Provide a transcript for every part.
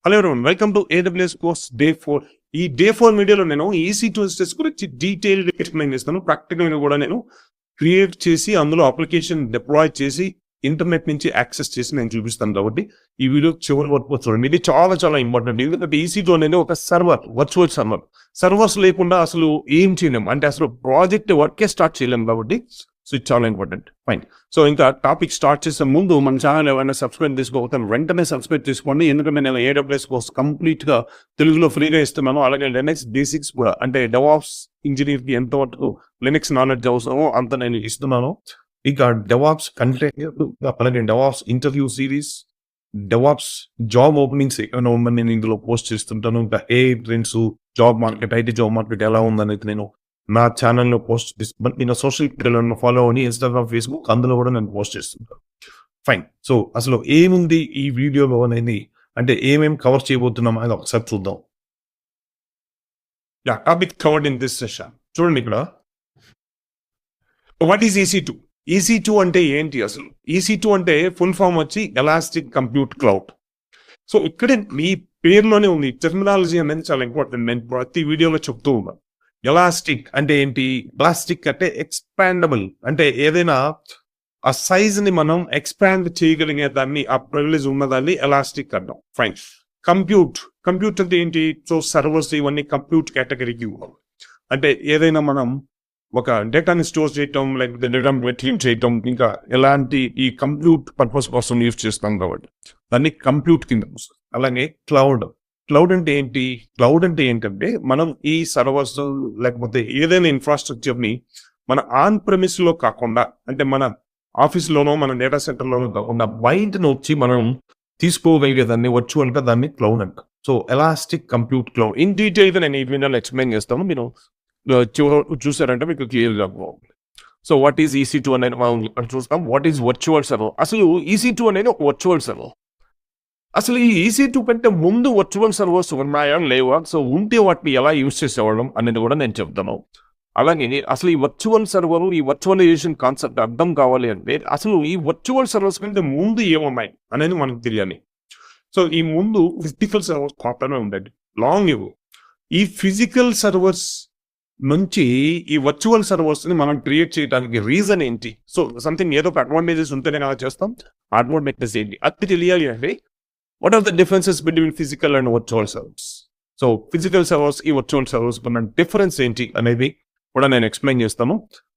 Hello everyone, welcome to AWS course day 4. ఈ day 4 వీడియోలో నేను EC2 ఇన్స్టెన్స్ గురించి డీటెయిల్డ్ ఎక్స్ప్లెయిన్ చేస్తాను. ప్రాక్టికల్గా కూడా నేను క్రియేట్ చేసి అందులో అప్లికేషన్ డిప్లాయ్ చేసి ఇంటర్నెట్ నుంచి యాక్సెస్ చేసి నేను చూపిస్తాను. కాబట్టి ఈ వీడియో చివరి వరకు చూడండి. ఇది చాలా చాలా ఇంపార్టెంట్. ఎందుకంటే EC2 అనేది ఒక సర్వర్, వర్చువల్ సర్వర్. సర్వర్స్ లేకుండా అసలు ఏం చేయలేం, అంటే అసలు ప్రాజెక్ట్ వర్కే స్టార్ట్ చేయలేం. కాబట్టి సో ఇది చాలా ఇంపార్టెంట్. ఫైన్. సో ఇంకా టాపిక్ స్టార్ట్ చేసే ముందు మన ఛానల్ ఏమైనా సబ్స్క్రైబ్ చేసుకోకపోతే వెంటనే సబ్స్క్రైబ్ చేసుకోండి. ఎందుకంటే నేను AWS కోర్స్ కంప్లీట్గా తెలుగులో ఫ్రీగా ఇస్తున్నాను. అలాగే లినక్స్ బేసిక్స్ కూడా, అంటే డెవాప్స్ ఇంజనీర్కి ఎంతవరకు లినక్స్ నాలెడ్జ్ అవసరమో అంత నేను ఇస్తున్నాను. ఇక డెవాప్స్ కంటెంట్, అలాగే DevOps interview series, DevOps job openings ఏమైనా ఉందని నేను ఇందులో పోస్ట్ చేస్తుంటాను. ఇంకా trends, job market, IT job market ఎలా ఉందనేది నేను నా ఛానల్లో పోస్ట్ చేస్తాను. నేను సోషల్ మీడియాలో ఫాలో అని ఇన్స్టాగ్రామ్, ఫేస్బుక్, అందులో కూడా నేను పోస్ట్ చేస్తుంటాను. ఫైన్. సో అసలు ఏముంది ఈ వీడియోలో అనేది, అంటే ఏమేమి కవర్ చేయబోతున్నాం అనేది ఒకసారి చూద్దాం. Topic covered in this session. చూడండి ఇక్కడ, వాట్ ఈస్ EC2? EC2 అంటే ఏంటి అసలు? EC2 అంటే ఫుల్ ఫామ్ వచ్చి ఎలాస్టిక్ కంప్యూట్ క్లౌడ్. సో ఇక్కడే మీ పేరులోనే ఉంది. టెర్మినాలజీ అనేది చాలా ఇంపార్టెంట్. నేను ప్రతి వీడియోలో చెప్తూ ఉన్నాను. ఎలాస్టిక్ అంటే ఏంటి? ఎలాస్టిక్ అంటే ఎక్స్పాండబుల్, అంటే ఏదైనా ఆ సైజ్ ని మనం ఎక్స్పాండ్ చేయగలిగే దాన్ని, ఆ ప్రివిలేజ్ ఉన్నదాన్ని ఎలాస్టిక్ అంటాం. ఫైన్. కంప్యూట్ అంటే ఏంటి? సో సర్వర్స్ ఇవన్నీ కంప్యూట్ కేటగిరీకి ఇవ్వాలి. అంటే ఏదైనా మనం ఒక డేటాని స్టోర్ చేయటం, లేకపోతే డేటా రిట్రీవ్ చేయటం, ఇంకా ఎలాంటి ఈ కంప్యూట్ పర్పస్ కోసం యూజ్ చేస్తాం కాబట్టి దాన్ని కంప్యూట్ కింద వస్తుంది. అలాగే క్లౌడ్ అంటే ఏంటి? క్లౌడ్ అంటే ఏంటంటే మనం ఈ సర్వర్స్ లేకపోతే ఏదైనా ఇన్ఫ్రాస్ట్రక్చర్ని మన ఆన్ ప్రెమిస్ లో కాకుండా, అంటే మన ఆఫీస్లోనో మన డేటా సెంటర్లోనో కాకుండా బయటను వచ్చి మనం తీసుకోగలిగేదాన్ని వర్చువల్ గా దాన్ని క్లౌడ్ అంట. So elastic compute cloud in detail గా నేను ఈ వీడియోలో ఎక్స్ప్లెయిన్ చేస్తాను. మీరు చూసారంటే మీకు క్లియర్గా బాగుంది. సో వాట్ ఈస్ EC2 అనేది మనం చూస్తాం. What is virtual server? అసలు EC2 అనేది ఒక వర్చువల్ సర్వర్. అసలు ఈ EC2 కంటే ముందు వర్చువల్ సర్వర్స్ ఉన్నాయా లేవా? సో ఉంటే వాటిని ఎలా యూజ్ చేసేవాళ్ళం అనేది కూడా నేను చెప్తాను. అలాగే అసలు ఈ వర్చువల్ సర్వర్, ఈ వర్చువలైజేషన్ కాన్సెప్ట్ అర్థం కావాలి అంటే అసలు ఈ వర్చువల్ సర్వర్స్ కంటే ముందు ఏమున్నాయి అనేది మనకు తెలియాలి. సో ఈ ముందు ఫిజికల్ సర్వర్స్ కాపీలో ఉండండి, లాంగ్ ఇవ్వు. ఈ ఫిజికల్ సర్వర్స్ నుంచి ఈ వర్చువల్ సర్వర్స్ ని మనం క్రియేట్ చేయడానికి రీజన్ ఏంటి? సో సంథింగ్ ఏదో ఒక అడ్వాంటేజెస్ ఉంటేనే కదా చేస్తాం. అడ్వాంటేజెస్ ఏంటి అది తెలియాలి. అంటే what are the differences between physical and virtual servers? So physical servers, ఈ వర్చువల్ సర్వర్స్ ఉన్న డిఫరెన్స్ ఏంటి అనేది కూడా నేను ఎక్స్ప్లెయిన్ చేస్తాను.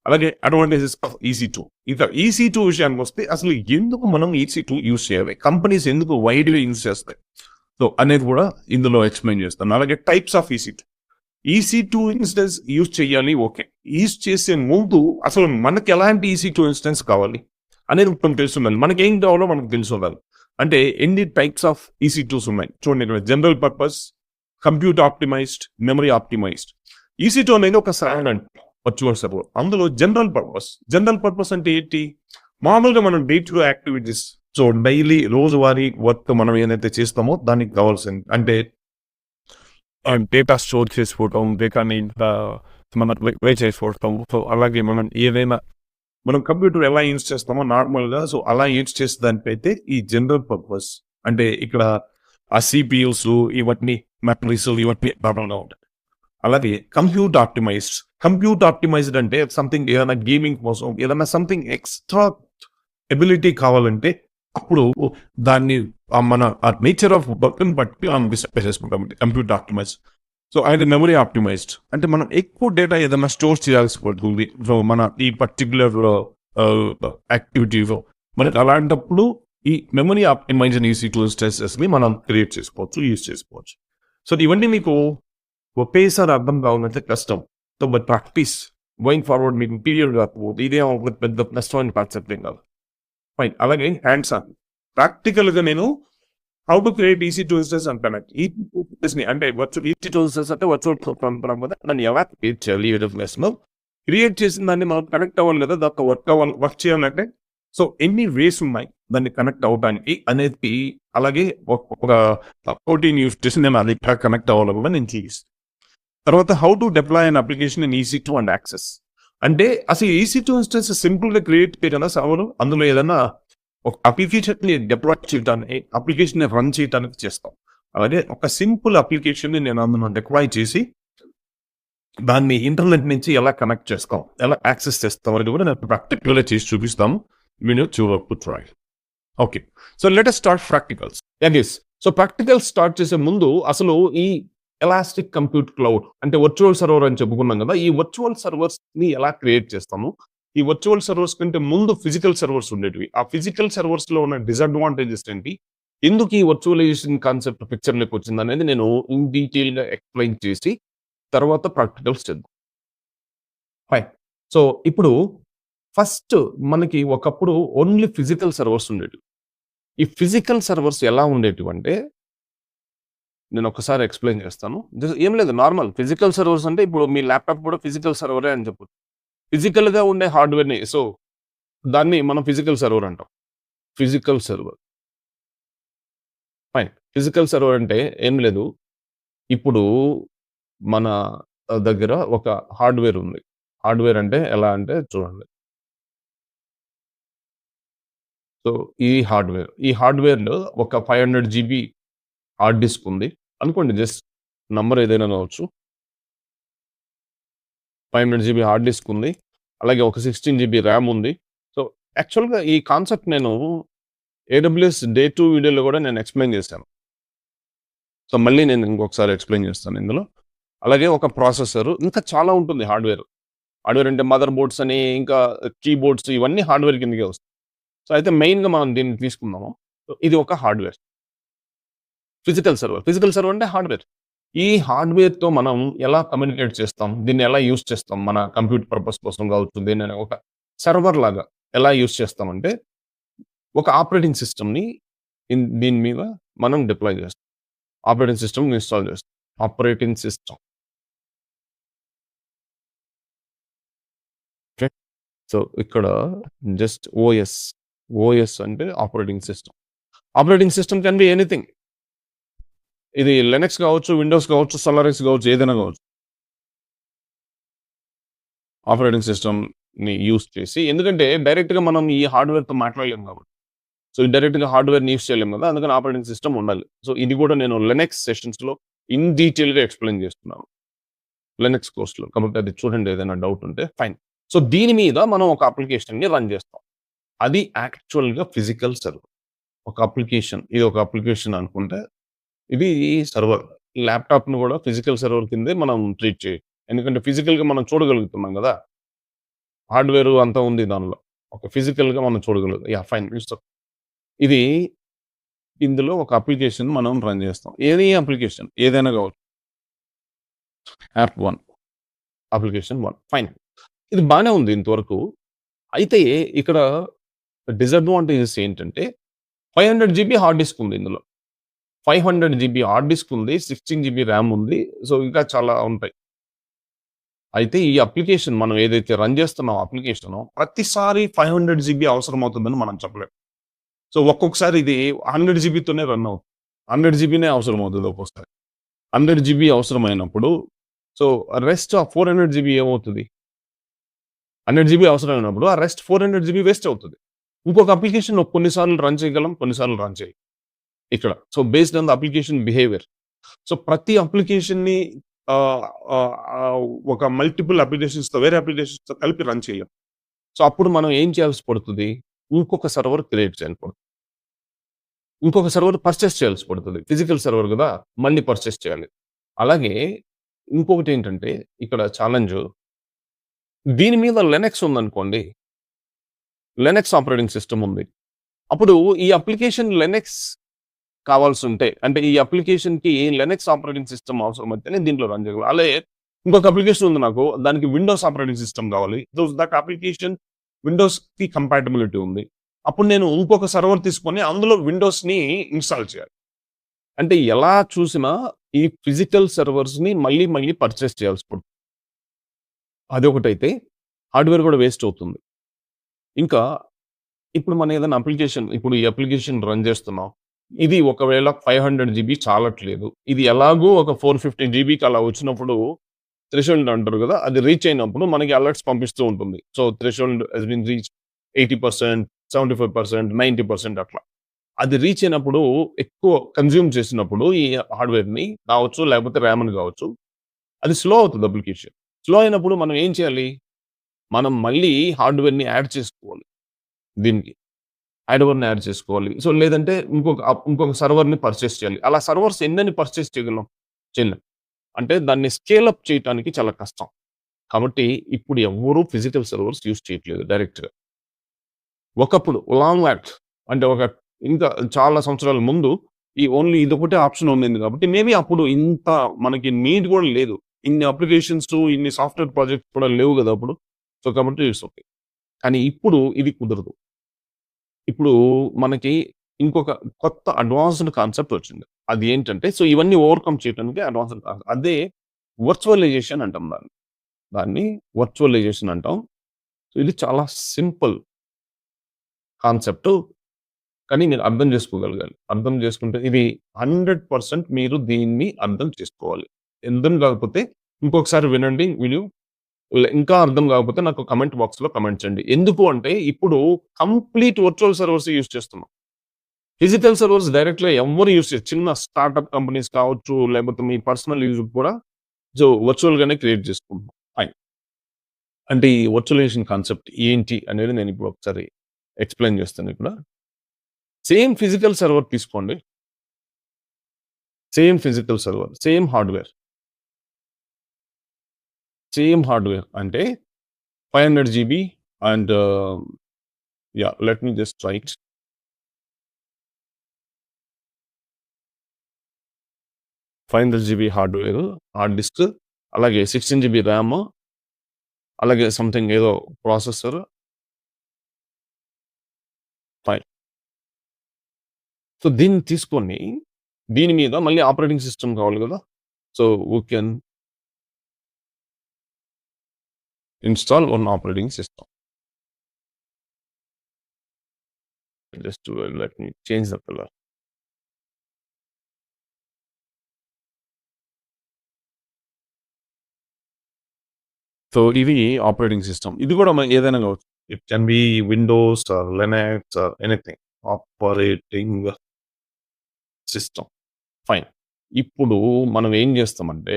అలాగే అడ్వాంటేజెస్ ఆఫ్ EC2. ఇక EC2 విషయానికి వస్తే అసలు ఎందుకు మనం EC2 యూజ్ చేయాలి, కంపెనీస్ ఎందుకు వైడ్గా యూజ్ చేస్తాయి, సో అనేది కూడా ఇందులో ఎక్స్ప్లెయిన్ చేస్తాను. అలాగే types of EC2 instance use చేయాలి. ఓకే, యూజ్ చేసే ముందు అసలు మనకి ఎలాంటి EC2 ఇన్స్టెన్స్ కావాలి అనేది మొత్తం తెలుసుండాలి. మనకి ఏం కావాలో మనకు తెలుసుకోవాలి. అంటే ఎన్ని టైప్స్ ఆఫ్ EC2s ఉన్నాయి చూడండి. ఇక్కడ general purpose, compute optimised, memory optimised. EC2 అనేది ఒక స్టాండర్డ్ వర్చువల్ సర్వర్. అందులో జనరల్ పర్పస్ అంటే ఏంటి? మామూలుగా మనం day to day activities, so daily రోజువారీ వర్క్ మనం ఏదైతే చేస్తామో దానికి కావాల్సింది, అంటే డేటా స్టోర్ చేసుకోవటం, డేటాని మనం వే చేసుకోవటం. సో అలాగే మనం ఏదైనా మనం కంప్యూటర్ ఎలా యూజ్ చేస్తామో నార్మల్గా, సో అలా యూజ్ చేసే దానికైతే ఈ జనరల్ పర్పస్, అంటే ఇక్కడ ఆ CPUs ఇవన్నీ, మెమరీస్ ఇవన్నీ బాగా ఉంటాయి. అలాగే కంప్యూట్ ఆప్టిమైజ్డ్ అంటే సంథింగ్ ఏదైనా గేమింగ్ కోసం, ఏదైనా సంథింగ్ ఎక్స్ట్రా ఎబిలిటీ కావాలంటే అప్పుడు దాన్ని మన నేచర్ ఆఫ్ వర్క్ని బట్టి మనం చేసుకుంటాం. Compute optimised. సో అయితే మెమరీ ఆప్టిమైజ్డ్ అంటే మనం ఎక్కువ డేటా ఏదైనా స్టోర్ చేయాల్సి పడుతుంది. సో మన ఈ పర్టిక్యులర్ యాక్టివిటీలో మనకి అలాంటప్పుడు ఈ మెమరీ ఆప్టిమైజ్డ్ EC2 ఇన్స్టెన్సెస్ని మనం క్రియేట్ చేసుకోవచ్చు, యూజ్ చేసుకోవచ్చు. సో ఇవన్నీ మీకు ఒకేసారి అర్థం కావాలంటే కష్టం. So but practice going forward మీకు పీరియడ్ కాకపోతే ఇదే పెద్ద నష్టమైన కాన్సెప్ట్ ఏం కాదు. ఫైన్. అలాగే హ్యాండ్స్ ఆన్ ప్రాక్టికల్గా నేను how to create EC2 instance అంటాను. అంటే EC2 ఇన్స్టెన్స్ అంటే వర్చువల్ కదా, దాన్ని ఎలా క్రియేట్ చేయాలి AWSలో క్రియేట్ చేసిన దాన్ని మనం కనెక్ట్ అవ్వాలి కదా, దాకా వర్క్ చేయాలంటే సో ఎన్ని వేస్ ఉన్నాయి దాన్ని కనెక్ట్ అవ్వడానికి అనేది. అలాగే ఒక ప్రోటీన్ యూస్ చేసి నేను అది కనెక్ట్ అవ్వాలి కూడా నేను చేయిస్తాను. తర్వాత how to deploy an application in EC2 and access. అంటే అసలు EC2 ఇన్స్టెన్స్ సింపుల్గా క్రియేట్ చేయడం సవరు, అందులో ఏదైనా ఒక అప్లికేషన్ ని డిప్లాయ్ చేయడానికి, అప్లికేషన్ ని రన్ చేయడానికి చేస్తాం. అలాగే ఒక సింపుల్ అప్లికేషన్ని నేను అందులో డిప్లాయ్ చేసి దాన్ని ఇంటర్నెట్ నుంచి ఎలా కనెక్ట్ చేస్తాం, ఎలా యాక్సెస్ చేస్తాం అనేది కూడా నేను ప్రాక్టికల్గా చేసి చూపిస్తాము. మీరు try. Okay, so let us start practicals. So practical start చేసే ముందు అసలు ఈ ఎలాస్టిక్ కంప్యూట్ క్లౌడ్ అంటే వర్చువల్ సర్వర్ అని చెప్పుకున్నాం కదా, ఈ వర్చువల్ సర్వర్స్ ని ఎలా క్రియేట్ చేస్తాము, ఈ వర్చువల్ సర్వర్స్ కంటే ముందు ఫిజికల్ సర్వర్స్ ఉండేటివి, ఆ ఫిజికల్ సర్వర్స్ లో ఉన్న డిసడ్వాంటేజెస్ ఏంటి, ఎందుకు ఈ వర్చువలైజేషన్ కాన్సెప్ట్ పిక్చర్ లోకి వచ్చింది అనేది నేను ఇన్ డీటెయిల్ గా ఎక్స్ప్లెయిన్ చేసి తర్వాత ప్రాక్టికల్స్ చేద్దాం. ఫైన్. సో ఇప్పుడు ఫస్ట్ మనకి ఒకప్పుడు ఓన్లీ ఫిజికల్ సర్వర్స్ ఉండేవి. ఈ ఫిజికల్ సర్వర్స్ ఎలా ఉండేటివి అంటే నేను ఒకసారి ఎక్స్ప్లెయిన్ చేస్తాను. ఏం లేదు, నార్మల్ ఫిజికల్ సర్వర్స్ అంటే ఇప్పుడు మీ ల్యాప్టాప్ కూడా ఫిజికల్ సర్వరే అని చెప్పొచ్చు. ఫిజికల్ గా ఉండే హార్డ్వేర్ని, సో దాన్ని మనం ఫిజికల్ సర్వర్ అంటాం. Physical server fine. Physical server అంటే ఏం లేదు, ఇప్పుడు మన దగ్గర ఒక హార్డ్వేర్ ఉంది. హార్డ్వేర్ అంటే ఎలా అంటే చూడండి. సో ఈ హార్డ్వేర్లో ఒక 500 GB హార్డ్ డిస్క్ ఉంది అనుకోండి, జస్ట్ నంబర్ ఏదైనా కావచ్చు. 500 GB హార్డ్ డిస్క్ ఉంది, అలాగే ఒక 16 GB ర్యామ్ ఉంది. సో యాక్చువల్గా ఈ కాన్సెప్ట్ నేను AWS Day 2 వీడియోలో కూడా నేను ఎక్స్ప్లెయిన్ చేశాను. సో మళ్ళీ నేను ఇంకొకసారి ఎక్స్ప్లెయిన్ చేస్తాను ఇందులో. అలాగే ఒక ప్రాసెసర్, ఇంకా చాలా ఉంటుంది హార్డ్వేర్ అంటే మదర్ బోర్డ్స్ అని, ఇంకా కీబోర్డ్స్, ఇవన్నీ హార్డ్వేర్ కిందకే వస్తాయి. సో అయితే మెయిన్గా మనం దీన్ని తీసుకుందాము. ఇది ఒక హార్డ్వేర్, ఫిజికల్ సర్వర్ అంటే హార్డ్వేర్. ఈ హార్డ్వేర్తో మనం ఎలా కమ్యూనికేట్ చేస్తాం, దీన్ని ఎలా యూస్ చేస్తాం, మన కంప్యూటర్ పర్పస్ కోసం కావచ్చు, దీన్ని ఒక సర్వర్ లాగా ఎలా యూస్ చేస్తామంటే ఒక ఆపరేటింగ్ సిస్టమ్ని దీని మీద మనం డిప్లాయ్ చేస్తాం, ఆపరేటింగ్ సిస్టమ్ ఇన్స్టాల్ చేస్తాం. Operating system, okay. సో ఇక్కడ జస్ట్ ఓఎస్ అంటే operating system. Operating system can be anything. ఇది లినక్స్ కావచ్చు, విండోస్ కావచ్చు, సోలారిస్ కావచ్చు, ఏదైనా కావచ్చు. ఆపరేటింగ్ సిస్టమ్ని యూస్ చేసి, ఎందుకంటే డైరెక్ట్గా మనం ఈ హార్డ్వేర్తో మాట్లాడలేము కాబట్టి, సో డైరెక్ట్గా హార్డ్వేర్ని యూస్ చేయలేము కదా, అందుకని ఆపరేటింగ్ సిస్టమ్ ఉండాలి. సో ఇది కూడా నేను లినక్స్ సెషన్స్లో ఇన్ డీటెయిల్గా ఎక్స్ప్లెయిన్ చేస్తున్నాను లినక్స్ కోర్స్లో, కాబట్టి అది చూడండి ఏదైనా డౌట్ ఉంటే. ఫైన్. సో దీని మీద మనం ఒక అప్లికేషన్ని రన్ చేస్తాం. అది యాక్చువల్గా ఫిజికల్ సర్వర్. ఒక అప్లికేషన్, ఇది ఒక అప్లికేషన్ అనుకుంటే ఇది సర్వర్. ల్యాప్టాప్ను కూడా ఫిజికల్ సర్వర్ కిందే మనం ట్రీట్ చేయాలి, ఎందుకంటే ఫిజికల్గా మనం చూడగలుగుతున్నాం కదా, హార్డ్వేర్ అంతా ఉంది దానిలో, ఒక ఫిజికల్గా మనం చూడగలుగుతాం. ఫైన్. ఇది ఇందులో ఒక అప్లికేషన్ మనం రన్ చేస్తాం. ఏది అప్లికేషన్ ఏదైనా కావచ్చు. App 1, application 1. ఫైన్. ఇది బాగానే ఉంది ఇంతవరకు. అయితే ఇక్కడ డిసడ్వాంటేజెస్ ఏంటంటే 500 GB హార్డ్ డిస్క్ ఉంది ఇందులో. 500 GB హార్డ్ డిస్క్ ఉంది, 16 GB ర్యామ్ ఉంది. సో ఇంకా చాలా ఉంటాయి. అయితే ఈ అప్లికేషన్ మనం ఏదైతే రన్ చేస్తున్నాం అప్లికేషన్, ప్రతిసారి 500 GB అవసరం అవుతుందని మనం చెప్పలేం. సో ఒక్కొక్కసారి ఇది 100 GBతోనే రన్ అవుతుంది, 100 GBనే అవసరం అవుతుంది ఒక్కొక్కసారి. 100 GB అవసరమైనప్పుడు సో రెస్ట్ ఆ 400 GB ఏమవుతుంది, 100 GB అవసరమైనప్పుడు ఆ రెస్ట్ 400 GB వేస్ట్ అవుతుంది. ఇంకొక అప్లికేషన్ కొన్నిసార్లు రన్ చేయగలం, కొన్నిసార్లు రన్ చేయం ఇక్కడ. So based on the application behaviour. So ప్రతి అప్లికేషన్ని ఒక మల్టిపుల్ అప్లికేషన్స్తో, వేరే అప్లికేషన్స్తో కలిపి రన్ చేయం. సో అప్పుడు మనం ఏం చేయాల్సి పడుతుంది, ఇంకొక సర్వర్ క్రియేట్ చేయాలి పడుతుంది, ఇంకొక సర్వర్ పర్చేస్ చేయాల్సి పడుతుంది. ఫిజికల్ సర్వర్ కదా, మళ్ళీ పర్చేస్ చేయాలి. అలాగే ఇంకొకటి ఏంటంటే ఇక్కడ ఛాలెంజ్, దీని మీద లెనక్స్ ఉందనుకోండి, లెనక్స్ ఆపరేటింగ్ సిస్టమ్ ఉంది. అప్పుడు ఈ అప్లికేషన్ లెనక్స్ కావాల్సి ఉంటే, అంటే ఈ అప్లికేషన్కి లెనక్స్ ఆపరేటింగ్ సిస్టమ్ అవసరం అయితే నేను దీంట్లో రన్ చేయగలను. అలాగే ఇంకొక అప్లికేషన్ ఉంది నాకు, దానికి విండోస్ ఆపరేటింగ్ సిస్టమ్ కావాలి. దట్ అప్లికేషన్ విండోస్కి కంపాటబిలిటీ ఉంది. అప్పుడు నేను ఇంకొక సర్వర్ తీసుకొని అందులో విండోస్ని ఇన్స్టాల్ చేయాలి. అంటే ఎలా చూసినా ఈ ఫిజికల్ సర్వర్స్ని మళ్ళీ మళ్ళీ పర్చేస్ చేయాల్సి పడుతుంది. అదొకటైతే హార్డ్వేర్ కూడా వేస్ట్ అవుతుంది. ఇంకా ఇప్పుడు మనం ఏదైనా అప్లికేషన్, ఇప్పుడు ఈ అప్లికేషన్ రన్ చేస్తున్నాం, ఇది ఒకవేళ 500 GB చాలట్లేదు, ఇది ఎలాగో ఒక 450 GBకి అలా వచ్చినప్పుడు థ్రెషోల్డ్ అంటారు కదా, అది రీచ్ అయినప్పుడు మనకి అలర్ట్స్ పంపిస్తూ ఉంటుంది. So threshold has been reach 80%, 75%, 90% అట్లా. అది రీచ్ అయినప్పుడు ఎక్కువ కన్జ్యూమ్ చేసినప్పుడు ఈ హార్డ్‌వేర్‌ని కావచ్చు, లేకపోతే ర్యామ్‌ని కావచ్చు, అది స్లో అవుతుంది అప్లికేషన్. స్లో అయినప్పుడు మనం ఏం చేయాలి? మనం మళ్ళీ హార్డ్‌వేర్‌ని యాడ్ చేసుకోవాలి దీనికి. హార్డ్‌వేర్‌ని యాడ్ చేసుకోవాలి. సో, లేదంటే ఇంకొక సర్వర్‌ని పర్చేస్ చేయాలి. అలా సర్వర్స్ ఎన్నని పర్చేస్ చేయగలం? చేయలేం. అంటే దాన్ని స్కేల్ అప్ చేయటానికి చాలా కష్టం. కాబట్టి ఇప్పుడు ఎవ్వరు ఫిజికల్ సర్వర్స్ యూజ్ చేయట్లేదు డైరెక్ట్‌గా. ఒకప్పుడు లాంగ్ బ్యాక్ అంటే ఇంకా చాలా సంవత్సరాల ముందు ఓన్లీ ఇదొకటే ఆప్షన్ ఉండింది కాబట్టి మేబీ అప్పుడు ఇంత మనకి నీడ్ కూడా లేదు. ఇన్ని అప్లికేషన్స్, ఇన్ని సాఫ్ట్‌వేర్ ప్రాజెక్ట్స్ కూడా లేవు గదా! అప్పుడు. సో, కాబట్టి ఇట్స్ ఓకే. కానీ ఇప్పుడు ఇది కుదరదు. ఇప్పుడు మనకి ఇంకొక కొత్త అడ్వాన్స్‌డ్ కాన్సెప్ట్ వచ్చింది. అది ఏంటంటే సో, ఇవన్నీ ఓవర్‌కమ్ చేయడానికి అడ్వాన్స్‌డ్ అదే వర్చువలైజేషన్ అంటాం దాన్ని. దాన్ని వర్చువలైజేషన్ అంటాం. సో, ఇది చాలా సింపుల్ కాన్సెప్ట్. కానీ మీరు అర్థం చేసుకోగలగాలి. అర్థం చేసుకుంటే ఇది 100% మీరు దీన్ని అర్థం చేసుకోవాలి. అర్థం కాకపోతే ఇంకొకసారి వినండి వీడియో. ఇంకా అర్థం కాకపోతే నాకు కామెంట్ బాక్స్‌లో కామెంట్ చేయండి. ఎందుకు అంటే ఇప్పుడు కంప్లీట్ వర్చువల్ సర్వర్స్ యూజ్ చేస్తున్నాం. ఫిజికల్ సర్వర్స్ డైరెక్ట్‌గా ఎవ్వరు యూజ్ చేయరు. చిన్న స్టార్టప్ కంపెనీస్ కావచ్చు, లేకపోతే మీ పర్సనల్ యూజ్‌కి కూడా వర్చువల్‌గానే క్రియేట్ చేసుకుంటున్నాం. ఫైన్. అంటే ఈ వర్చువలైజేషన్ కాన్సెప్ట్ ఏంటి అనేది నేను ఇప్పుడు ఒకసారి ఎక్స్‌ప్లెయిన్ చేస్తాను ఇక్కడ. సేమ్ ఫిజికల్ సర్వర్ తీసుకోండి. Same physical server, same hardware. Same hardware అంటే 500 GB and let me just right. 500 GB hardware, hard disk, అలాగే 16 జీబీ ర్యామ్, అలాగే సంథింగ్ ఏదో ప్రాసెసర్. ఫైన్. సో, దీన్ని తీసుకొని దీని మీద మళ్ళీ ఆపరేటింగ్ సిస్టమ్ కావాలి కదా! So, we can install one operating system. Just let me change the colour. So, ఇది ఆపరేటింగ్ సిస్టమ్. ఇది కూడా ఏదైనా కావచ్చు. It can be Windows or Linux or anything. Operating system. Fine. ఇప్పుడు మనం ఏం చేస్తామంటే,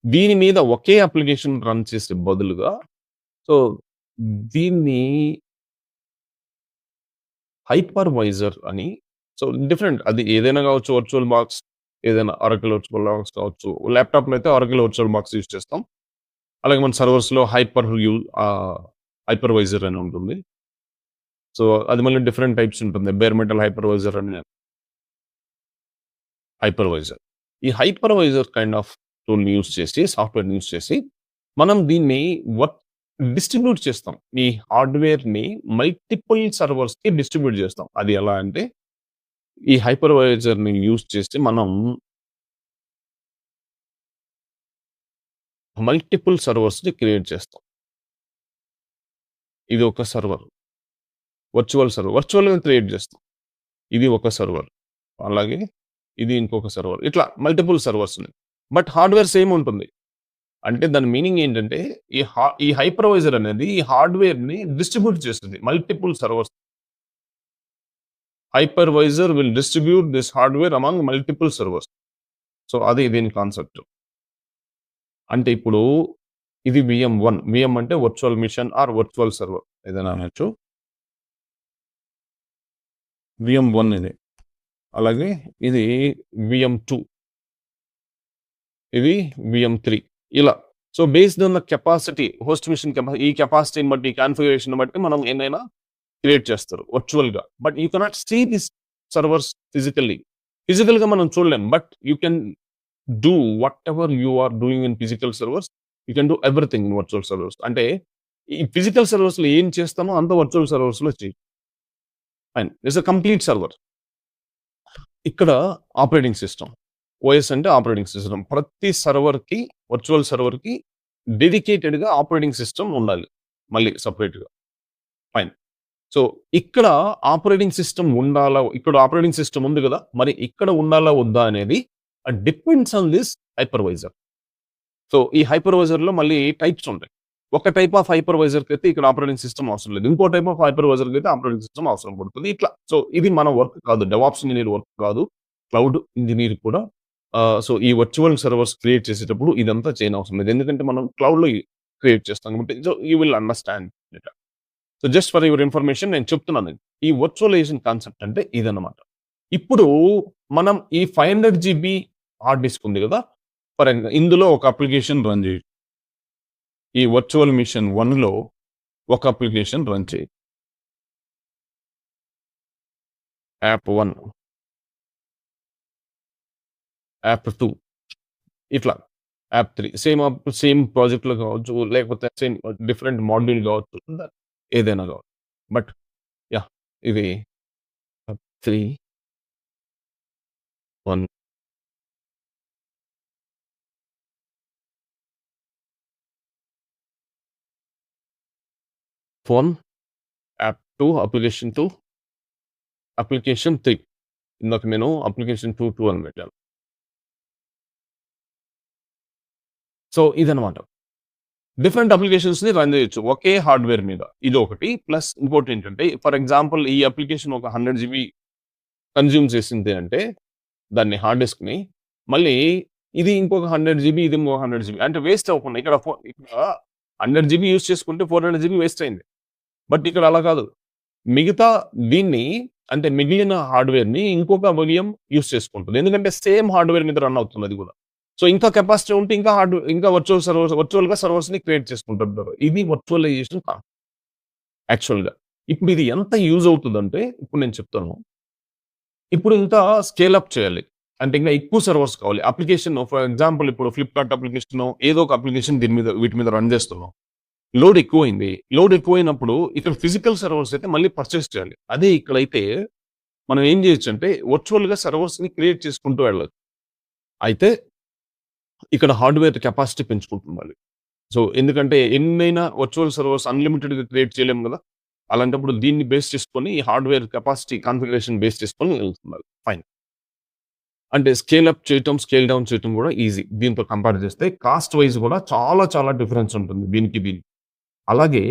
దీని మీద ఒకే అప్లికేషన్ రన్ చేసే బదులుగా సో, దీన్ని హైపర్వైజర్ అని సో, డిఫరెంట్ అది ఏదైనా కావచ్చు వర్చువల్ బాక్స్, ఏదైనా ఒరాకిల్ వర్చువల్ బాక్స్ కావచ్చు. ల్యాప్‌టాప్‌లో అయితే ఒరాకిల్ వర్చువల్ బాక్స్ యూజ్ చేస్తాం. అలాగే మన సర్వర్స్‌లో హైపర్వైజర్ అని ఉంటుంది. సో, అది మళ్ళీ డిఫరెంట్ టైప్స్ ఉంటుంది. బేర్ మెటల్ హైపర్వైజర్ అని హైపర్వైజర్. ఈ హైపర్వైజర్ కైండ్ ఆఫ్ టూల్‌ని యూజ్ చేసి, సాఫ్ట్‌వేర్‌ని యూజ్ చేసి, మనం దీన్ని డిస్ట్రిబ్యూట్ చేస్తాం. ఈ హార్డ్‌వేర్‌ని మల్టిపుల్ సర్వర్స్‌కి డిస్ట్రిబ్యూట్ చేస్తాం. అది ఎలా అంటే, ఈ హైపర్వైజర్‌ని యూజ్ చేసి మనం మల్టిపుల్ సర్వర్స్‌ని క్రియేట్ చేస్తాం. ఇది ఒక సర్వర్. వర్చువల్‌గా క్రియేట్ చేస్తాం. ఇది ఒక సర్వర్. అలాగే ఇది ఇంకొక సర్వర్. ఇట్లా మల్టిపుల్ సర్వర్స్‌ని. బట్ హార్డ్‌వేర్ సేమ్ ఉంటుంది. అంటే దాని మీనింగ్ ఏంటంటే, ఈ హైపర్వైజర్ అనేది ఈ హార్డ్‌వేర్‌ని డిస్ట్రిబ్యూట్ చేస్తుంది. Multiple servers. Hypervisor will distribute this hardware among multiple servers. So, అది దీని కాన్సెప్ట్. అంటే ఇప్పుడు ఇది VM1. VM అంటే virtual machine or virtual server ఏదైనా అనొచ్చు. VM1 ఇది. అలాగే ఇది VM2. ఇది VM3 ఇలా. So, based on the capacity, host machine ఈ కెపాసిటీని బట్టి, కాన్ఫిగరేషన్ బట్టి మనం ఎన్నైనా క్రియేట్ చేస్తారు వర్చువల్‌గా. But you cannot see this servers physically. ఫిజికల్‌గా మనం చూడలేం. But you can do whatever you are doing in physical servers, you can do everything in virtual servers. అంటే ఈ ఫిజికల్ సర్వర్స్‌లో ఏం చేస్తామో అంతా వర్చువల్ సర్వర్స్‌లో చెయ్యి. Fine. It's a complete server. ఇక్కడ ఆపరేటింగ్ సిస్టమ్. ఓఎస్ అంటే ఆపరేటింగ్ సిస్టమ్. ప్రతి సర్వర్‌కి, వర్చువల్ సర్వర్‌కి డెడికేటెడ్‌గా ఆపరేటింగ్ సిస్టమ్ ఉండాలి. మళ్ళీ సెపరేట్‌గా. ఫైన్. సో, ఇక్కడ ఆపరేటింగ్ సిస్టమ్ ఉండాలా? ఇక్కడ ఆపరేటింగ్ సిస్టమ్ ఉంది గదా! మరి ఇక్కడ ఉండాలా? వద్దా? అనేది depends on this hypervisor. So, ఈ హైపర్వైజర్‌లో మళ్ళీ టైప్స్ ఉంటాయి. ఒక టైప్ ఆఫ్ హైపర్వైజర్కి అయితే ఇక్కడ ఆపరేటింగ్ సిస్టమ్ అవసరం లేదు, ఇంకో టైప్ ఆఫ్ హైపర్వైజర్కి అయితే ఆపరేటింగ్ సిస్టమ్ అవసరం పడుతుంది ఇట్లా. సో ఇది మన వర్క్ కాదు, డెవాప్స్ ఇంజనీర్ వర్క్ కాదు, క్లౌడ్ ఇంజనీర్ కూడా. సో ఈ వర్చువల్ సర్వర్స్ క్రియేట్ చేసేటప్పుడు ఇదంతా చేయని అవసరం లేదు, ఎందుకంటే మనం క్లౌడ్లో క్రియేట్ చేస్తాం కాబట్టి. So you will understand it. So just for your information నేను చెప్తున్నాను, ఈ వర్చువలైజేషన్ కాన్సెప్ట్ అంటే ఇదన్నమాట. ఇప్పుడు మనం ఈ 500 GB హార్డ్ డిస్క్ ఉంది కదా, ఫర్ ఇందులో ఒక అప్లికేషన్ రన్ చేయి. ఈ వర్చువల్ మిషన్ 1లో ఒక అప్లికేషన్ రన్ చేయి. యాప్ 1, యాప్ 2, ఇట్లా యాప్ 3, సేమ్ ప్రాజెక్ట్లో కావచ్చు, లేకపోతే సేమ్ డిఫరెంట్ మాడ్యూల్ కావచ్చు, ఏదైనా కావచ్చు. బట్ యా, ఇది 3, 1, ఫోన్, యాప్ 2, అప్లికేషన్ 2, అప్లికేషన్ 3. ఇందాక నేను అప్లికేషన్ 2 అని పెట్టాను. సో ఇదనమాట, డిఫరెంట్ అప్లికేషన్స్ని రన్ చేయొచ్చు ఒకే హార్డ్వేర్ మీద. ఇది ఒకటి. ప్లస్ ఇంకోటి ఏంటంటే, ఫర్ ఎగ్జాంపుల్ ఈ అప్లికేషన్ ఒక 100 GB కన్జ్యూమ్ చేసింది అంటే దాన్ని హార్డ్ డిస్క్ని, మళ్ళీ ఇది ఇంకొక 100 GB, ఇది ఇంకొక 100 GB, అంటే వేస్ట్ అవ్వకుండా. ఇక్కడ 100 GB యూస్ చేసుకుంటే 400 GB వేస్ట్ అయింది. బట్ ఇక్కడ అలా కాదు, మిగతా దీన్ని అంటే మిగిలిన హార్డ్వేర్ని ఇంకొక మీడియం యూస్ చేసుకుంటుంది, ఎందుకంటే సేమ్ హార్డ్వేర్ మీద రన్ అవుతుంది అది కూడా. సో ఇంకా కెపాసిటీ ఉంటే ఇంకా వర్చువల్గా సర్వర్స్ని క్రియేట్ చేసుకుంటుంటారు. ఇది వర్చువలైజేషన్ యాక్చువల్గా. ఇప్పుడు ఇది ఎంత యూజ్ అవుతుందంటే, ఇప్పుడు నేను చెప్తాను, ఇప్పుడు ఇంకా స్కేల్ అప్ చేయాలి అంటే ఇంకా ఎక్కువ సర్వర్స్ కావాలి. అప్లికేషన్ ఫర్ ఎగ్జాంపుల్ ఇప్పుడు ఫ్లిప్కార్ట్ అప్లికేషన్, ఏదో ఒక అప్లికేషన్ వీటి మీద రన్ చేస్తున్నాం, లోడ్ ఎక్కువైంది. లోడ్ ఎక్కువైనప్పుడు ఇక్కడ ఫిజికల్ సర్వర్స్ అయితే మళ్ళీ పర్చేస్ చేయాలి. అదే ఇక్కడైతే మనం ఏం చేయొచ్చు అంటే వర్చువల్గా సర్వర్స్ని క్రియేట్ చేసుకుంటూ వెళ్ళాలి. అయితే ఇక్కడ హార్డ్వేర్ కెపాసిటీ పెంచుకుంటుంది. సో ఎందుకంటే ఎన్నైనా వర్చువల్ సర్వర్స్ అన్లిమిటెడ్గా క్రియేట్ చేయలేము కదా, అలాంటప్పుడు దీన్ని బేస్ చేసుకొని ఈ హార్డ్వేర్ కెపాసిటీ కాన్ఫిగరేషన్ బేస్ చేసుకొని వెళ్తున్నారు. ఫైన్. అంటే స్కేల్ అప్ చేయటం, స్కేల్ డౌన్ చేయటం కూడా ఈజీ. దీంతో కంపేర్ చేస్తే కాస్ట్ వైజ్ కూడా చాలా డిఫరెన్స్ ఉంటుంది దీనికి. అలాగే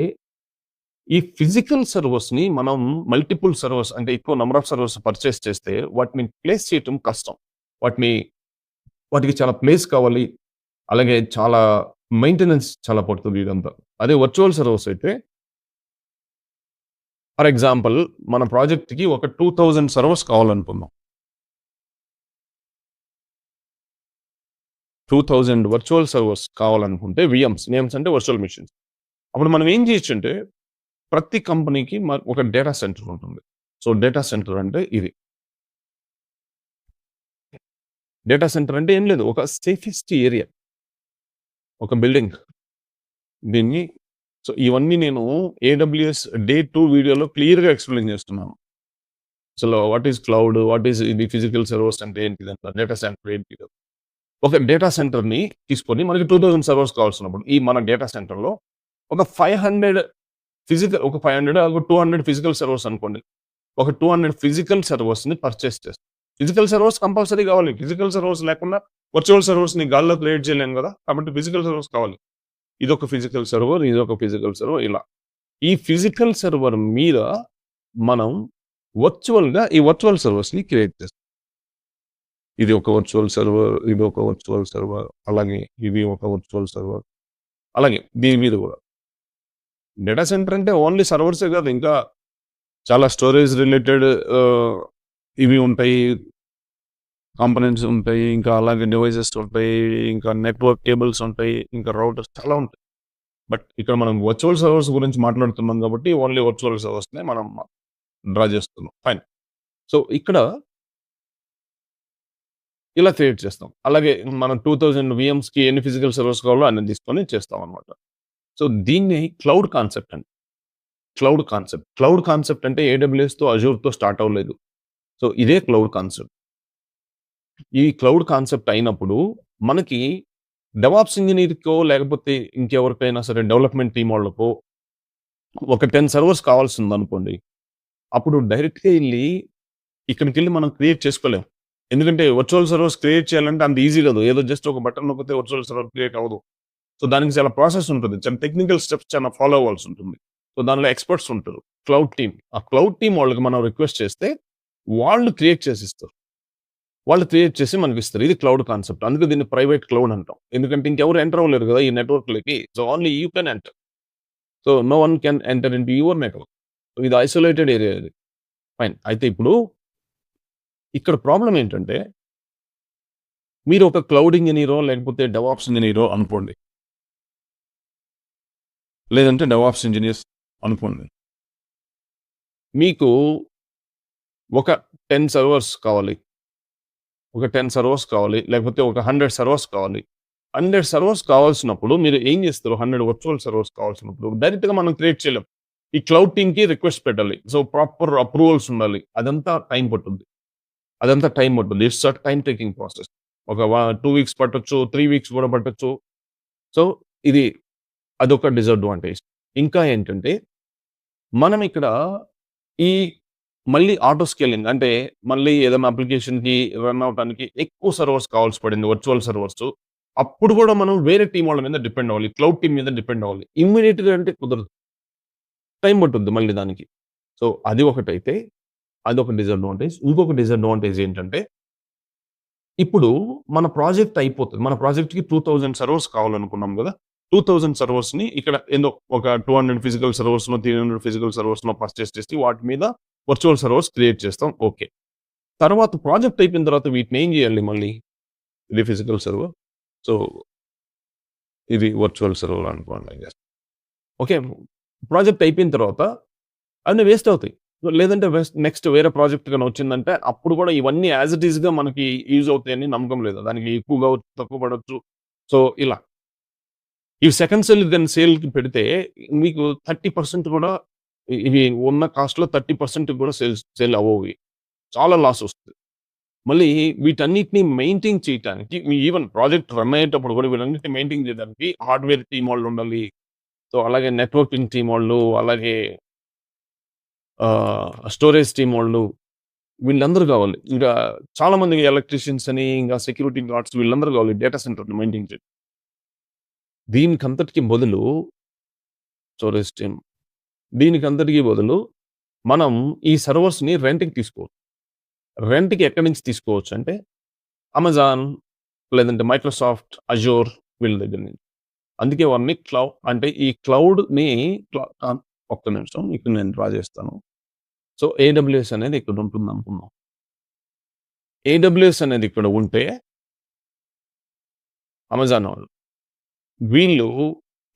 ఈ ఫిజికల్ సర్వర్స్ని మనం మల్టిపుల్ సర్వర్స్ అంటే ఎక్కువ నెంబర్ ఆఫ్ సర్వర్స్ పర్చేస్ చేస్తే వాటిని ప్లేస్ చేయటం కష్టం. వాటికి చాలా ప్లేస్ కావాలి, అలాగే చాలా మెయింటెనెన్స్ చాలా పడుతుంది ఇదంతా. అదే వర్చువల్ సర్వర్స్ అయితే ఫర్ ఎగ్జాంపుల్ మన ప్రాజెక్ట్కి ఒక 2000 సర్వర్స్ కావాలనుకుందాం. 2000 వర్చువల్ సర్వర్స్ కావాలనుకుంటే, నేమ్స్ అంటే వర్చువల్ మిషన్స్. అప్పుడు మనం ఏం చేయొచ్చు అంటే ప్రతి కంపెనీకి ఒక డేటా సెంటర్ ఉంటుంది. సో డేటా సెంటర్ అంటే ఇది. డేటా సెంటర్ అంటే ఏం లేదు, ఒక సేఫెస్ట్ ఏరియా, ఒక బిల్డింగ్. దీన్ని సో ఇవన్నీ నేను AWS Day 2 వీడియోలో క్లియర్గా ఎక్స్ప్లెయిన్ చేస్తున్నాను. అసలు what is cloud, what is ఇది ఫిజికల్ సర్వర్స్ అంటే ఏంటిదంట, డేటా సెంటర్ ఏంటి. ఒక డేటా సెంటర్ని తీసుకొని మనకి 2000 సర్వర్స్ కావాల్సినప్పుడు ఈ మన డేటా సెంటర్లో ఒక 500 ఒక 200 ఫిజికల్ సర్వర్స్ అనుకోండి. ఒక 200 ఫిజికల్ సర్వర్స్ని పర్చేస్ చేస్తాం. ఫిజికల్ సర్వర్స్ కంపల్సరీ కావాలి. ఫిజికల్ సర్వర్స్ లేకుండా వర్చువల్ సర్వర్స్ని గాల్లో క్రియేట్ చేయలేను కదా, కాబట్టి ఫిజికల్ సర్వర్స్ కావాలి. ఇదొక ఫిజికల్ సర్వర్, ఇదొక ఫిజికల్ సర్వర్, ఇలా. ఈ ఫిజికల్ సర్వర్ మీద మనం వర్చువల్గా ఈ వర్చువల్ సర్వర్స్ని క్రియేట్ చేస్తాం. ఇది ఒక వర్చువల్ సర్వర్, ఇది ఒక వర్చువల్ సర్వర్, అలాగే ఇది ఒక వర్చువల్ సర్వర్, అలాగే దీని మీద కూడా. డేటా సెంటర్ అంటే ఓన్లీ సర్వర్సే కాదు, ఇంకా చాలా స్టోరేజ్ రిలేటెడ్ ఇవి ఉంటాయి, కాంపనెంట్స్ ఉంటాయి, ఇంకా అలాగే డివైజెస్ ఉంటాయి, ఇంకా నెట్వర్క్ కేబుల్స్ ఉంటాయి, ఇంకా రౌటర్స్ చాలా ఉంటాయి. బట్ ఇక్కడ మనం వర్చువల్ సర్వర్స్ గురించి మాట్లాడుతున్నాం కాబట్టి ఓన్లీ వర్చువల్ సర్వర్స్నే మనం డ్రా చేస్తున్నాం. ఫైన్. సో ఇక్కడ ఇలా క్రియేట్ చేస్తాం. అలాగే మనం 2000 VMస్కి ఎన్ని ఫిజికల్ సర్వర్స్ కావాలో అన్ని తీసుకొని చేస్తాం అనమాట. సో దీన్ని క్లౌడ్ కాన్సెప్ట్ అండి. క్లౌడ్ కాన్సెప్ట్ అంటే AWSతో అజూర్తో స్టార్ట్ అవ్వలేదు. సో ఇదే క్లౌడ్ కాన్సెప్ట్. ఈ క్లౌడ్ కాన్సెప్ట్ అయినప్పుడు మనకి డెవాప్స్ ఇంజనీర్కో లేకపోతే ఇంకెవరికైనా సరే డెవలప్మెంట్ టీం వాళ్ళకో ఒక 10 సర్వర్స్ కావాల్సి ఉందనుకోండి, అప్పుడు డైరెక్ట్గా ఇక్కడికి వెళ్ళి మనం క్రియేట్ చేసుకోలేం. ఎందుకంటే వర్చువల్ సర్వర్స్ క్రియేట్ చేయాలంటే అంత ఈజీ కాదు. ఏదో జస్ట్ ఒక బటన్ నొక్కితే వర్చువల్ సర్వర్ క్రియేట్ అవ్వదు. సో దానికి చాలా ప్రాసెస్ ఉంటుంది, చాలా టెక్నికల్ స్టెప్స్ చాలా ఫాలో అవ్వాల్సి ఉంటుంది. సో దానిలో ఎక్స్పర్ట్స్ ఉంటారు, క్లౌడ్ టీమ్. ఆ క్లౌడ్ టీమ్ వాళ్ళకి మనం రిక్వెస్ట్ చేస్తే వాళ్ళు క్రియేట్ చేసి ఇస్తారు. వాళ్ళు క్రియేట్ చేసి మనకి ఇస్తారు. ఇది క్లౌడ్ కాన్సెప్ట్. అందుకే దీన్ని ప్రైవేట్ క్లౌడ్ అంటాం. ఎందుకంటే ఇంకెవరు ఎంటర్ అవ్వలేరు కదా ఈ నెట్వర్క్లకి. So only you can enter. So no one can enter into your network. ఇది ఐసోలేటెడ్ ఏరియా ఇది. ఫైన్. అయితే ఇప్పుడు ఇక్కడ ప్రాబ్లం ఏంటంటే, మీరు ఒక క్లౌడ్ ఇంజనీరో లేకపోతే డెవాప్స్ ఇంజనీరో అనుకోండి, లేదంటే డెవాప్స్ ఇంజనీర్స్ అనుకోండి. మీకు ఒక 10 సర్వర్స్ కావాలి, ఒక 10 సర్వర్స్ కావాలి, లేకపోతే ఒక 100 సర్వర్స్ కావాలి. 100 సర్వర్స్ కావాల్సినప్పుడు మీరు ఏం చేస్తారు? 100 వర్చువల్ సర్వర్స్ కావాల్సినప్పుడు డైరెక్ట్‌గా మనం క్రియేట్ చేయలేం. ఈ క్లౌడ్ టీమ్‌కి రిక్వెస్ట్ పెట్టాలి. సో ప్రాపర్ అప్రూవల్స్ ఉండాలి. అదంతా టైం పట్టుద్ది. It's a time taking process. ఒక 2 వీక్స్ పట్టొచ్చు, 3 వీక్స్ కూడా పట్టొచ్చు. సో ఇది అదొక డిసడ్వాంటేజ్. ఇంకా ఏంటంటే, మనం ఇక్కడ ఈ మళ్ళీ ఆటో స్కేలింగ్ అంటే మళ్ళీ ఏదైనా అప్లికేషన్‌కి రన్ అవ్వటానికి ఎక్కువ సర్వర్స్ కావాల్సి పడింది, వర్చువల్ సర్వర్స్. అప్పుడు కూడా మనం వేరే టీమ్ వాళ్ళ మీద డిపెండ్ అవ్వాలి. క్లౌడ్ టీమ్ మీద డిపెండ్ అవ్వాలి. ఇమ్మీడియేట్‌గా అంటే కుదరదు. టైం పట్టుద్ది మళ్ళీ దానికి. సో అది ఒకటైతే అదొక డిసడ్వాంటేజ్. ఇంకొక డిసడ్వాంటేజ్ ఏంటంటే, ఇప్పుడు మన ప్రాజెక్ట్ అయిపోతది. మన ప్రాజెక్ట్‌కి 2000 సర్వర్స్ కావాలనుకున్నాం గదా! 2000 సర్వర్స్‌ని ఇక్కడ ఏందో ఒక 200 ఫిజికల్ సర్వర్స్‌నో, 300 ఫిజికల్ సర్వర్స్‌నో పర్చేస్ చేసి వాటి మీద వర్చువల్ సర్వర్స్ క్రియేట్ చేస్తాం. ఓకే. తర్వాత ప్రాజెక్ట్ అయిపోయిన తర్వాత వీటిని ఏం చేయాలి మళ్ళీ? ఇది ఫిజికల్ సర్వర్. సో ఇది వర్చువల్ సర్వర్ అనుకోండి. I guess. ఓకే. ప్రాజెక్ట్ అయిపోయిన తర్వాత అన్నీ వేస్ట్ అవుతాయి. లేదంటే నెక్స్ట్ వేరే ప్రాజెక్ట్ గాని వచ్చిందంటే అప్పుడు కూడా ఇవన్నీ యాజ్ ఇట్ ఈస్‌గా మనకి యూజ్ అవుతాయని నమ్మకం లేదు. దానికి ఎక్కువ కావచ్చు, తక్కువ పడొచ్చు. సో ఇలా. ఈ సెకండ్ సెల్ దాన్ని సేల్‌కి పెడితే మీకు 30% కూడా ఇవి ఉన్న కాస్ట్‌లో 30% కూడా సేల్ అవ్వవు ఇవి. చాలా లాస్ వస్తది. మళ్ళీ వీటన్నిటిని మెయింటైన్ చేయటానికి ఈవెన్ ప్రాజెక్ట్ రన్ అయ్యేటప్పుడు కూడా వీటన్నిటిని మెయింటైన్ చేయడానికి హార్డ్‌వేర్ టీమ్ వాళ్ళు ఉండాలి. సో అలాగే నెట్వర్కింగ్ టీమ్ వాళ్ళు, అలాగే స్టోరేజ్ టీమ్ వాళ్ళు, వీళ్ళందరూ కావాలి. ఇంకా చాలా మంది ఎలక్ట్రీషియన్స్ అని, ఇంకా సెక్యూరిటీ గార్డ్స్ వీళ్ళందరూ కావాలి డేటా సెంటర్‌ని మెయింటైన్ చేయడానికి. దీనికంతటికి బదులు స్టోరేజ్ టీమ్. దీనికంతటికి బదులు మనం ఈ సర్వర్స్‌ని రెంట్‌కి తీసుకోవచ్చు. రెంట్‌కి ఎక్కడి నుంచి తీసుకోవచ్చు అంటే అమెజాన్, లేదంటే మైక్రోసాఫ్ట్, అజూర్ వీళ్ళ దగ్గర నుంచి. అందుకే వారిని అంటే ఈ క్లౌడ్‌ని ఒక్క నిమిషం ఇక్కడ నేను డ్రా చేస్తాను. సో ఏడబ్ల్యూఎస్ అనేది ఇక్కడ ఉంటుంది అనుకుందాం. ఏడబ్ల్యూఎస్ అనేది ఇక్కడ ఉంటే అమెజాన్ వాళ్ళు, వీళ్ళు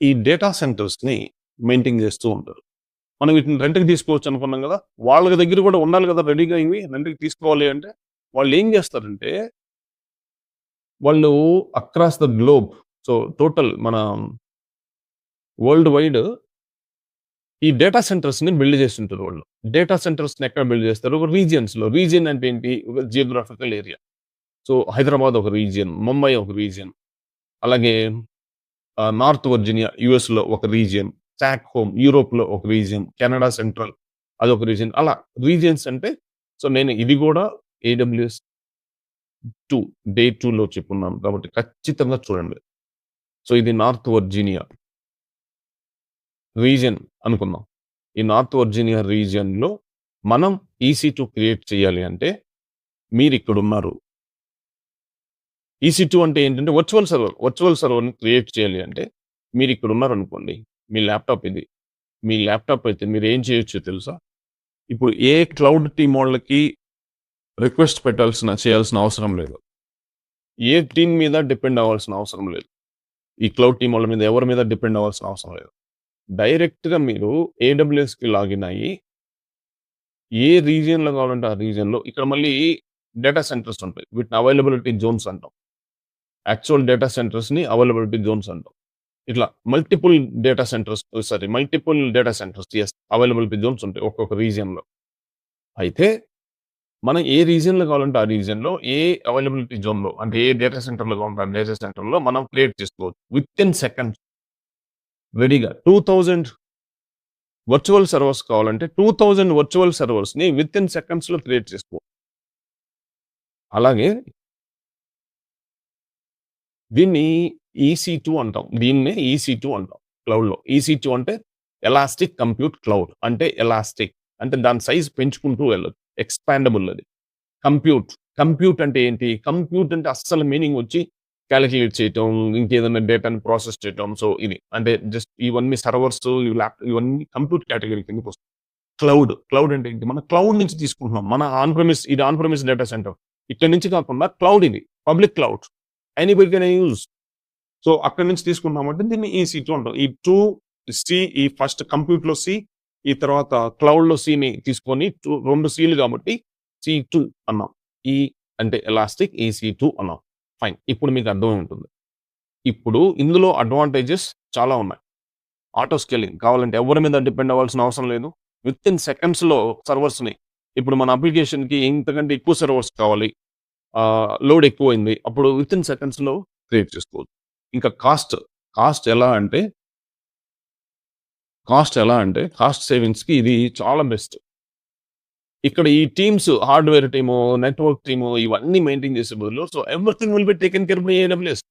ఈ డేటా సెంటర్స్‌ని మెయింటైన్ చేస్తూ ఉంటారు. మనం వీటిని రెంట్‌కి తీసుకోవచ్చు అనుకున్నాం కదా! వాళ్ళ దగ్గర కూడా ఉండాలి కదా! రెడీగా ఇవి రెంట్‌కి తీసుకోవాలి అంటే వాళ్ళు ఏం చేస్తారంటే, వాళ్ళు across the globe, so total మన వరల్డ్ వైడ్ ఈ డేటా సెంటర్స్‌ని బిల్డ్ చేస్తుంటారు వాళ్ళు. డేటా సెంటర్స్‌ని ఎక్కడ బిల్డ్ చేస్తారు? ఒక రీజియన్స్‌లో. రీజియన్ అంటే ఏంటి? ఒక జియోగ్రాఫికల్ ఏరియా. సో హైదరాబాద్ ఒక రీజియన్, ముంబై ఒక రీజియన్, అలాగే నార్త్ వర్జీనియా యూఎస్‌లో ఒక రీజియన్, స్టాక్ హోమ్ యూరోప్‌లో ఒక రీజియన్, కెనడా సెంట్రల్ అదొక రీజియన్. అలా రీజియన్స్ అంటే సో నేను ఇది కూడా ఏడబ్ల్యూఎస్ 2 డే 2లో చెప్పున్నాను కాబట్టి ఖచ్చితంగా చూడండి. సో ఇది నార్త్ వర్జీనియా రీజియన్ అనుకుందాం. ఈ నార్త్ వర్జీనియా రీజియన్‌లో మనం EC2 క్రియేట్ చేయాలి అంటే మీరిక్కడున్నారు. EC2 అంటే ఏంటంటే వర్చువల్ సర్వర్‌ని క్రియేట్ చేయాలి అంటే మీరిక్కడున్నారనుకోండి. మీ ల్యాప్‌టాప్ ఇది. మీ ల్యాప్‌టాప్ అయితే మీరేం చేయొచ్చో తెలుసా? ఇప్పుడు ఏ క్లౌడ్ టీమ్ వాళ్ళకి రిక్వెస్ట్ చేయాల్సిన అవసరం లేదు. ఏ టీమ్ మీద డిపెండ్ అవ్వాల్సిన అవసరం లేదు. ఈ క్లౌడ్ టీమ్ వాళ్ళ మీద ఎవరి మీద డిపెండ్ అవ్వాల్సిన అవసరం లేదు. డైరెక్ట్‌గా మీరు ఏడబ్ల్యూఎస్‌కి లాగిన్ అయ్యి, ఏ రీజియన్‌లో కావాలంటే ఆ రీజియన్‌లో ఇక్కడ మళ్ళీ డేటా సెంటర్స్ ఉంటాయి. వీటిని అవైలబిలిటీ జోన్స్ అంటాం. యాక్చువల్ డేటా సెంటర్స్‌ని అవైలబిలిటీ జోన్స్ అంటాం. ఇట్లా multiple data centres availability Jones ఉంటాయి ఒక్కొక్క రీజియన్‌లో. అయితే మనం ఏ రీజియన్‌లో కావాలంటే ఆ రీజియన్‌లో, ఏ అవైలబిలిటీ జోన్‌లో అంటే ఏ డేటా సెంటర్‌లో కావాలంటే ఆ డేటా సెంటర్‌లో మనం క్రియేట్ చేసుకోవచ్చు. వితిన్ సెకండ్స్ రెడీగా 2000 వర్చువల్ సర్వర్స్ కావాలంటే 2000 వర్చువల్ సర్వర్స్‌ని వితిన్ సెకండ్స్‌లో క్రియేట్ చేసుకోవచ్చు. అలాగే దీన్ని EC2 అంటాం. దీన్నే EC2 అంటాం క్లౌడ్‌లో. EC2 అంటే ఎలాస్టిక్ కంప్యూట్ క్లౌడ్. అంటే ఎలాస్టిక్ అంటే దాని సైజ్ పెంచుకుంటూ వెళ్ళొచ్చు. ఎక్స్‌పాండబుల్ అది. కంప్యూట్ అంటే ఏంటి? కంప్యూట్ అంటే అస్సలు మీనింగ్ వచ్చి కాలిక్యులేట్ చేయటం, ఇంకేదైనా డేటాని ప్రాసెస్ చేయటం. సో, ఇది అంటే జస్ట్ ఇవన్నీ సర్వర్స్, ఇవన్నీ కంప్యూట్ కేటగరీ కిందకి వస్తాయి. క్లౌడ్ అంటే ఏంటి? మన క్లౌడ్ నుంచి తీసుకుంటున్నాం. మన ఆన్ ప్రెమిస్ డేటా సెంటర్. ఇక్కడి నుంచి కాకుండా క్లౌడ్ ఇది. Public cloud. Anybody can use. So, అక్కడి నుంచి తీసుకున్నామంటే దీన్ని EC2 అంటాం. ఈ 2 ఈ ఫస్ట్ కంప్యూట్‌లో C, ఈ తర్వాత క్లౌడ్‌లో Cని తీసుకొని 2 Cలు కాబట్టి C2 అన్నాం. E అంటే ఎలాస్టిక్, EC2 అన్నాం. ఫైన్. ఇప్పుడు మీకు అర్థమై ఉంటుంది. ఇప్పుడు ఇందులో అడ్వాంటేజెస్ చాలా ఉన్నాయి. ఆటో స్కేలింగ్ కావాలంటే ఎవరి మీద డిపెండ్ అవ్వాల్సిన అవసరం లేదు. వితిన్ సెకండ్స్‌లో సర్వర్స్‌ని ఇప్పుడు మన అప్లికేషన్‌కి ఇంతకంటే ఎక్కువ సర్వర్స్ కావాలి. లోడ్ ఎక్కువైంది. అప్పుడు వితిన్ సెకండ్స్‌లో క్రియేట్ చేసుకోవచ్చు. ఇంకా కాస్ట్ ఎలా అంటే కాస్ట్ సేవింగ్స్‌కి ఇది చాలా బెస్ట్. ఇక్కడ ఈ teams hardware team, network team ఇవన్నీ మెయింటైన్ చేసే బదులు so everything will be taken care by AWS.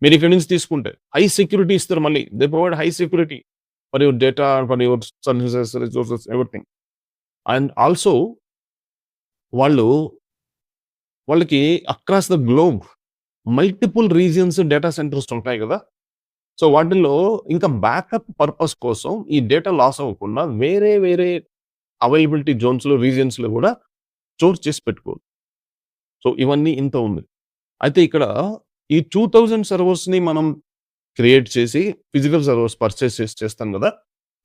మీరు ఇక్కడి నుంచి తీసుకుంటే హై సెక్యూరిటీ ఇస్తారు మళ్ళీ. They provide high security for your data, for your services, resources everything. And also వాళ్ళకి across the globe multiple regions data centers ఉంటాయి కదా! So, వాటిల్లో ఇంకా బ్యాకప్ పర్పస్ కోసం ఈ డేటా లాస్ అవ్వకుండా వేరే అవైలబిలిటీ జోన్స్‌లో, రీజియన్స్‌లో కూడా స్టోర్ చేసి పెట్టుకోవచ్చు. సో, ఇవన్నీ ఇంత ఉంది. అయితే ఇక్కడ ఈ 2000 సర్వర్స్‌ని మనం క్రియేట్ చేసి ఫిజికల్ సర్వర్స్ పర్చేస్ చేస్తాం కదా!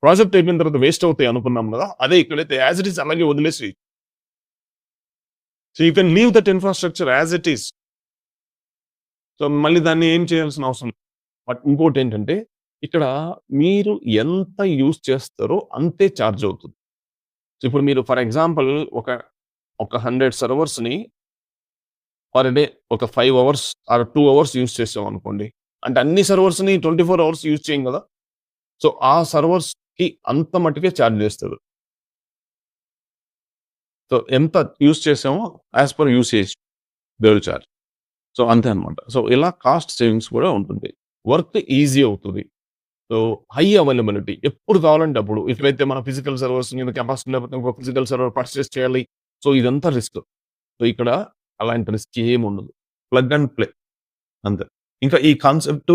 ప్రాజెక్ట్ అయిపోయిన తర్వాత వేస్ట్ అవుతాయి అనుకున్నాం కదా! అదే ఇక్కడైతే యాస్ ఇట్ ఈస్ అలాగే వదిలేసి so, you can leave that infrastructure as it is. So, మళ్ళీ దాన్ని ఏం చేయాల్సిన అవసరం లేదు. బట్ ఇంకోటేంటంటే ఇక్కడ మీరు ఎంత యూజ్ చేస్తారో అంతే చార్జ్ అవుతుంది. సో, ఇప్పుడు మీరు ఫర్ ఎగ్జాంపుల్ ఒక 100 సర్వర్స్‌ని పర్ డే ఒక 5 అవర్స్ ఆర్ 2 అవర్స్ యూజ్ చేసామనుకోండి. అంటే అన్ని సర్వర్స్‌ని 24 అవర్స్ యూజ్ చేయం కదా! సో, ఆ సర్వర్స్‌కి అంత మట్టుకే చార్జ్ చేస్తారు. సో, ఎంత యూజ్ చేసామో as per usage they will charge. So, అంతే అన్నమాట. సో, ఇలా కాస్ట్ సేవింగ్స్ కూడా ఉంటుంది. వర్క్ ఈజీ అవుతుంది. సో, హై అవైలబిలిటీ ఎప్పుడు కావాలంటే అప్పుడు. ఇప్పుడైతే మన ఫిజికల్ సర్వర్స్ మీద కెపాసిటీ లేకపోతే ఇంకో ఫిజికల్ సర్వర్ పర్చేస్ చేయాలి. సో, ఇదంతా రిస్క్. సో, ఇక్కడ అలాంటి రిస్క్ ఏముండదు. ప్లగ్ అండ్ ప్లే అంతే. ఇంకా ఈ కాన్సెప్ట్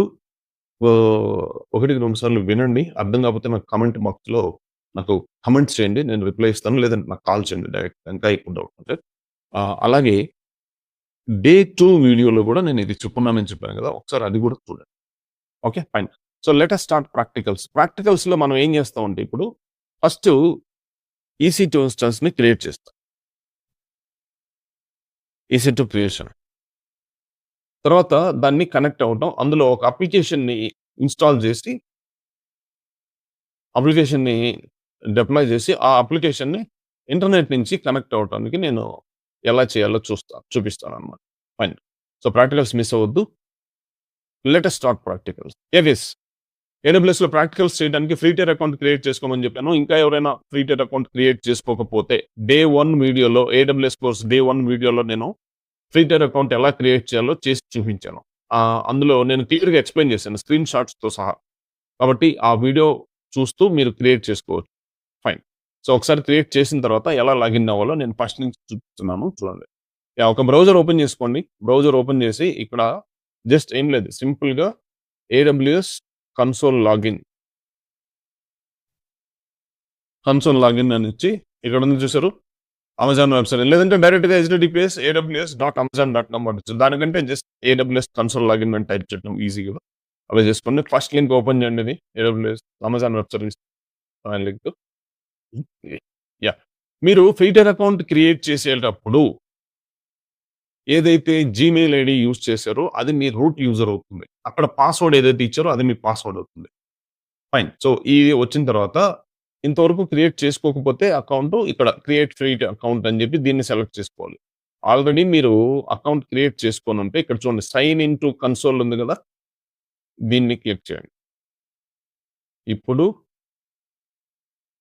1, 2 సార్లు వినండి. అర్థం కాకపోతే నాకు కామెంట్ బాక్స్‌లో నాకు కామెంట్స్ చేయండి. నేను రిప్లై ఇస్తాను. లేదంటే నాకు కాల్ చేయండి డైరెక్ట్‌గా ఇంకా ఎక్కువ డౌట్ ఉంటే. అలాగే డే 2 వీడియోలో కూడా నేను ఇది చెప్పున్నానని చెప్పాను కదా! ఒకసారి అది కూడా చూడండి. Okay. Fine. So, let us start practicals. ప్రాక్టికల్స్‌లో మనం ఏం చేస్తామంటే ఇప్పుడు ఫస్ట్ EC2 ఇన్‌స్టాన్స్‌ని క్రియేట్ చేస్తాం. EC2 creation. తర్వాత దాన్ని కనెక్ట్ అవ్వడం. అందులో ఒక అప్లికేషన్‌ని ఇన్‌స్టాల్ చేసి అప్లికేషన్‌ని డిప్లాయ్ చేసి ఆ అప్లికేషన్‌ని ఇంటర్నెట్ నుంచి కనెక్ట్ అవ్వటానికి నేను ఎలా చేయాలో చూపిస్తానన్నమాట. ఫైన్. సో, ప్రాక్టికల్స్ మిస్ అవ్వద్దు. Let us start practicals. AWSలో ప్రాక్టికల్స్ చేయడానికి ఫ్రీ టైర్ అకౌంట్ క్రియేట్ చేసుకోమని చెప్పాను. ఇంకా ఎవరైనా ఫ్రీ టైర్ అకౌంట్ క్రియేట్ చేసుకోకపోతే డే 1 వీడియోలో AWS కోర్స్ డే 1 వీడియోలో నేను ఫ్రీ టైర్ అకౌంట్ ఎలా క్రియేట్ చేయాలో చేసి చూపించాను. అందులో నేను క్లియర్‌గా ఎక్స్‌ప్లెయిన్ చేశాను స్క్రీన్ షాట్స్‌తో సహా. కాబట్టి ఆ వీడియో చూస్తూ మీరు క్రియేట్ చేసుకోవచ్చు. ఫైన్. సో, ఒకసారి క్రియేట్ చేసిన తర్వాత ఎలా లాగిన్ అవ్వాలో నేను ఫస్ట్ నుంచి చూపిస్తున్నాను చూడండి. ఒక బ్రౌజర్ ఓపెన్ చేసుకోండి. బ్రౌజర్ ఓపెన్ చేసి ఇక్కడ జస్ట్ ఏం లేదు సింపుల్‌గా AWS కన్సోల్ లాగిన్ అని ఇచ్చి ఇక్కడ ఉంది చూసారు అమెజాన్ వెబ్సైట్ లేదంటే డైరెక్ట్‌గా https aws.amazon.com పడొచ్చు. దానికంటే జస్ట్ AWS కన్సోల్ లాగిన్ అని టైప్ చేయడం ఈజీగా అలా చేసుకోండి. ఫస్ట్ లింక్ ఓపెన్ చేయండి ఇది AWS Amazon web service link. Yeah! మీరు ఫ్రీ టైర్ అకౌంట్ క్రియేట్ చేసేటప్పుడు ఏదైతే జీమెయిల్ ఐడీ యూజ్ చేశారో అది మీ రూట్ యూజర్ అవుతుంది. అక్కడ పాస్వర్డ్ ఏదైతే ఇచ్చారో అది మీ పాస్వర్డ్ అవుతుంది. ఫైన్. సో, ఇది వచ్చిన తర్వాత ఇంతవరకు క్రియేట్ చేసుకోకపోతే అకౌంట్ ఇక్కడ క్రియేట్ ఫ్రీ అకౌంట్ అని చెప్పి దీన్ని సెలెక్ట్ చేసుకోవాలి. ఆల్రెడీ మీరు అకౌంట్ క్రియేట్ చేసుకొనుంటే ఇక్కడ చూడండి సైన్ ఇన్ టు కన్సోల్ ఉంది కదా! దీన్ని క్లిక్ చేయండి. ఇప్పుడు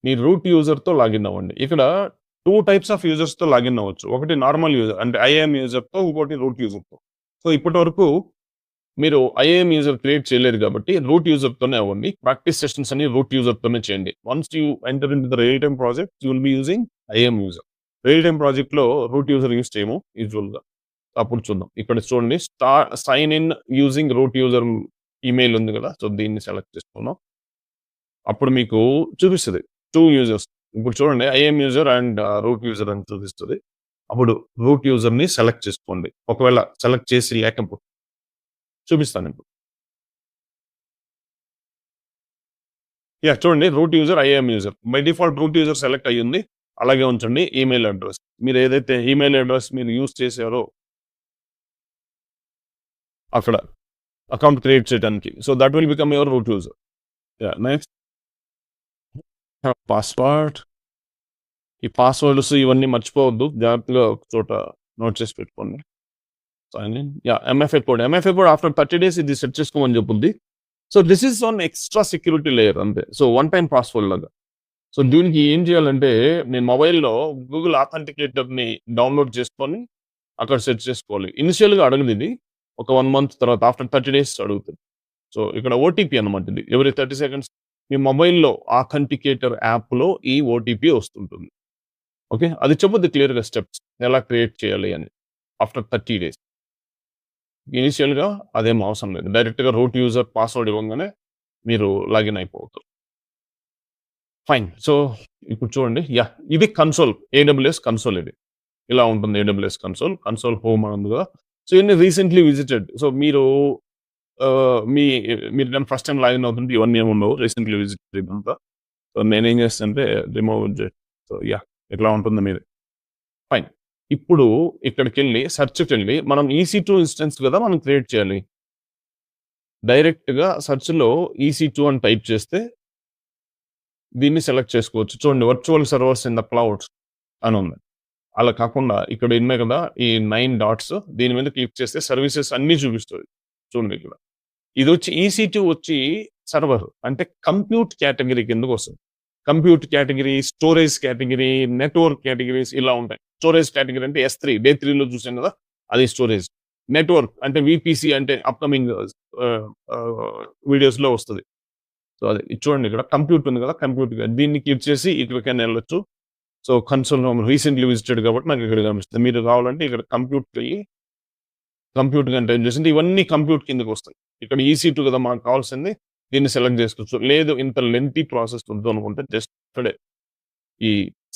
మీ రూట్ యూజర్‌తో లాగిన్ అవ్వండి. ఇక్కడ 2 టైప్స్ ఆఫ్ యూజర్స్‌తో లాగిన్ అవ్వచ్చు. ఒకటి నార్మల్ యూజర్ అంటే ఐఏఎం యూజర్‌తో, ఇంకోటి రూట్ యూజర్‌తో. సో, ఇప్పటివరకు మీరు ఐఏఎం యూజర్ క్రియేట్ చేయలేదు కాబట్టి రూట్ యూజర్తోనే అవ్వండి. ప్రాక్టీస్ సెషన్స్ అన్ని రూట్ యూజర్తోనే చేయండి. Once you enter in the real time project you will be using IAM user. Real time ప్రాజెక్ట్లో రూట్ యూజర్ యూజ్ చేయము యూజువల్గా. అప్పుడు చూద్దాం. ఇక్కడ చూడండి sign in using root user email ఉంది కదా, సో దీన్ని సెలెక్ట్ చేసుకున్నాం. అప్పుడు మీకు చూపిస్తుంది 2 యూజర్స్. ఇప్పుడు చూడండి IAM user and root user అని చూపిస్తుంది. అప్పుడు రూట్ యూజర్ని సెలెక్ట్ చేసుకోండి. ఒకవేళ సెలెక్ట్ చేసి లేకపోతే చూపిస్తాను ఇప్పుడు. చూడండి root user IAM user. By default root user select అయ్యింది. అలాగే ఉంచండి. ఈమెయిల్ అడ్రస్ మీరు ఏదైతే ఈమెయిల్ అడ్రస్ మీరు యూజ్ చేశారో అక్కడ అకౌంట్ క్రియేట్ చేయడానికి, so that will become your root user. Next password. ఈ పాస్వర్డ్స్ ఇవన్నీ మర్చిపోవద్దు, జాగ్రత్తగా ఒక చోట నోట్ చేసి పెట్టుకోండి. Sign in MFA code. MFA code after 30 days ఇది సెట్ చేసుకోమని చెప్పుద్ది. So this is an extra security layer అంతే. సో 1 time పాస్వర్డ్ లాగా. సో దీనికి ఏం చేయాలంటే నేను మొబైల్లో గూగుల్ ఆథెంటికేటర్ని డౌన్లోడ్ చేసుకొని అక్కడ సెట్ చేసుకోవాలి. ఇనిషియల్గా అడగదు ఇది, ఒక 1 month తర్వాత ఆఫ్టర్ 30 days అడుగుతుంది. సో ఇక్కడ ఓటీపీ అనమాట ఇది. ఎవ్రీ 30 seconds మీ మొబైల్లో ఆథెంటికేటర్ యాప్లో ఈ ఓటీపీ వస్తుంటుంది. ఓకే, అది చెప్పొద్దు క్లియర్గా స్టెప్స్ ఎలా క్రియేట్ చేయాలి అని ఆఫ్టర్ 30 days. ఇనిషియల్గా అదేం అవసరం లేదు, డైరెక్ట్గా రూట్ యూజర్ పాస్వర్డ్ ఇవ్వగానే మీరు లాగిన్ అయిపోతారు. ఫైన్. సో ఇప్పుడు చూడండి, ఇది కన్సోల్, ఏడబ్ల్యూఎస్ కన్సోల్. ఇది ఇలా ఉంటుంది ఏడబ్ల్యూఎస్ కన్సోల్. కన్సోల్ హోమ్ ఉంది కదా. సో ఇవన్నీ రీసెంట్లీ విజిటెడ్. సో మీరు మీరు ఫస్ట్ టైం లాగిన్ అవుతుంటే ఇవన్నీ ఏమి ఉండవు, రీసెంట్లీ విజిటెడ్ ఇదంతా. సో నేనేం చేస్తానంటే రిమూవ్. సో ఇట్లా ఉంటుంది మీరు. ఫైన్. ఇప్పుడు ఇక్కడికి వెళ్ళి సెర్చ్కి వెళ్ళి మనం EC2 ఇన్స్టెన్స్ కదా మనం క్రియేట్ చేయాలి. డైరెక్ట్గా సెర్చ్లో EC2 అని టైప్ చేస్తే దీన్ని సెలెక్ట్ చేసుకోవచ్చు. చూడండి virtual servers in the clouds అని ఉంది. అలా కాకుండా ఇక్కడ ఉన్నాయి కదా ఈ 9 dots, దీని మీద క్లిక్ చేస్తే సర్వీసెస్ అన్నీ చూపిస్తుంది. చూడండి ఇక్కడ ఇది వచ్చి EC2 వచ్చి సర్వర్ అంటే కంప్యూట్ కేటగిరీ కిందకు వస్తుంది. Compute category, storage category, network categories ఇలా ఉంటాయి. స్టోరేజ్ కేటగిరీ అంటే S3 డే 3లో చూసాం కదా, అది స్టోరేజ్. నెట్వర్క్ అంటే VPC అంటే అప్కమింగ్ వీడియోస్లో వస్తుంది. సో అది చూడండి ఇక్కడ కంప్యూట్ ఉంది కదా, కంప్యూట్ దీన్ని క్లిక్ చేసి ఇక్కడికైనా వెళ్ళొచ్చు. సో కన్సోల్ రీసెంట్లీ విజిటెడ్ కాబట్టి నాకు ఇక్కడ కనిపిస్తుంది. మీరు కావాలంటే ఇక్కడ కంప్యూట్ కానీ టైప్ చేసింది ఇవన్నీ కంప్యూట్ కిందకి వస్తాయి. ఇక్కడ EC2 కదా మనకు కావాల్సింది, దీన్ని సెలెక్ట్ చేసుకోవచ్చు. లేదు ఇంత లెంతీ ప్రాసెస్ వద్దు అనుకుంటే జస్ట్ ఇక్కడే ఈ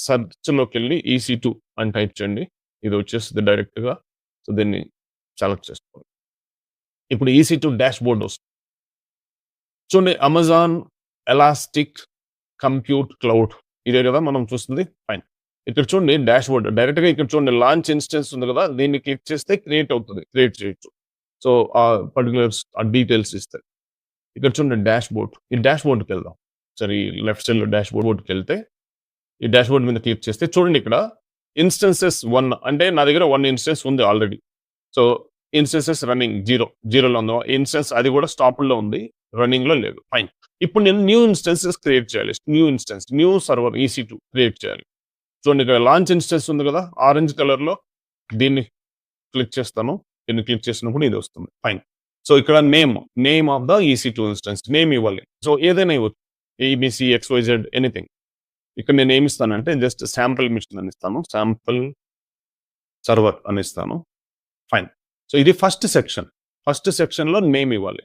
సర్చ్లోకి వెళ్ళి EC2 అని టైప్ చేయండి, ఇది వచ్చేస్తుంది డైరెక్ట్గా. సో దీన్ని సెలెక్ట్ చేసుకోండి. ఇప్పుడు EC2 డాష్ బోర్డ్ వస్తుంది. చూడండి అమెజాన్ ఎలాస్టిక్ కంప్యూట్ క్లౌడ్ ఇదే కదా మనం చూస్తుంది. ఫైన్. ఇక్కడ చూడండి డాష్ బోర్డ్ డైరెక్ట్గా ఇక్కడ చూడండి లాంచ్ ఇన్స్టెన్స్ ఉంది కదా, దీన్ని క్లిక్ చేస్తే క్రియేట్ అవుతుంది, క్రియేట్ చేయొచ్చు. సో ఆ పర్టికులర్స్ ఆ డీటెయిల్స్ ఇస్తాయి. ఇక్కడ చూడండి డాష్ బోర్డ్. ఈ డాష్ బోర్డ్కి వెళ్దాం. సరే ఈ లెఫ్ట్ సైడ్లో డాష్ బోర్డ్కి వెళ్తే ఈ డాష్ బోర్డ్ మీద క్లిక్ చేస్తే చూడండి ఇక్కడ ఇన్స్టెన్సెస్ 1 అంటే నా దగ్గర 1 ఇన్స్టెన్స్ ఉంది ఆల్రెడీ. సో ఇన్స్టెన్సెస్ రన్నింగ్ 0లో ఉంది. ఇన్స్టెన్స్ అది కూడా స్టాప్లో ఉంది, రన్నింగ్లో లేదు. ఫైన్. ఇప్పుడు నేను న్యూ ఇన్స్టెన్సెస్ క్రియేట్ చేయాలి. న్యూ సర్వర్ EC2 క్రియేట్ చేయాలి. చూడండి ఇక్కడ లాంచ్ ఇన్స్టెన్స్ ఉంది కదా ఆరెంజ్ కలర్లో, దీన్ని క్లిక్ చేస్తాను. దీన్ని క్లిక్ చేసినప్పుడు ఇది వస్తుంది. ఫైన్. సో ఇక్కడ name of the EC2 instance name ఇవ్వాలి. సో ఏదైనా ఇవ్వచ్చు, ABC XYZ ఎనీథింగ్. ఇక్కడ నేను ఏమి ఇస్తానంటే జస్ట్ శాంపుల్ మిషన్ అని ఇస్తాను, శాంపుల్ సర్వర్ అని ఇస్తాను. ఫైన్. సో ఇది ఫస్ట్ సెక్షన్. ఫస్ట్ సెక్షన్లో నేమ్ ఇవ్వాలి.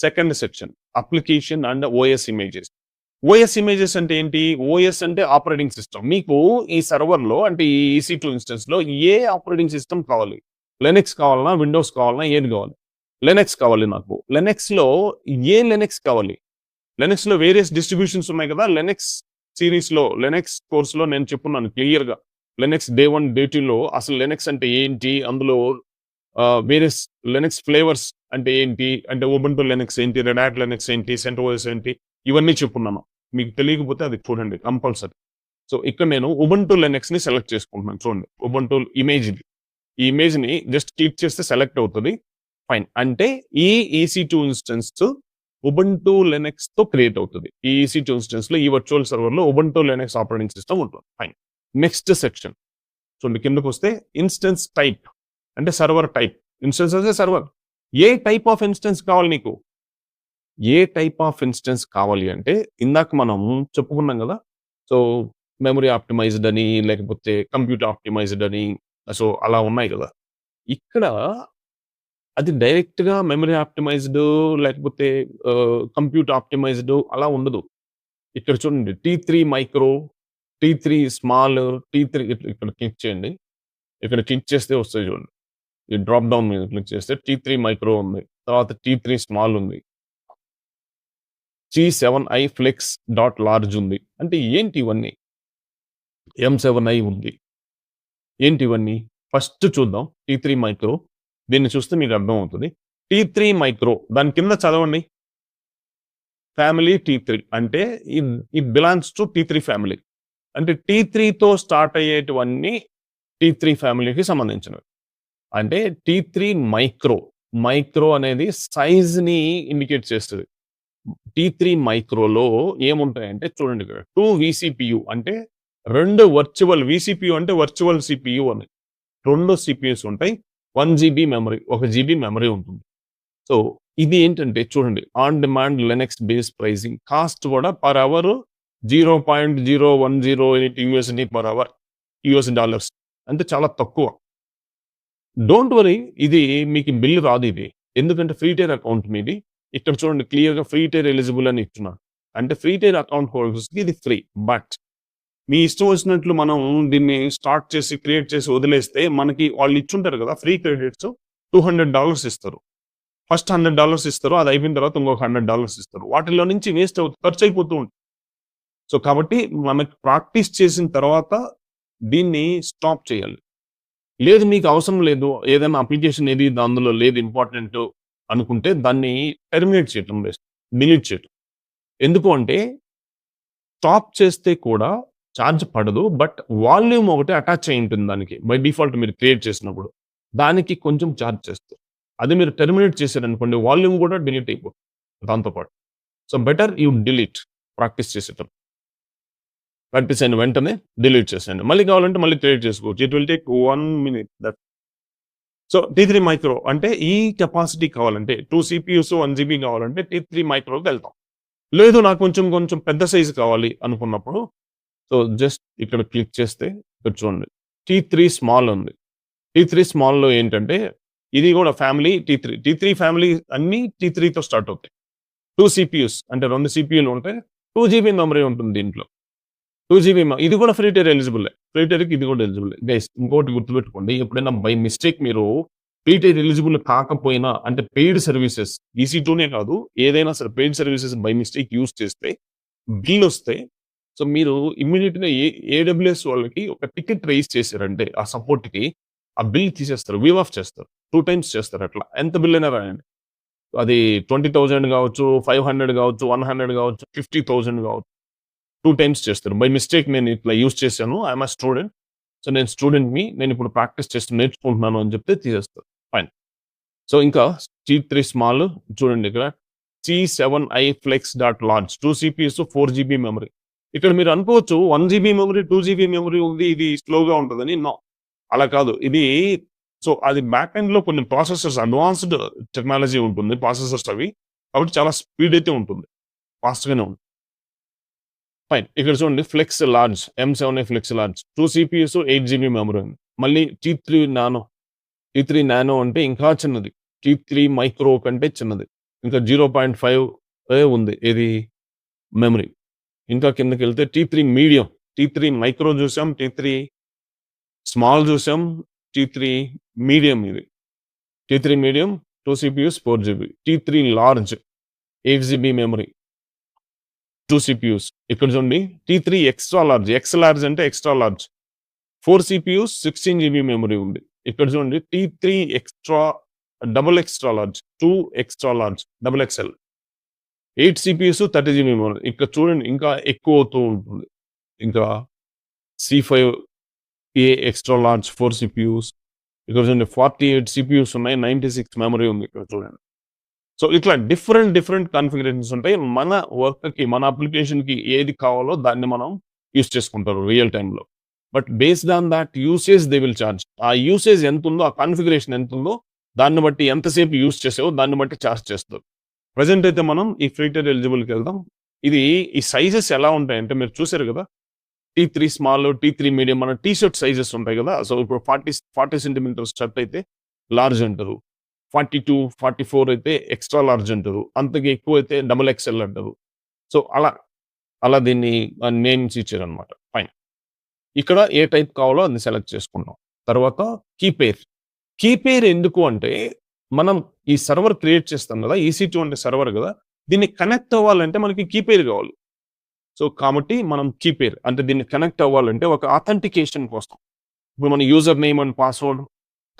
Second section application and OS images. OS images అంటే ఏంటి? OS అంటే ఆపరేటింగ్ సిస్టమ్. మీకు ఈ సర్వర్లో అంటే ఈ EC2 ఇన్స్టెన్స్లో ఏ ఆపరేటింగ్ సిస్టమ్ కావాలి? లెనెక్స్ కావాలన్నా, విండోస్ కావాలన్నా, ఏది కావాలి? లెనెక్స్ కావాలి నాకు. లెనెక్స్లో ఏ లెనెక్స్ కావాలి? లెనెక్స్లో వేరియస్ డిస్ట్రిబ్యూషన్స్ ఉన్నాయి కదా. లెనెక్స్ సిరీస్లో లెనెక్స్ కోర్సులో నేను చెప్పున్నాను క్లియర్గా. లెనెక్స్ Day 1 Day 2లో అసలు లెనెక్స్ అంటే ఏంటి, అందులో వేరియస్ లెనెక్స్ ఫ్లేవర్స్ అంటే ఏంటి, అంటే ఉబుంటు లెనెక్స్ ఏంటి, రెడ్ హ్యాట్ లెనెక్స్ ఏంటి, CentOS ఏంటి, ఇవన్నీ చెప్పున్నాను. మీకు తెలియకపోతే అది చూడండి కంపల్సరీ. సో ఇక్కడ నేను ఉబుంటు లెనెక్స్ని సెలెక్ట్ చేసుకుంటున్నాను. చూడండి ఉబుంటు ఇమేజ్, ఈ ఇమేజ్ని జస్ట్ క్లిక్ చేస్తే సెలెక్ట్ అవుతుంది. ఫైన్. అంటే ఈ EC2 ఇన్స్టెన్స్ ఉబుంటు లెనెక్స్తో క్రియేట్ అవుతుంది. ఈ EC2 ఇన్స్టెన్స్లో ఈ వర్చువల్ సర్వర్లో ఉబుంటు లెనెక్స్ ఆపరేటింగ్ సిస్టమ్ ఉంటుంది. ఫైన్. నెక్స్ట్ సెక్షన్ చూడండి కిందకు వస్తే ఇన్స్టెన్స్ టైప్ అంటే సర్వర్ టైప్. ఇన్స్టెన్స్ అంటే సర్వర్. ఏ టైప్ ఆఫ్ ఇన్స్టెన్స్ కావాలి నీకు? ఏ టైప్ ఆఫ్ ఇన్స్టెన్స్ కావాలి అంటే, ఇందాక మనం చెప్పుకున్నాం గదా! సో, మెమరీ ఆప్టిమైజ్డ్ అని, లేకపోతే కంప్యూటర్ ఆప్టిమైజ్డ్ అని, సో, అలా ఉన్నాయి గదా! ఇక్కడ అది డైరెక్ట్‌గా మెమరీ ఆప్టిమైజ్డ్ లేకపోతే కంప్యూటర్ ఆప్టిమైజ్డ్ అలా ఉండదు. ఇక్కడ చూడండి టీ3 మైక్రో, టీ3 స్మాల్, టీ3 ఇక్కడ క్లిక్ చేయండి. ఇక్కడ క్లిక్ చేస్తే వస్తాయి చూడండి. ఈ డ్రాప్ డౌన్ మీద క్లిక్ చేస్తే టీ3 మైక్రో ఉంది. తర్వాత టీ3 స్మాల్ ఉంది. టీ7ఐ ఫ్లెక్స్ డాట్ లార్జ్ ఉంది. అంటే ఏంటి ఇవన్నీ? ఎం7ఐ ఉంది. ఏంటి ఇవన్నీ? ఫస్ట్ చూద్దాం టీ3 మైక్రో. దీన్ని చూస్తే మీకు అర్థమవుతుంది. టీ3 మైక్రో దాని కింద చదవండి. ఫ్యామిలీ టీ3 అంటే ఇట్ బిలాంగ్స్ టు టీ3 ఫ్యామిలీ. అంటే టీ3తో స్టార్ట్ అయ్యేటివన్నీ టీ3 ఫ్యామిలీకి సంబంధించినవి. అంటే టీ3 మైక్రో, మైక్రో అనేది సైజ్‌ని ఇండికేట్ చేస్తది. టీ3 మైక్రోలో ఏముంటాయంటే చూడండి ఇక్కడ 2 వీసీపీయూ అంటే 2 వర్చువల్ వీసీపీయూ అంటే వర్చువల్ సీపీయూ అని. 2 సీపీయూస్ ఉంటాయి. 1 జీబీ మెమరీ, 1 జీబీ మెమరీ ఉంటుంది. సో, ఇది ఏంటంటే చూడండి on demand Linux base pricing cost కూడా per hour 0.0108 USD per hour US dollars. అంటే చాలా తక్కువ. డోంట్ వరీ ఇది మీకు బిల్ రాదు ఇది. ఎందుకంటే ఫ్రీ టైర్ అకౌంట్ మీది. ఇక్కడ చూడండి క్లియర్‌గా ఫ్రీ టైర్ ఎలిజిబుల్ అని ఇచ్చున్నారు. అంటే ఫ్రీ టైర్ అకౌంట్ హోల్డర్స్‌కి ఇది ఫ్రీ. బట్ మీ ఇష్టం వచ్చినట్లు మనం దీన్ని స్టార్ట్ చేసి, క్రియేట్ చేసి వదిలేస్తే మనకి వాళ్ళు ఇచ్చుంటారు కదా! ఫ్రీ క్రెడిట్స్ $200 ఇస్తారు. ఫస్ట్ $100 ఇస్తారు. అది అయిపోయిన తర్వాత ఇంకొక $100 ఇస్తారు. వాటిలో నుంచి వేస్ట్ ఖర్చు అయిపోతూ ఉంటుంది. సో, కాబట్టి మనకి ప్రాక్టీస్ చేసిన తర్వాత దీన్ని స్టాప్ చేయాలి. లేదు మీకు అవసరం లేదు, ఏదైనా అప్లికేషన్ ఏది అందులో లేదు ఇంపార్టెంట్ అనుకుంటే దాన్ని టెర్మినేట్ చేయటం బెస్ట్. డిలీట్ చేయటం. ఎందుకు అంటే స్టాప్ చేస్తే కూడా చార్జ్ పడదు. బట్ వాల్యూమ్ ఒకటి అటాచ్ అయి ఉంటుంది దానికి. బై డిఫాల్ట్ మీరు క్రియేట్ చేసినప్పుడు. దానికి కొంచెం చార్జ్ చేస్తారు. అది మీరు టెర్మినేట్ చేశారనుకోండి వాల్యూమ్ కూడా డిలీట్ అయిపోతుంది దాంతో పాటు. So, better you delete practice చేసేటప్పుడు. ప్రాక్టీస్ అయిన వెంటనే డిలీట్ చేసేయండి. మళ్ళీ కావాలంటే మళ్ళీ క్రియేట్ చేసుకోవచ్చు. It will take 1 minute that. So, T3 micro అంటే ఈ కెపాసిటీ కావాలంటే 2 సీపీయూస్ 1 జీబీ కావాలంటే టీ3 మైక్రోకి వెళ్తాం. లేదు నాకు కొంచెం పెద్ద సైజు కావాలి అనుకున్నప్పుడు సో, జస్ట్ ఇక్కడ క్లిక్ చేస్తే ఇక్కడ చూడండి టీ3 స్మాల్ ఉంది. టీ3 స్మాల్‌లో ఏంటంటే ఇది కూడా ఫ్యామిలీ టీ3. టీ3 ఫ్యామిలీ అన్నీ టీ3తో స్టార్ట్ అవుతాయి. 2 సీపీయూస్ అంటే 2 సీపీయూలు ఉంటాయి. 2 జీబీ మెమరీ ఉంటుంది దీంట్లో. 2 జీబీ ఇది కూడా ఫ్రీ టైర్ ఎలిజిబుల్లే. ఫ్రీ టైర్‌కి ఇది కూడా ఎలిజిబుల్లే. గైస్ ఇంకోటి గుర్తుపెట్టుకోండి. ఎప్పుడైనా బై మిస్టేక్ మీరు ఫ్రీ టైర్ ఎలిజిబుల్ కాకపోయినా అంటే పెయిడ్ సర్వీసెస్ ఈసీ2నే కాదు ఏదైనా సరే paid services by mistake use చేస్తే బిల్ వస్తే సో, మీరు ఇమ్మీడియేట్‌గా ఏడబ్ల్యూఎస్ వాళ్ళకి ఒక టికెట్ రైజ్ చేశారంటే ఆ సపోర్ట్‌కి ఆ బిల్ తీసేస్తారు. వీవ్ ఆఫ్ చేస్తారు. 2 టైమ్స్ చేస్తారు అట్లా. ఎంత బిల్ అయినా రాయండి. అది 20,000 కావచ్చు, 500 కావచ్చు, 100 కావచ్చు, 50,000 కావచ్చు. 2 టైమ్స్ చేస్తారు. బై మిస్టేక్ నేను ఇట్లా యూజ్ చేశాను. I'm a student. సో, నేను స్టూడెంట్‌ని. నేను ఇప్పుడు ప్రాక్టీస్ చేస్తూ నేర్చుకుంటున్నాను అని చెప్తే తీసేస్తారు. ఫైన్. సో, ఇంకా టీ3 స్మాల్ చూడండి ఇక్కడ T7i flex dot large 2 CPUs 4 GB memory. ఇక్కడ మీరు అనుకోవచ్చు 1 జీబీ మెమరీ, 2 జీబీ మెమరీ ఉంది. ఇది స్లోగా ఉంటదని. నో. అలా కాదు. ఇది సో, అది బ్యాక్ ఎండ్‌లో కొన్ని ప్రాసెసర్స్ అడ్వాన్స్డ్ టెక్నాలజీ ఉంటుంది. ప్రాసెసర్స్ అవి. కాబట్టి చాలా స్పీడ్ అయితే ఉంటుంది. ఫాస్ట్‌గానే ఉంటుంది. ఫైన్. ఇక్కడ చూడండి flex large M7i flex large 2 CPUs 8 GB memory ఉంది. మళ్ళీ టీ3 నానో. టీ3 నానో అంటే ఇంకా చిన్నది. టీ3 మైక్రో కంటే చిన్నది. ఇంకా 0.5 ఉంది. ఏది మెమరీ. ఇంకా కిందకెళ్తే టీ3 మీడియం. టీ3 మైక్రో చూసాం. టీ3 స్మాల్ చూసాం. టీ3 మీడియం ఇది. T3 medium 2 CPUs 4 GB. T3 large 8 GB memory. 2 CPUs. ఇక్కడ చూడండి T3 extra large. X large అంటే extra large. 4 CPUs 16 GB memory ఉంది. ఇక్కడ చూడండి T3 extra double extra large, 2 extra large, double XL. 8 CPUs 30 GB memory. ఇక్కడ చూడండి ఇంకా ఎక్కువ అవుతూ ఉంటుంది. ఇంకా C5A ఎక్స్ట్రా లార్జ్ 4 సీపీయూస్. ఇక్కడ చూడండి 48 సీపీయూస్ ఉన్నాయి. 96 మెమరీ ఉంది ఇక్కడ చూడండి. సో, ఇట్లా డిఫరెంట్ కాన్ఫిగరేషన్స్ ఉంటాయి. మన వర్క్‌కి, మన అప్లికేషన్‌కి ఏది కావాలో దాన్ని మనం యూజ్ చేసుకుంటారు రియల్ టైమ్‌లో. But based on thought usage they will charge. ఆ యూసేజ్ ఎంతుందో, ఆ కాన్ఫిగరేషన్ ఎంతుందో దాన్ని బట్టి ఎంతసేపు యూజ్ చేసావో దాన్ని బట్టి చార్జ్ చేస్తారు. ప్రెజెంట్ అయితే మనం ఈ ఫ్రీ ట్రేడ్ ఎలిజిబుల్కి వెళ్దాం. ఇది ఈ సైజెస్ ఎలా ఉంటాయంటే మీరు చూసారు కదా, T3 స్మాల్, T3 మీడియం, మన టీ షర్ట్ సైజెస్ ఉంటాయి కదా. సో ఇప్పుడు 40 సెంటీమీటర్స్ షర్ట్ అయితే లార్జ్ అంటారు, 42, 44 అయితే ఎక్స్ట్రా లార్జ్ అంటారు, అంతకు ఎక్కువ అయితే XXL అంటారు. సో అలా అలా దీన్ని నేమ్స్ ఇచ్చారనమాట. ఫైన్. ఇక్కడ ఏ టైప్ కావాలో అది సెలెక్ట్ చేసుకున్నాం. తర్వాత కీ పేర్ ఎందుకు అంటే మనం ఈ సర్వర్ క్రియేట్ చేస్తాం కదా, EC2 అంటే సర్వర్ కదా, దీన్ని కనెక్ట్ అవ్వాలంటే మనకి కీ పేర్ కావాలి. సో కాబట్టి మనం కీ పేర్ అంటే దీన్ని కనెక్ట్ అవ్వాలంటే ఒక ఆథెంటికేషన్ కోసం. ఇప్పుడు మన యూజర్ నేమ్ అండ్ పాస్వర్డ్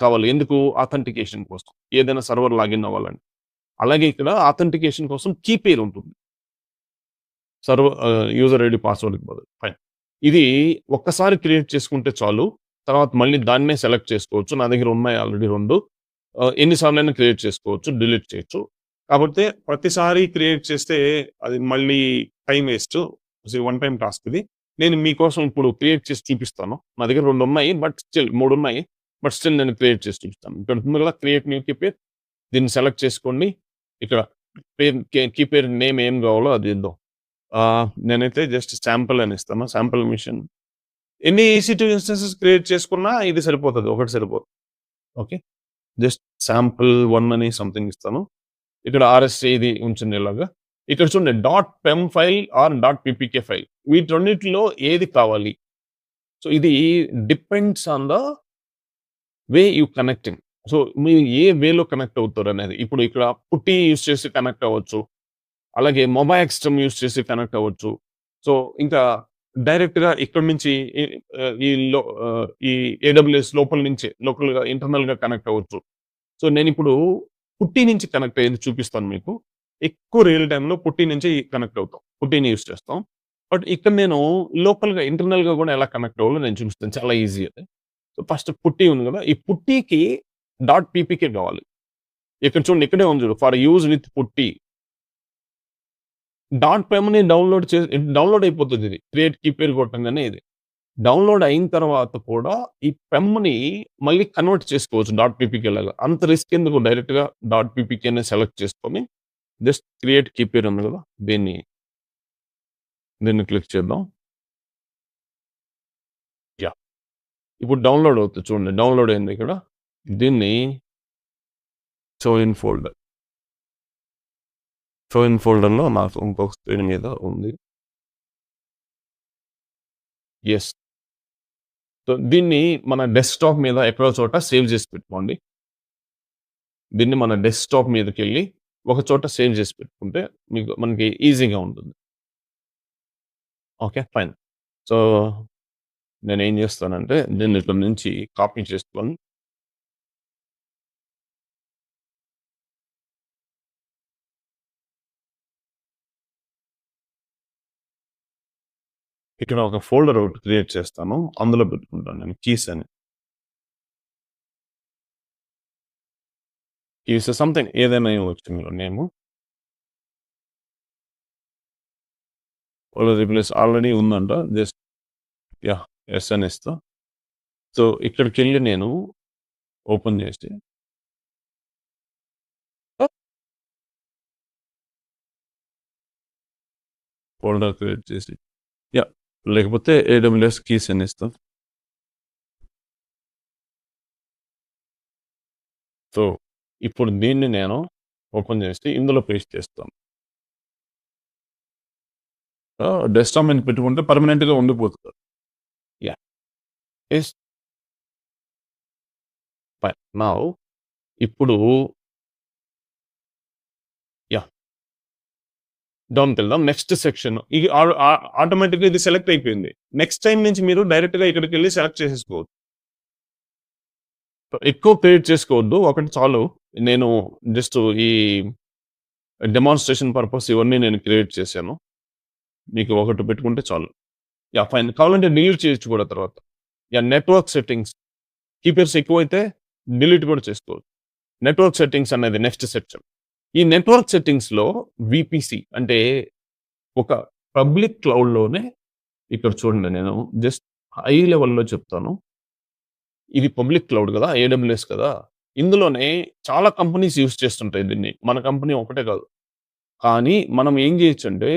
కావాలి. ఎందుకు? ఆథెంటికేషన్ కోసం, ఏదైనా సర్వర్ లాగిన్ అవ్వాలంటే. అలాగే ఇక్కడ ఆథెంటికేషన్ కోసం కీ పేర్ ఉంటుంది, సర్వర్ యూజర్ ఐడి పాస్వర్డ్కి బదులు. ఫైన్. ఇది ఒక్కసారి క్రియేట్ చేసుకుంటే చాలు, తర్వాత మళ్ళీ దాన్నే సెలెక్ట్ చేసుకోవచ్చు. నా దగ్గర ఉన్నాయి ఆల్రెడీ 2. ఎన్నిసార్లైనా క్రియేట్ చేసుకోవచ్చు, డిలీట్ చేయొచ్చు. కాకపోతే ప్రతిసారి క్రియేట్ చేస్తే అది మళ్ళీ time waste. One time task ఇది. నేను మీకోసం ఇప్పుడు క్రియేట్ చేసి చూపిస్తాను. నా దగ్గర 2 ఉన్నాయి, బట్ స్టిల్ 3 ఉన్నాయి, బట్ స్టిల్ నేను క్రియేట్ చేసి చూపిస్తాను. ఇక్కడ ఉంది కదా క్రియేట్ న్యూ కీ పేర్, దీన్ని సెలెక్ట్ చేసుకోండి. ఇక్కడ కీ పేర్ నేమ్ ఏం కావాలో అది ఇద్దాం. నేనైతే జస్ట్ శాంపుల్ అని ఇస్తాను. Sample machine. ఎన్ని EC2 ఇన్స్టెన్సెస్ క్రియేట్ చేసుకున్నా ఇది సరిపోతుంది, ఒకటి సరిపోతుంది. ఓకే, జస్ట్ శాంపుల్ 1 అని సంథింగ్ ఇస్తాను. ఇక్కడ RSA ఇది ఉంచండి ఇలాగా. ఇక్కడ చూడండి .pem file or .ppk file, వీటి రెండింటిలో ఏది కావాలి. సో ఇది depends on the way you connecting. So మీరు ఏ వేలో కనెక్ట్ అవుతారు అనేది. ఇప్పుడు ఇక్కడ పుట్టి యూస్ చేసి కనెక్ట్ అవ్వచ్చు, అలాగే మొబైల్ ఎక్స్ట్రమ్ యూస్ చేసి కనెక్ట్ అవ్వచ్చు. సో ఇంకా డైరెక్ట్గా ఇక్కడ నుంచి ఈ AWS లోపల నుంచి లోకల్గా ఇంటర్నల్గా కనెక్ట్ అవ్వచ్చు. సో నేను ఇప్పుడు పుట్టి నుంచి కనెక్ట్ అయ్యేది చూపిస్తాను మీకు. ఎక్కువ రియల్ టైంలో పుట్టి నుంచి కనెక్ట్ అవుతాం, పుట్టిని యూస్ చేస్తాం. బట్ ఇక్కడ నేను లోకల్గా ఇంటర్నల్గా కూడా ఎలా కనెక్ట్ అవ్వాలో నేను చూపిస్తాను, చాలా ఈజీ అది. సో ఫస్ట్ పుట్టి ఉంది కదా, ఈ పుట్టికి .ppk కావాలి. ఇక్కడ చూడండి, ఇక్కడే ఉంది చూడు, ఫర్ యూజ్ విత్ పుట్టి. .pemని డౌన్లోడ్ అయిపోతుంది. ఇది క్రియేట్ కీ పేర్ కొట్టంగానే ఇది డౌన్లోడ్ అయిన తర్వాత కూడా ఈ పెమ్ని మళ్ళీ కన్వర్ట్ చేసుకోవచ్చు .ppk లాగా. అంత రిస్క్ ఎందుకు, డైరెక్ట్గా .ppk ని సెలెక్ట్ చేసుకొని జస్ట్ క్రియేట్ కీ పేర్ ఉంది కదా, దీన్ని క్లిక్ చేద్దాం. యా, ఇప్పుడు డౌన్లోడ్ అవుతుంది చూడండి, డౌన్లోడ్ అయింది ఇక్కడ. దీన్ని షో ఇన్ ఫోల్డర్లో నాకు ఇంకొక స్క్రీన్ మీద ఉంది. ఎస్. సో దీన్ని మన డెస్క్టాప్ మీద ఎక్కడో చోట సేవ్ చేసి పెట్టుకోండి. దీన్ని మన డెస్క్టాప్ మీదకి వెళ్ళి ఒక చోట సేవ్ చేసి పెట్టుకుంటే మనకి ఈజీగా ఉంటుంది. Okay, fine. సో నేను ఏం చేస్తానంటే దీన్ని ఇక్కడ నుంచి కాపీ చేసుకొని ఇక్కడ ఒక ఫోల్డర్ ఒకటి క్రియేట్ చేస్తాను, అందులో పెట్టుకుంటాను నేను కీస్ అని. కీస్ సంథింగ్ ఏదైనా ఇవ్వచ్చు మీరు నేము. రీప్లేస్ ఆల్రెడీ ఉందంట, జస్ట్ యా ఎస్ అని ఇస్తా. సో ఇక్కడికి వెళ్ళి నేను ఓపెన్ చేసి ఫోల్డర్ క్రియేట్ చేసి, యా, లేకపోతే AWS కీస్ అని ఇస్తాం. సో ఇప్పుడు దీన్ని నేను ఓపెన్ చేసి ఇందులో పేస్ట్ చేస్తాను. డెస్క్టాప్ మీద పెట్టుకుంటే పర్మనెంట్గా ఉండిపోతుంది. Yeah, yes. నా ఇప్పుడు యా డౌన్కి వెళ్దాం. నెక్స్ట్ సెక్షన్ ఇది ఆటోమేటిక్గా ఇది సెలెక్ట్ అయిపోయింది. నెక్స్ట్ టైం నుంచి మీరు డైరెక్ట్గా ఇక్కడికి వెళ్ళి సెలెక్ట్ చేసేసుకోవచ్చు. ఎక్కువ క్రియేట్ చేసుకోవద్దు, ఒకటి చాలు. నేను జస్ట్ ఈ డెమాన్స్ట్రేషన్ పర్పస్ ఇవన్నీ నేను క్రియేట్ చేశాను. మీకు ఒకటి పెట్టుకుంటే చాలు. Yeah, fine. కావాలంటే డిలీట్ చేయొచ్చు కూడా తర్వాత. Yeah, network settings. కీపేర్స్ ఎక్కువైతే డిలీట్ కూడా చేసుకోవచ్చు. నెట్వర్క్ సెట్టింగ్స్ అనేది నెక్స్ట్ సెక్షన్. ఈ నెట్వర్క్ సెట్టింగ్స్లో VPC అంటే ఒక పబ్లిక్ క్లౌడ్లోనే, ఇక్కడ చూడండి నేను జస్ట్ హై లెవెల్లో చెప్తాను. ఇది పబ్లిక్ క్లౌడ్ కదా, AWS కదా. ఇందులోనే చాలా కంపెనీస్ యూజ్ చేస్తుంటాయి దీన్ని. మన కంపెనీ ఒకటే కాదు. కానీ మనం ఏం చేయొచ్చంటే,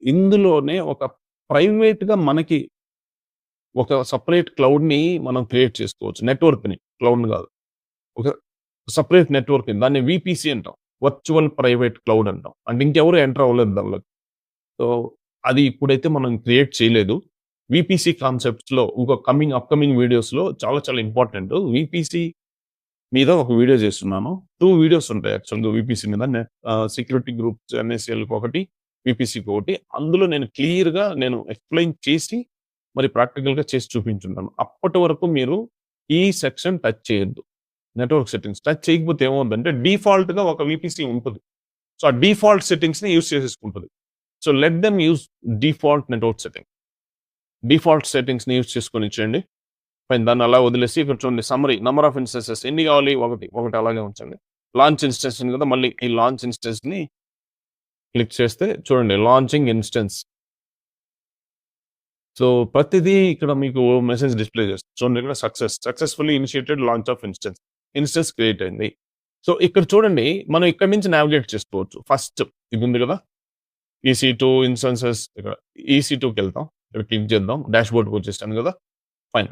ఇందులోనే ఒక ప్రైవేట్‌గా మనకి ఒక సెపరేట్ క్లౌడ్‌ని మనం క్రియేట్ చేసుకోవచ్చు. నెట్వర్క్‌ని, క్లౌడ్‌ని కాదు. ఒక సెపరేట్ నెట్వర్క్‌ని దాన్ని వీపీసీ అంటాం. వర్చువల్ ప్రైవేట్ క్లౌడ్ అంటాం. అంటే ఇంకెవరు ఎంటర్ అవ్వలేదు దానిలోకి. సో, అది ఇప్పుడైతే మనం క్రియేట్ చేయలేదు. వీపీసీ కాన్సెప్ట్స్‌లో అప్‌కమింగ్ వీడియోస్‌లో చాలా చాలా ఇంపార్టెంట్. వీపీసీ మీద ఒక వీడియో చేస్తున్నాను. 2 వీడియోస్ ఉంటాయి యాక్చువల్‌గా వీపీసీ మీద. సెక్యూరిటీ గ్రూప్స్ ఎన్ఎస్ఎల్‌కి ఒకటి, వీపీసీకి ఒకటి. అందులో నేను క్లియర్‌గా ఎక్స్‌ప్లెయిన్ చేసి, మరి ప్రాక్టికల్‌గా చేసి చూపించున్నాను. అప్పటి వరకు మీరు ఈ సెక్షన్ టచ్ చేయొద్దు. నెట్వర్క్ సెట్టింగ్స్ టచ్ చేయకపోతే ఏమవుద్దంటే డిఫాల్ట్‌గా ఒక వీపీసీ ఉంటది. సో, ఆ డిఫాల్ట్ సెట్టింగ్స్‌ని యూజ్ చేసేసుకుంటది. So, let them use default network setting. Default సెట్టింగ్స్‌ని యూజ్ చేసుకొని ఇచ్చేయండి. ఫైన్. దాన్ని అలా వదిలేసి ఇక్కడ చూడండి సమ్మరీ నంబర్ ఆఫ్ ఇన్స్టెన్సెస్ ఎన్ని కావాలి? 1. ఒకటి అలాగే ఉంచండి. లాంచ్ ఇన్స్టెన్స్ ఉంది కదా! మళ్ళీ ఈ లాంచ్ ఇన్స్టెన్స్‌ని క్లిక్ చేస్తే చూడండి లాంచింగ్ ఇన్స్టెన్స్. సో, ప్రతిదీ ఇక్కడ మీకు మెసేజ్ డిస్‌ప్లే చేస్తుంది. చూడండి ఇక్కడ successfully initiated launch of instance. Instance create అయింది. సో, ఇక్కడ చూడండి మనం ఇక్కడి నుంచి నావిగేట్ చేసుకోవచ్చు. ఫస్ట్ ఇది ఉంది కదా! EC2 ఇన్స్టెన్సెస్ ఇక్కడ EC2కెళ్తాం. ఇక్కడ క్లిక్ చేద్దాం. డాష్‌బోర్డ్‌కి వచ్చేసాను కదా! ఫైన్.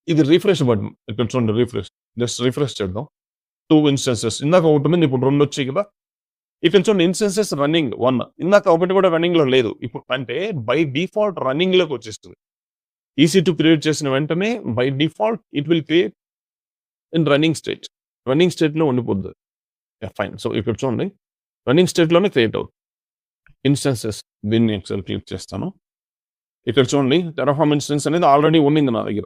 ఇది రిఫ్రెష్ బటన్. ఇక్కడ చూడండి రిఫ్రెష్. జస్ట్ రిఫ్రెష్ చేద్దాం. 2 ఇన్స్టెన్సెస్. ఇందాక ఒకటి ఉంది. ఇప్పుడు 2 వచ్చాయి కదా! ఇక్కడ చూడండి ఇన్స్టెన్సెస్ రన్నింగ్ 1. ఇందాక ఒకటి కూడా రన్నింగ్‌లో లేదు. ఇప్పుడు అంటే బై డిఫాల్ట్ రన్నింగ్‌లోకి వచ్చేస్తుంది. EC2 క్రియేట్ చేసిన వెంటనే by default it will create in running state. Running స్టేట్‌లో ఉండిపోద్ది. యాహ్! ఫైన్. సో, ఇక్కడ చూడండి రన్నింగ్ స్టేట్‌లోనే క్రియేట్ అవుతుంది. ఇన్స్టెన్సెస్ దీన్ని ఒకసారి క్లిక్ చేస్తాను. ఇక్కడ చూడండి టెరాఫార్మ్ ఇన్స్టెన్స్ అనేది ఆల్రెడీ ఉండింది నా దగ్గర.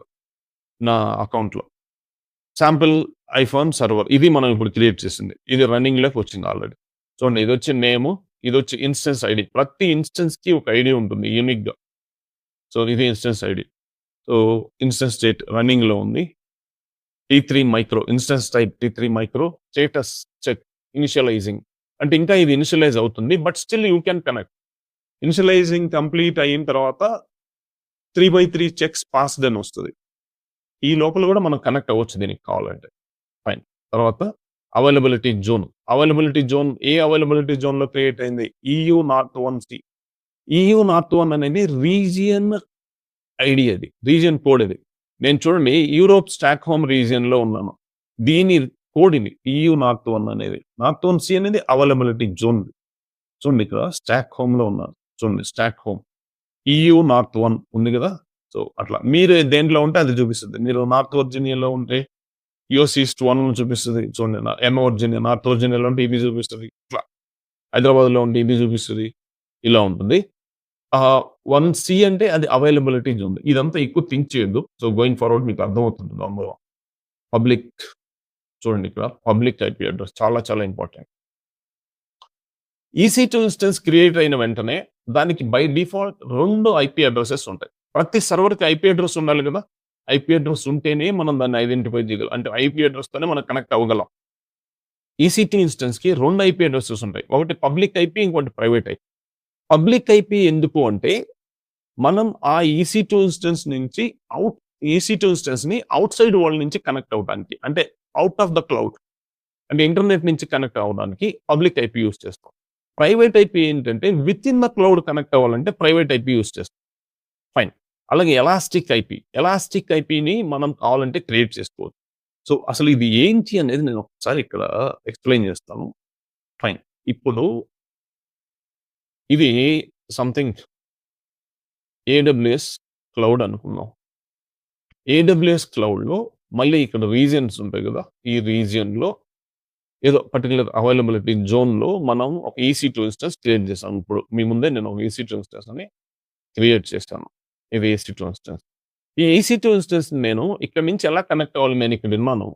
నా అకౌంట్‌లో. శాంపిల్ ఐఫోన్ సర్వర్ ఇది మనం ఇప్పుడు క్రియేట్ చేసింది. ఇది రన్నింగ్‌లోకి వచ్చింది ఆల్రెడీ. చూడండి ఇదొచ్చి నేము, ఇదొచ్చి ఇన్స్టెన్స్ ఐడీ. ప్రతి ఇన్స్టెన్స్‌కి ఒక ఐడీ ఉంటుంది యూనిక్‌గా. సో, ఇది instance ID. So, instance state రన్నింగ్‌లో ఉంది. T3 micro instance type T3 micro status check initializing. అంటే ఇంకా ఇది ఇనిషియలైజ్ అవుతుంది. But still you can connect. Initializing complete అయిన తర్వాత 3/3 చెక్స్ పాస్డ్ అని వస్తది. ఈ లోపల కూడా మనం కనెక్ట్ అవ్వచ్చు దీనికి కావాలంటే. ఫైన్. తర్వాత అవైలబిలిటీ జోన్. అవైలబిలిటీ జోన్‌లో క్రియేట్ అయింది. EU north 1C. EU north 1 అనేది రీజియన్ ఐడీ అది. రీజియన్ కోడ్ ఇది. నేను చూడండి యూరోప్ స్టాక్‌హోమ్ రీజియన్‌లో ఉన్నాను. దీని కోడ్ ఇది. EU నార్త్ 1 అనేది. నార్త్ 1C అనేది అవైలబిలిటీ జోన్. చూడండి ఇక్కడ స్టాక్‌హోమ్‌లో ఉన్నాను. చూడండి స్టాక్‌హోమ్. EU నార్త్ 1 ఉంది కదా! సో, అట్లా మీరు దేంట్లో ఉంటే అది చూపిస్తది. మీరు నార్త్ వర్జీనియాలో ఉంటే యూఎస్ ఈస్ట్ 1 చూపిస్తది. చూడండి నార్త్ వర్జీనియాలో ఉంటే ఇది చూపిస్తది. ఇట్లా హైదరాబాద్‌లో ఉంటే ఇది చూపిస్తది. ఇలా ఉంటుంది. 1C అంటే అది అవైలబిలిటీ జోన్. ఇదంతా ఎక్కువ థింక్ చేయొద్దు. సో, గోయింగ్ ఫార్వర్డ్ మీకు అర్థమవుతుంది. అందులో పబ్లిక్ చూడండి ఇక్కడ పబ్లిక్ ఐపీ అడ్రెస్ చాలా చాలా ఇంపార్టెంట్. EC2 ఇన్స్టెన్స్ క్రియేట్ అయిన వెంటనే దానికి బై డిఫాల్ట్ 2 ఐపీ అడ్రెసెస్ ఉంటాయి. ప్రతి సర్వర్‌కి ఐపీ అడ్రెస్ ఉండాలి కదా! ఐపీ అడ్రెస్ ఉంటేనే మనం దాన్ని ఐడెంటిఫై చేయగలం. అంటే ఐపీ అడ్రెస్‌తోనే మనం కనెక్ట్ అవ్వగలం. EC2 ఇన్స్టెన్స్‌కి 2 ఐపీ అడ్రెసెస్ ఉంటాయి. ఒకటి పబ్లిక్ ఐపీ, ఇంకోటి ప్రైవేట్ ఐపీ. పబ్లిక్ ఐపీ ఎందుకు అంటే మనం ఆ EC2 ఇన్స్టెన్స్ నుంచి EC2 ఇన్స్టెన్స్‌ని ఔట్‌సైడ్ వరల్డ్ నుంచి కనెక్ట్ అవ్వడానికి. అంటే ఔట్ ఆఫ్ ద క్లౌడ్. అంటే ఇంటర్నెట్ నుంచి కనెక్ట్ అవ్వడానికి పబ్లిక్ ఐపీ యూజ్ చేస్తాం. ప్రైవేట్ ఐపీ ఏంటంటే వితిన్ ద క్లౌడ్ కనెక్ట్ అవ్వాలంటే ప్రైవేట్ ఐపీ యూజ్ చేస్తాం. ఫైన్. అలాగే ఎలాస్టిక్ ఐపీని మనం కావాలంటే క్రియేట్ చేసుకోవచ్చు. సో, అసలు ఇది ఏంటి అనేది నేను ఒకసారి ఇక్కడ ఎక్స్‌ప్లెయిన్ చేస్తాను. ఫైన్. ఇప్పుడు ఇది సంథింగ్ AWS క్లౌడ్ అనుకుందాం. AWS క్లౌడ్‌లో మళ్ళీ ఇక్కడ రీజియన్స్ ఉంటాయి కదా! ఈ రీజియన్‌లో ఏదో పర్టిక్యులర్ అవైలబిలిటీ జోన్‌లో మనం ఒక EC2 ఇన్స్టెన్స్ క్రియేట్ చేసాం. ఇప్పుడు మీ ముందే నేను ఒక EC2 ఇన్స్టెన్స్‌ని క్రియేట్ చేశాను. ఇది EC2 ఇన్స్టెన్స్. ఈ EC2 ఇన్స్టెన్స్‌ని నేను ఇక్కడి నుంచి ఎలా కనెక్ట్ అవ్వాలి? నేను ఇక్కడ ఉన్నాను.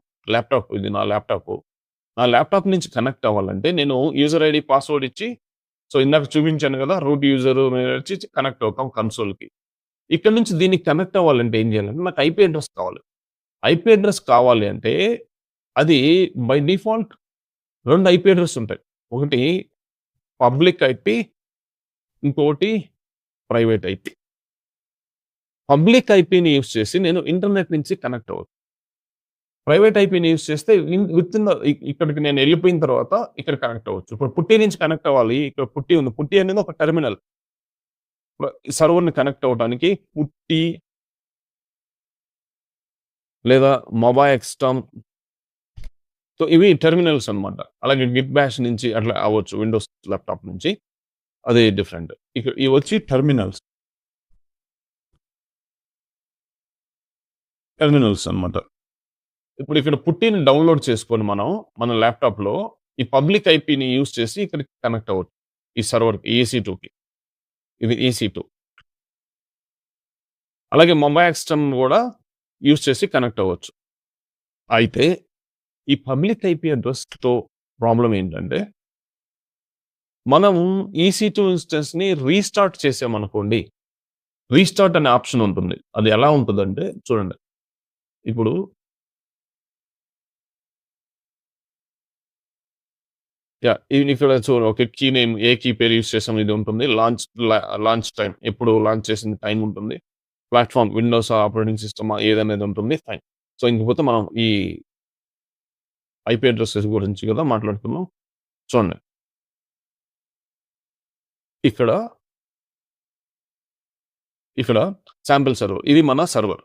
ఇది నా ల్యాప్‌టాప్. నా ల్యాప్‌టాప్ నుంచి కనెక్ట్ అవ్వాలంటే నేను యూజర్ ఐడీ, పాస్వర్డ్ ఇచ్చి సో, ఇందాక చూపించాను కదా! రూట్ యూజర్ ఇచ్చి కనెక్ట్ అవుతాం కన్సోల్‌కి. ఇక్కడ నుంచి దీనికి కనెక్ట్ అవ్వాలంటే ఏం చేయాలంటే నాకు ఐపీ అడ్రెస్ కావాలి. ఐపీ అడ్రెస్ కావాలి అంటే అది బై డిఫాల్ట్ 2 ఐపీ అడ్రెస్ ఉంటాయి. ఒకటి పబ్లిక్ ఐపీ, ఇంకొకటి ప్రైవేట్ ఐపీ. పబ్లిక్ ఐపీని యూజ్ చేసి నేను ఇంటర్నెట్ నుంచి కనెక్ట్ అవ్వచ్చు. ప్రైవేట్ ఐపీని యూజ్ చేస్తే విత్ ఇన్ ఇక్కడికి నేను వెళ్ళిపోయిన తర్వాత ఇక్కడ కనెక్ట్ అవ్వచ్చు. ఇప్పుడు పుట్టి నుంచి కనెక్ట్ అవ్వాలి. ఇక్కడ పుట్టి ఉంది. పుట్టి అనేది ఒక టెర్మినల్. సర్వర్‌ని కనెక్ట్ అవ్వడానికి పుట్టి లేదా మొబైల్ ఎక్స్‌టామ్. సో, ఇవి టెర్మినల్స్ అన్నమాట. అలాగే గిట్ బాష్ నుంచి అట్లా అవ్వచ్చు. విండోస్ ల్యాప్‌టాప్ నుంచి. అది డిఫరెంట్. ఇవి వచ్చి టెర్మినల్స్. టెర్మినల్స్ అన్నమాట. ఇప్పుడు ఇక్కడ పుట్టిని డౌన్‌లోడ్ చేసుకొని మన ల్యాప్‌టాప్‌లో ఈ పబ్లిక్ ఐపీని యూజ్ చేసి ఇక్కడికి కనెక్ట్ అవ్వచ్చు. ఈ సర్వర్‌కి EC2కి. ఇది EC2. అలాగే మొబైల్ ఎక్స్‌టామ్ కూడా యూజ్ చేసి కనెక్ట్ అవ్వచ్చు. అయితే ఈ పబ్లిక్ ఐపీ అడ్రెస్‌తో ప్రాబ్లమ్ ఏంటంటే మనం EC2 ఇన్స్టెన్స్‌ని రీస్టార్ట్ చేసామనుకోండి. రీస్టార్ట్ అనే ఆప్షన్ ఉంటుంది. అది ఎలా ఉంటదంటే చూడండి. ఇప్పుడు ఇక్కడ ఓకే. కీ నేమ్ ఏ కీ పేరు యూజ్ చేసాం ఇది ఉంటుంది. లాంచ్ టైమ్ ఎప్పుడు లాంచ్ చేసిన టైం ఉంటుంది. ప్లాట్‌ఫార్మ్ విండోస్ ఆపరేటింగ్ సిస్టమా ఏదనేది ఉంటుంది. ఫైన్. సో, ఇంకపోతే మనం ఈ ఐపీ అడ్రెసెస్ గురించి కదా మాట్లాడుతున్నాం. చూడండి. ఇక్కడ శాంపిల్ సర్వర్. ఇది మన సర్వర్.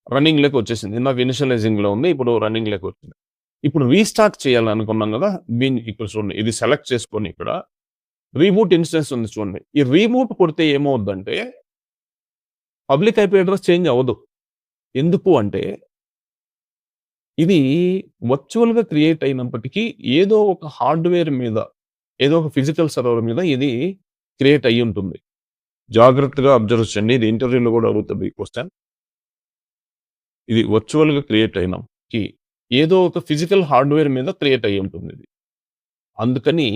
రన్నింగ్‌లోకి వచ్చేసింది. ఇందాక ఇనిషియలైజింగ్‌లో ఉంది. ఇప్పుడు రన్నింగ్‌లోకి వచ్చింది. ఇప్పుడు రీస్టార్ట్ చేయాలనుకున్నాం కదా! దీన్ని ఇక్కడ చూడండి. ఇది సెలెక్ట్ చేసుకొని ఇక్కడ రీబూట్ ఇన్స్టెన్స్ ఉంది చూడండి. ఈ రీబూట్ కొడితే ఏమవుద్దంటే పబ్లిక్ ఐపీ అడ్రెస్ చేంజ్ అవ్వదు. ఎందుకు అంటే ఇది వర్చువల్‌గా క్రియేట్ అయినప్పటికీ ఏదో ఒక హార్డ్‌వేర్ మీద, ఏదో ఒక ఫిజికల్ సర్వర్ మీద ఇది క్రియేట్ అయ్యి ఉంటుంది. జాగ్రత్తగా అబ్జర్వ్ చేయండి. ఇది ఇంటర్వ్యూలో కూడా అడుగుతది ఈ క్వెషన్. ఇది వర్చువల్‌గా క్రియేట్ అయిన కీ ఏదో ఒక ఫిజికల్ హార్డ్‌వేర్ మీద క్రియేట్ అయ్యి ఉంటుంది ఇది. అందుకని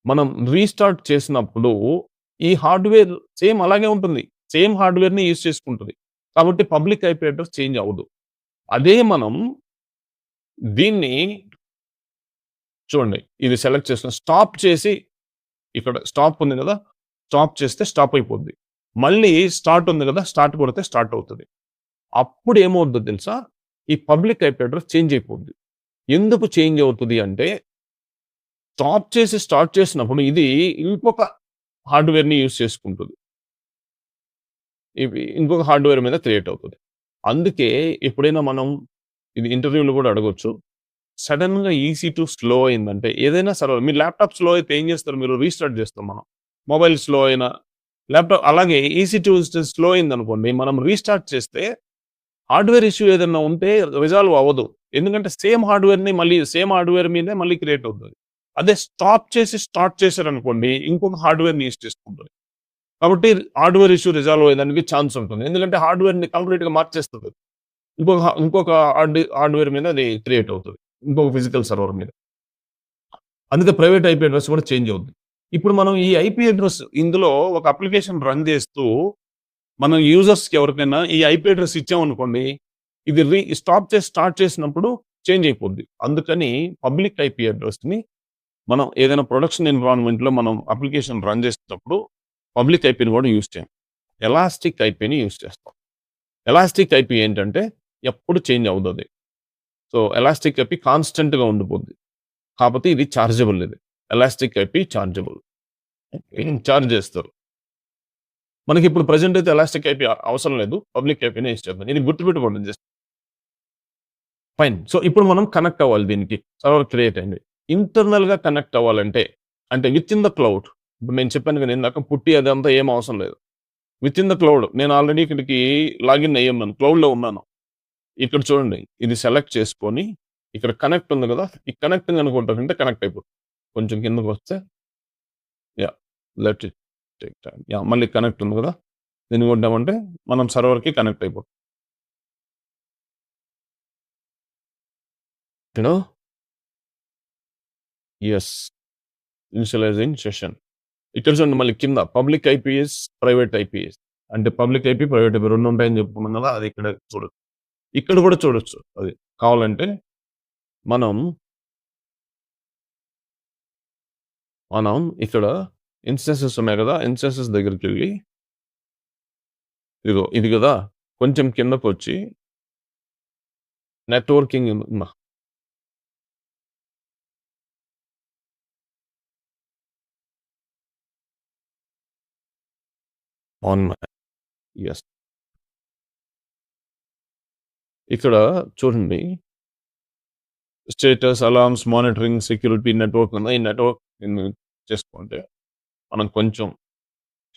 మనం రీస్టార్ట్ చేసినప్పుడు ఈ హార్డ్‌వేర్ సేమ్ అలాగే ఉంటుంది. సేమ్ హార్డ్‌వేర్‌ని యూజ్ చేసుకుంటది. కాబట్టి పబ్లిక్ ఐపీ అడ్రెస్ చేంజ్ అవ్వదు. అదే మనం దీన్ని చూడండి. ఇది సెలెక్ట్ చేసుకొని స్టాప్ చేసి ఇక్కడ స్టాప్ ఉంది కదా! స్టాప్ చేస్తే స్టాప్ అయిపోద్ది. మళ్ళీ స్టార్ట్ ఉంది కదా! స్టార్ట్ కొడితే స్టార్ట్ అవుతది. అప్పుడు ఏమవుద్దో తెలుసా? ఈ పబ్లిక్ ఐపీ అడ్రెస్ చేంజ్ అయిపోద్ది. ఎందుకు చేంజ్ అవుతది అంటే స్టాప్ చేసి స్టార్ట్ చేసినప్పుడు ఇది ఇంకొక హార్డ్‌వేర్‌ని యూజ్ చేసుకుంటది. ఇవి ఇంకొక హార్డ్‌వేర్ మీద క్రియేట్ అవుతది. అందుకే ఎప్పుడైనా మనం ఇది ఇంటర్వ్యూలో కూడా అడగొచ్చు. సడెన్‌గా EC2 స్లో అయిందంటే ఏదైనా సర్వర్ మీ ల్యాప్‌టాప్ స్లో అయితే ఏం చేస్తారు మీరు? రీస్టార్ట్ చేస్తాం మనం. మొబైల్ స్లో అయినా ల్యాప్‌టాప్ అలాగే EC2 ఇన్స్టెన్స్ స్లో అయిందనుకోండి మనం రీస్టార్ట్ చేస్తే హార్డ్‌వేర్ ఇష్యూ ఏదన్నా ఉంటే రిజాల్వ్ అవ్వదు. ఎందుకంటే సేమ్ హార్డ్‌వేర్ మీదే మళ్ళీ క్రియేట్ అవుతది. అదే స్టాప్ చేసి స్టార్ట్ చేశారనుకోండి ఇంకొక హార్డ్‌వేర్‌ని యూజ్ చేసుకుంటది. కాబట్టి హార్డ్‌వేర్ ఇష్యూ రిజాల్వ్ అయ్యేదానికి ఛాన్స్ ఉంటుంది. ఎందుకంటే హార్డ్‌వేర్‌ని కంప్లీట్‌గా మార్చేస్తది. ఇంకొక హార్డ్‌వేర్ మీద అది క్రియేట్ అవుతది. ఇంకొక ఫిజికల్ సర్వర్ మీద. అందుకే ప్రైవేట్ ఐపీ అడ్రెస్ కూడా చేంజ్ అవుద్ది. ఇప్పుడు మనం ఈ ఐపీ అడ్రెస్ ఇందులో ఒక అప్లికేషన్ రన్ చేస్తూ మనం యూజర్స్‌కి ఎవరికైనా ఈ ఐపీ అడ్రెస్ ఇచ్చామనుకోండి, ఇది స్టాప్ చేసి స్టార్ట్ చేసినప్పుడు చేంజ్ అయిపోద్ది. అందుకని పబ్లిక్ ఐపీ అడ్రెస్‌ని మనం ఏదైనా ప్రొడక్షన్ ఎన్విరాన్మెంట్‌లో మనం అప్లికేషన్ రన్ చేసేటప్పుడు పబ్లిక్ ఐపీని కూడా యూజ్ చేయం. ఎలాస్టిక్ ఐపీని యూజ్ చేస్తాం. ఎలాస్టిక్ ఐపీ ఏంటంటే ఎప్పుడు చేంజ్ అవ్వదది. సో, ఎలాస్టిక్ ఐపీ కాన్స్టెంట్‌గా ఉండిపోద్ది. కాపోతే ఇది చార్జబుల్ ఇది. Elastic IP chargeable. చార్జ్ చేస్తారు. మనకిప్పుడు ప్రెజెంట్ అయితే ఎలాస్టిక్ ఐపీ అవసరం లేదు. పబ్లిక్ ఐపీనే యూజ్ చేద్దాం. ఇది గుర్తుపెట్టుకోండి జస్ట్. ఫైన్. సో, ఇప్పుడు మనం కనెక్ట్ అవ్వాలి దీనికి. సర్వర్ క్రియేట్ అయింది. ఇంటర్నల్‌గా కనెక్ట్ అవ్వాలంటే అంటే విత్ ఇన్ ద క్లౌడ్. ఇప్పుడు నేను చెప్పాను కదా! ఇందాక పుట్టి అదంతా ఏం అవసరం లేదు. With in the cloud. నేను ఆల్రెడీ ఇక్కడికి లాగిన్ అయ్యున్నాను. క్లౌడ్‌లో ఉన్నాను. ఇక్కడ చూడండి. ఇది సెలెక్ట్ చేసుకొని ఇక్కడ కనెక్ట్ ఉంది కదా! ఈ కనెక్టింగ్ అని కొట్టారంటే కనెక్ట్ అయిపోతుంది. కొంచెం కిందకొస్తే లెట్ ఇట్ టేక్ టైమ్. మళ్ళీ కనెక్ట్ ఉంది కదా! దీన్ని కొట్టామంటే మనం సర్వర్‌కి కనెక్ట్ అయిపోతాం. యెస్. Initialising session. ఇక్కడ చూడండి మళ్ళీ కింద పబ్లిక్ ఐపీఎస్, ప్రైవేట్ ఐపీఎస్. అంటే పబ్లిక్ ఐపీ, ప్రైవేట్ ఐపీ 2 ఉంటాయని చెప్పుకున్నాం కదా! అది ఇక్కడ చూడొచ్చు. ఇక్కడ కూడా చూడొచ్చు అది. కావాలంటే మనం ఇక్కడ ఇన్స్టెన్సెస్ ఉన్నాయి కదా! ఇన్స్టెన్సెస్ దగ్గరికెళ్ళి ఇదిగో ఇది కదా! కొంచెం కిందకొచ్చి నెట్వర్కింగ్ ఆన్ ఎస్. ఇక్కడ చూడండి status, alarms, monitoring, security, network ఉంది. ఈ నెట్వర్క్ చేసుకుంటే మనం కొంచెం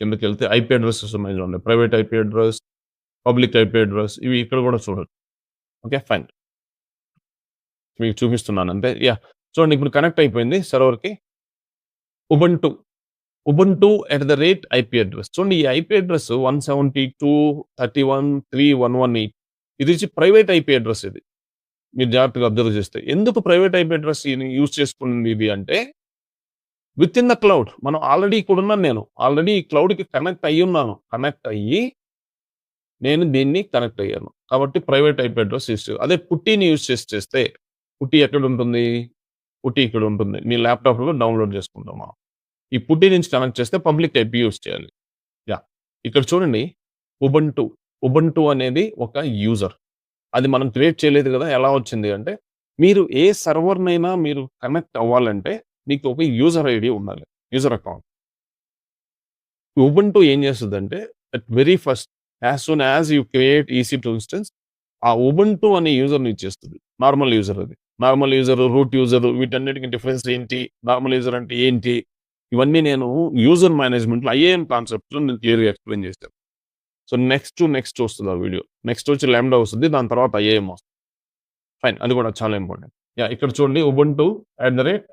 కిందకెళ్తే ఐపీ అడ్రసెస్ ఉన్నాయి చూడండి. Private IP address, public IP address ఇవి ఇక్కడ కూడా చూడండి. Okay fine. మీకు చూపిస్తున్నాను అంతే. చూడండి ఇప్పుడు కనెక్ట్ అయిపోయింది సర్వర్కి. Ubuntu @IP address. చూడండి ఈ ఐపీ అడ్రస్ 172.31.3.118 ఇది ప్రైవేట్ ఐపీ అడ్రస్ ఇది. మీరు జాగ్రత్తగా అబ్జర్వ్ చేస్తే. ఎందుకు ప్రైవేట్ ఐపీ అడ్రస్ యూజ్ చేసుకుంది ఇది అంటే విత్ ఇన్ ద క్లౌడ్. మనం ఆల్రెడీ ఇక్కడ ఉన్నాను నేను. ఆల్రెడీ ఈ క్లౌడ్‌కి కనెక్ట్ అయ్యి ఉన్నాను. కనెక్ట్ అయ్యి నేను దీన్ని కనెక్ట్ అయ్యాను. కాబట్టి ప్రైవేట్ ఐపీ అడ్రస్ అదే పుట్టిని యూజ్ చేస్తే పుట్టి ఎక్కడ ఉంటుంది? పుట్టి ఇక్కడ ఉంటుంది. మీ ల్యాప్‌టాప్‌లో డౌన్లోడ్ చేసుకుంటాం. ఈ పుట్టి నుంచి కనెక్ట్ చేస్తే పబ్లిక్ ఐపీ యూజ్ చేయాలి. ఇక్కడ చూడండి ఉబుంటు అనేది ఒక యూజర్. అది మనం క్రియేట్ చేయలేదు కదా! ఎలా వచ్చింది అంటే మీరు ఏ సర్వర్‌నైనా మీరు కనెక్ట్ అవ్వాలంటే మీకు ఒక యూజర్ ఐడీ ఉండాలి. User account. ఉబుంటు ఏం చేస్తదంటే at very first as soon as you create EC2 instance ఆ ఉబుంటు అనే యూజర్‌ని ఇచ్చేస్తది. నార్మల్ యూజర్ అది. నార్మల్ యూజర్, రూట్ యూజర్ వీటన్నిటికి డిఫరెన్స్ ఏంటి? నార్మల్ యూజర్ అంటే ఏంటి? ఇవన్నీ నేను యూజర్ మేనేజ్మెంట్‌లో ఐఏఎం కాన్సెప్ట్‌లో నేను క్లియర్‌గా ఎక్స్‌ప్లెయిన్ చేశాను. సో నెక్స్ట్ వస్తది ఆ వీడియో. నెక్స్ట్ వచ్చి లాంబ్డా వస్తది. దాని తర్వాత ఐఏఎం వస్తది. ఫైన్. అది కూడా చాలా ఇంపార్టెంట్. ఇక్కడ చూడండి ఉబుంటు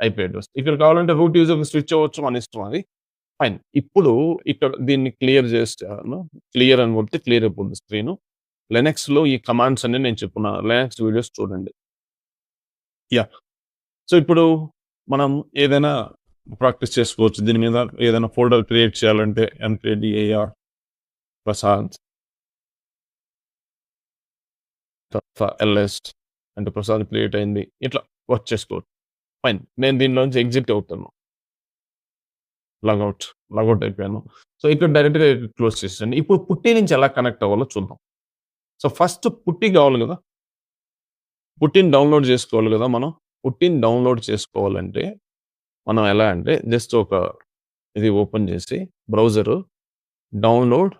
@IP అడ్రస్. ఇక్కడ కావాలంటే రూట్ యూజర్‌కి స్విచ్ అవ్వచ్చు మన ఇష్టం అది. ఫైన్. ఇప్పుడు ఇక్కడ దీన్ని క్లియర్ చేస్తాను. క్లియర్ అని కొడితే క్లియర్ అయిపోతుంది స్క్రీను. లినక్స్‌లో ఈ కమాండ్స్ అన్ని నేను చెప్పుకున్నాను. లినక్స్ వీడియోస్ చూడండి. సో ఇప్పుడు మనం ఏదైనా ప్రాక్టీస్ చేసుకోవచ్చు. దీని మీద ఏదైనా ఫోల్డర్ క్రియేట్ చేయాలంటే mkdir ప్రసాద్ ls అంటే ప్రసాద్ క్రియేట్ అయింది. ఇట్లా వర్క్ చేసుకోవచ్చు. ఫైన్. నేను దీనిలోంచి ఎగ్జిట్ అవుతాను. లాగౌట్ అయిపోయాను. సో ఇక్కడ డైరెక్ట్‌గా క్లోజ్ చేసేయండి. ఇప్పుడు పుట్టి నుంచి ఎలా కనెక్ట్ అవ్వాలో చూద్దాం. సో ఫస్ట్ పుట్టి కావాలి కదా! పుట్టిని డౌన్లోడ్ చేసుకోవాలి కదా మనం. పుట్టిని డౌన్లోడ్ చేసుకోవాలంటే మనం ఎలా అంటే జస్ట్ ఒక ఇది ఓపెన్ చేసి బ్రౌజరు డౌన్లోడ్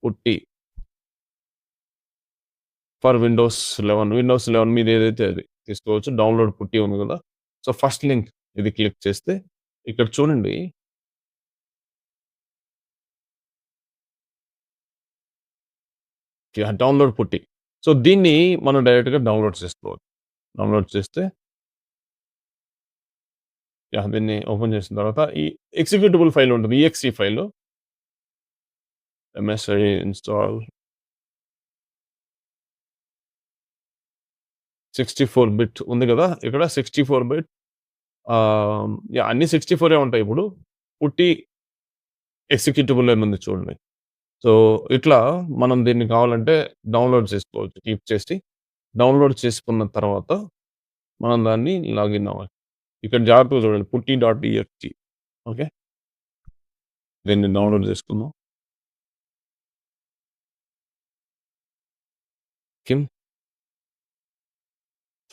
పుట్టి ఫర్ విండోస్ 11 మీద ఏదైతే అది తీసుకోవచ్చు. డౌన్లోడ్ పుట్టి ఉంది కదా! సో ఫస్ట్ లింక్ ఇది క్లిక్ చేస్తే ఇక్కడ చూడండి డౌన్లోడ్ పుట్టి. సో దీన్ని మనం డైరెక్ట్‌గా డౌన్లోడ్ చేసుకోవచ్చు. డౌన్లోడ్ చేస్తే దీన్ని ఓపెన్ చేసిన తర్వాత ఈ ఎగ్జిక్యూటబుల్ ఫైల్ ఉంటుంది. exe file. MSI install 64 bit ఉంది కదా! ఇక్కడ 64 బిట్ అన్ని 64 ఉంటాయి ఇప్పుడు. పుట్టి ఎగ్జిక్యూటబుల్ అని ఉంది చూడండి. సో ఇట్లా మనం దీన్ని కావాలంటే డౌన్లోడ్ చేసుకోవచ్చు. కీప్ చేసి డౌన్లోడ్ చేసుకున్న తర్వాత మనం దాన్ని లాగిన్ అవ్వాలి. ఇక్కడ జాగ్రత్తగా చూడండి పుట్టి.exe ఓకే. దీన్ని డౌన్లోడ్ చేసుకుందాం.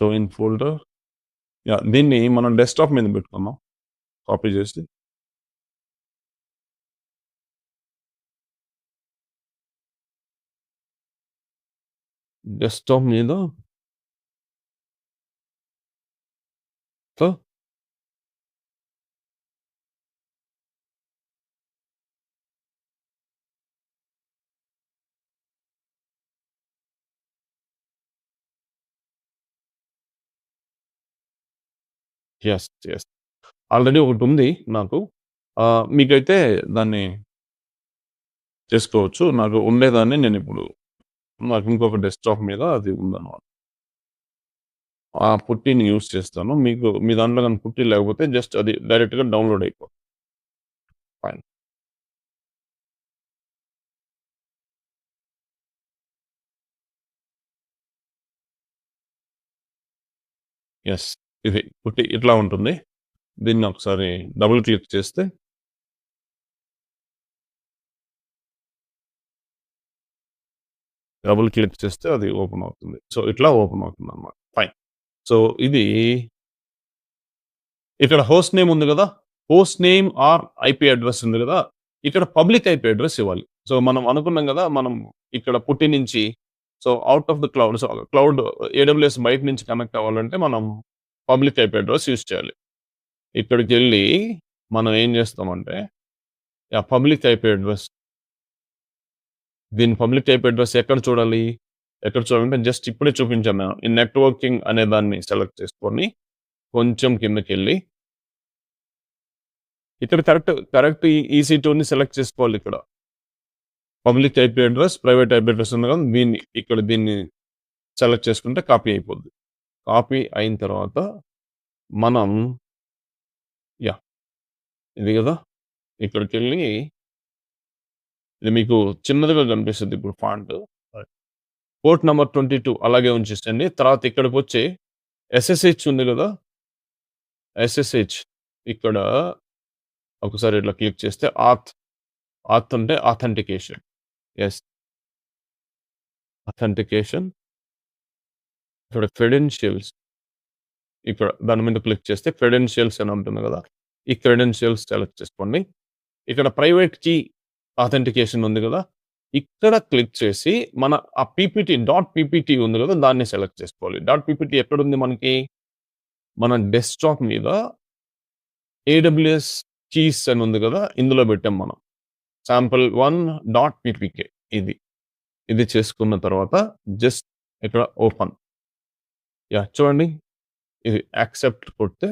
సో ఇన్ ఫోల్డర్ దీన్ని మనం డెస్క్‌టాప్ మీద పెట్టుకుందాం. కాపీ చేసి డెస్క్‌టాప్ మీద సో యెస్. ఆల్రెడీ ఒకటుంది నాకు. మీకైతే దాన్ని చేసుకోవచ్చు. నాకు ఉండేదాన్ని నేనిప్పుడు నాకు ఇంకొక డెస్క్‌టాప్ మీద అది ఉందన్నమాట. ఆ పుట్టిని యూజ్ చేస్తాను. మీకు మీ దాంట్లో గాని పుట్టి లేకపోతే జస్ట్ అది డైరెక్ట్‌గా డౌన్లోడ్ అయిపోతుంది. ఫైన్. యెస్. ఇది పుట్టి ఇట్లా ఉంటుంది. దీన్ని ఒకసారి డబుల్ క్లిక్ చేస్తే డబుల్ క్లిక్ చేస్తే అది ఓపెన్ అవుతుంది. సో, ఇట్లా ఓపెన్ అవుతుందన్నమాట. ఫైన్. సో, ఇది ఇక్కడ హోస్ట్ నేమ్ ఉంది గదా! Host name or IP address ఉంది గదా! ఇక్కడ పబ్లిక్ ఐపీ అడ్రెస్ ఇవ్వాలి. సో, మనం అనుకున్నాం గదా! మనం ఇక్కడ పుట్టి నుంచి out of the cloud cloud AWS బయట నుంచి కనెక్ట్ అవ్వాలంటే మనం పబ్లిక్ ఐపీ అడ్రెస్ యూజ్ చేయాలి. ఇక్కడికెళ్ళి మనం ఏం చేస్తామంటే పబ్లిక్ ఐపీ అడ్రెస్ దీని పబ్లిక్ ఐపీ అడ్రెస్ ఎక్కడ చూడాలి? ఎక్కడ చూడాలంటే జస్ట్ ఇప్పుడే చూపించాను నేను. ఈ నెట్వర్కింగ్ అనే దాన్ని సెలెక్ట్ చేసుకొని కొంచెం కిందకెళ్ళి ఇక్కడ కరెక్ట్ EC2ని సెలెక్ట్ చేసుకోవాలి ఇక్కడ. Public IP address, private IP address ఉంది కదా! దీన్ని సెలెక్ట్ చేసుకుంటే కాపీ అయిపోద్ది. కాపీ అయిన తర్వాత మనం ఇది గదా! ఇక్కడికెళ్ళి ఇది మీకు చిన్నదిగా కనిపిస్తది ఇప్పుడు ఫాంట్. పోర్ట్ నంబర్ 22 అలాగే ఉంచేసండి. తర్వాత ఇక్కడికొచ్చి SSH ఉంది గదా! SSH ఇక్కడ ఒకసారి ఇట్లా క్లిక్ చేస్తే ఆత్ అంటే ఆథెంటికేషన్. యెస్. ఆథెంటికేషన్. ఇక్కడ క్రెడెన్షియల్స్ ఇక్కడ దాని మీద క్లిక్ చేస్తే క్రెడెన్షియల్స్ అని ఉంటుంది గదా! ఈ క్రెడెన్షియల్స్ సెలెక్ట్ చేసుకోండి. ఇక్కడ ప్రైవేట్ కీ ఆథెంటికేషన్ ఉంది గదా! ఇక్కడ క్లిక్ చేసి మన ఆ .ppt ఉంది గదా! దాన్ని సెలెక్ట్ చేసుకోవాలి. .ppt ఎక్కడుంది మనకి? మన డెస్క్‌టాప్ మీద AWS కీస్ అని ఉంది గదా! ఇందులో పెట్టాం మనం. sample1.ppk ఇది చేసుకున్న తర్వాత జస్ట్ ఇక్కడ ఓపెన్. చూడండి. ఇది యాక్సెప్ట్ కొడితే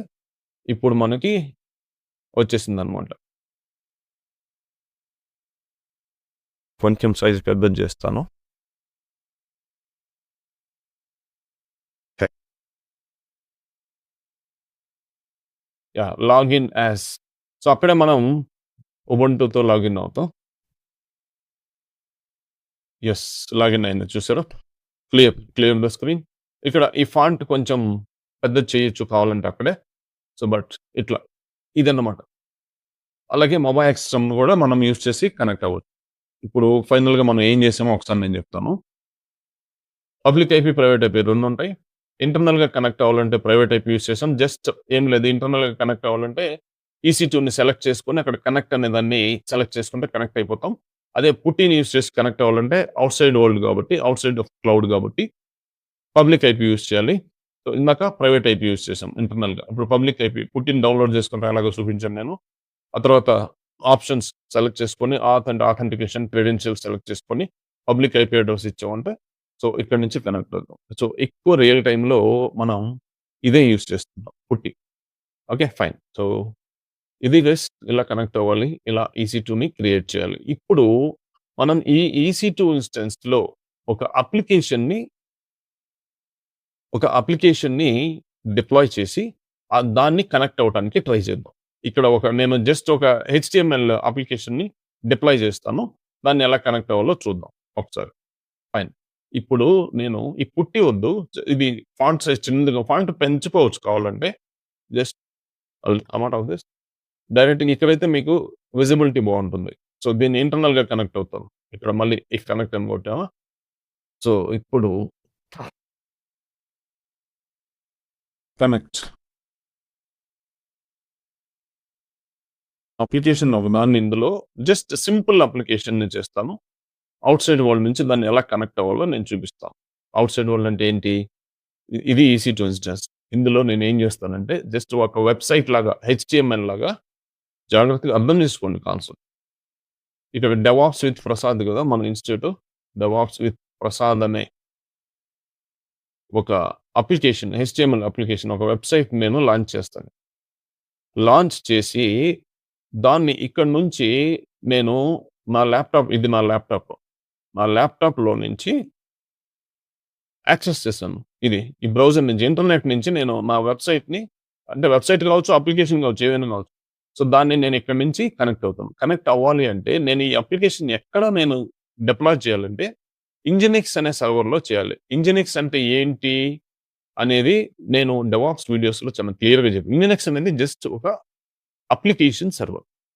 ఇప్పుడు మనకి వచ్చేసిందనమాట. కొంచెం సైజ్ పెద్దది చేస్తాను. Login as. సో, అక్కడే మనం ఉబుంటుతో లాగిన్ అవుతాం. యెస్. లాగిన్ అయింది చూసారా? Clear the screen. ఇక్కడ ఈ ఫాంట్ కొంచెం పెద్దది చేయొచ్చు కావాలంటే అక్కడే. బట్ ఇట్లా ఇదన్నమాట. అలాగే మొబైల్ ఎక్స్‌ఎం కూడా మనం యూజ్ చేసి కనెక్ట్ అవ్వచ్చు. ఇప్పుడు ఫైనల్‌గా మనం ఏం చేసామో ఒకసారి నేను చెప్తాను. పబ్లిక్ ఐపీ, ప్రైవేట్ ఐపీ 2 ఉంటాయి. ఇంటర్నల్‌గా కనెక్ట్ అవ్వాలంటే ప్రైవేట్ ఐపీ యూజ్ చేసాం. జస్ట్ ఏం లేదు ఇంటర్నల్‌గా కనెక్ట్ అవ్వాలంటే EC2ని సెలెక్ట్ చేసుకొని అక్కడ కనెక్ట్ అనే దాన్ని సెలెక్ట్ చేసుకుంటే కనెక్ట్ అయిపోతాం. అదే పుట్టిని యూజ్ చేసి కనెక్ట్ అవ్వాలంటే ఔట్ సైడ్ ఆఫ్ క్లౌడ్ కాబట్టి పబ్లిక్ ఐపీ యూజ్ చేయాలి. సో, ఇందాక ప్రైవేట్ ఐపీ యూజ్ చేసాం ఇంటర్నల్‌గా. ఇప్పుడు పబ్లిక్ ఐపీ పుట్టిని డౌన్లోడ్ చేసుకుంటే ఎలాగో చూపించాను నేను. ఆ తర్వాత ఆప్షన్స్ సెలెక్ట్ చేసుకొని ఆథెంటికేషన్ క్రెడెన్షియల్స్ సెలెక్ట్ చేసుకొని పబ్లిక్ ఐపీ అడ్రెస్ ఇచ్చామంటే ఇక్కడ నుంచి కనెక్ట్ అవుతాం. సో, ఎక్కువ రియల్ టైమ్‌లో మనం ఇదే యూజ్ చేస్తున్నాం పుట్టి. ఓకే. ఫైన్. సో, ఇది గైస్ ఇలా కనెక్ట్ అవ్వాలి. ఇలా EC2ని క్రియేట్ చేయాలి. ఇప్పుడు మనం ఈ EC2 ఇన్‌స్టెన్స్‌లో ఒక అప్లికేషన్‌ని డిప్లాయ్ చేసి దాన్ని కనెక్ట్ అవ్వటానికి ట్రై చేద్దాం. ఇక్కడ నేను జస్ట్ ఒక HTML అప్లికేషన్‌ని డిప్లాయ్ చేస్తాను. దాన్ని ఎలా కనెక్ట్ అవ్వాలో చూద్దాం ఒకసారి. ఫైన్. ఇప్పుడు నేను ఈ పుట్టి వద్దు. ఇది ఫాంట్ సైజ్ చిన్నదిగా ఫాంట్ పెంచుకోవచ్చు కావాలంటే. Just amount of this. డైరెక్ట్‌గా ఇక్కడైతే మీకు విజిబిలిటీ బాగుంటుంది. సో, దీన్ని ఇంటర్నల్‌గా కనెక్ట్ అవుతాను. ఇక్కడ మళ్ళీ కనెక్ట్ అని కొట్టామా? సో, ఇప్పుడు కనెక్ట్. అప్లికేషన్ ఒకదాన్ని ఇందులో జస్ట్ సింపుల్ అప్లికేషన్‌ని చేస్తాను. ఔట్ సైడ్ వరల్డ్ నుంచి దాన్ని ఎలా కనెక్ట్ అవ్వాలో నేను చూపిస్తాను. ఔట్ సైడ్ వరల్డ్ అంటే ఏంటి? ఇది EC2 ఇన్‌స్టెన్స్. ఇందులో నేను ఏం చేస్తానంటే జస్ట్ ఒక వెబ్‌సైట్ లాగా HTML లాగా జాగ్రత్తగా అర్థం చేసుకోండి కాన్సెప్ట్. ఇక్కడ డెవాప్స్ విత్ ప్రసాద్ కదా మన ఇన్‌స్టిట్యూట్. డెవాప్స్ విత్ ప్రసాద్ అనే ఒక అప్లికేషన్ HTML అప్లికేషన్ ఒక వెబ్‌సైట్ నేను లాంచ్ చేస్తాను. లాంచ్ చేసి దాన్ని ఇక్కడ నుంచి నేను నా ల్యాప్‌టాప్‌లో నుంచి యాక్సెస్ చేశాను. ఈ బ్రౌజర్ నుంచి ఇంటర్నెట్ నుంచి నేను నా వెబ్‌సైట్‌ని అంటే వెబ్‌సైట్ కావచ్చు, అప్లికేషన్ కావచ్చు, ఏదైనా కావచ్చు. సో, దాన్ని నేను ఇక్కడి నుంచి కనెక్ట్ అవుతాను. కనెక్ట్ అవ్వాలి అంటే నేను ఈ అప్లికేషన్ ఎక్కడ నేను డిప్లాయ్ చేయాలంటే ఇంజినిక్స్ అనే సర్వర్‌లో చేయాలి. ఇంజినిక్స్ అంటే ఏంటి అనేది నేను డెవాప్స్ వీడియోస్‌లో చాలా క్లియర్‌గా చెప్పాను. ఇంజినిక్స్ అనేది జస్ట్ ఒక అప్లికేషన్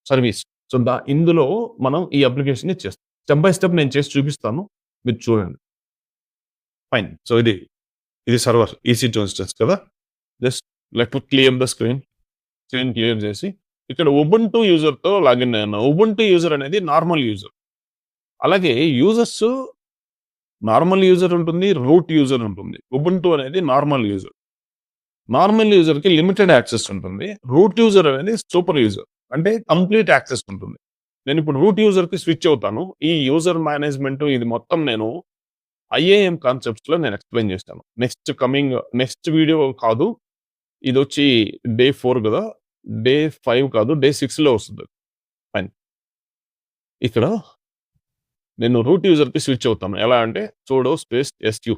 సర్వీస్. సో, ఇందులో మనం ఈ అప్లికేషన్‌ని చేస్తాం. స్టెప్ బై స్టెప్ నేను చేసి చూపిస్తాను. మీరు చూడండి. ఫైన్. సో ఇది సర్వర్ EC2 ఇన్స్టెన్స్ కదా. Just let me clear the screen clear చేసి ఇక్కడ ఉబుంటూ యూజర్తో లాగిన్ అయ్యాను. ఉబుంటూ యూజర్ అనేది నార్మల్ యూజర్. అలాగే యూజర్స్ నార్మల్ యూజర్ ఉంటుంది, రూట్ యూజర్ ఉంటుంది. ఉబుంటూ అనేది నార్మల్ యూజర్. నార్మల్ యూజర్కి లిమిటెడ్ యాక్సెస్ ఉంటుంది. రూట్ యూజర్ అనేది సూపర్ యూజర్, అంటే కంప్లీట్ యాక్సెస్ ఉంటుంది. నేను ఇప్పుడు రూట్ యూజర్కి స్విచ్ అవుతాను. ఈ యూజర్ మేనేజ్మెంట్ ఇది మొత్తం నేను IAM కాన్సెప్ట్స్లో నేను ఎక్స్ప్లెయిన్ చేస్తాను. నెక్స్ట్ వీడియో కాదు, ఇది వచ్చి డే 4 కదా, డే 5 కాదు, డే 6లో వస్తుంది. ఫైన్. ఇక్కడ నేను రూట్ యూజర్కి స్విచ్ అవుతాను. ఎలా అంటే sudo స్పేస్ SU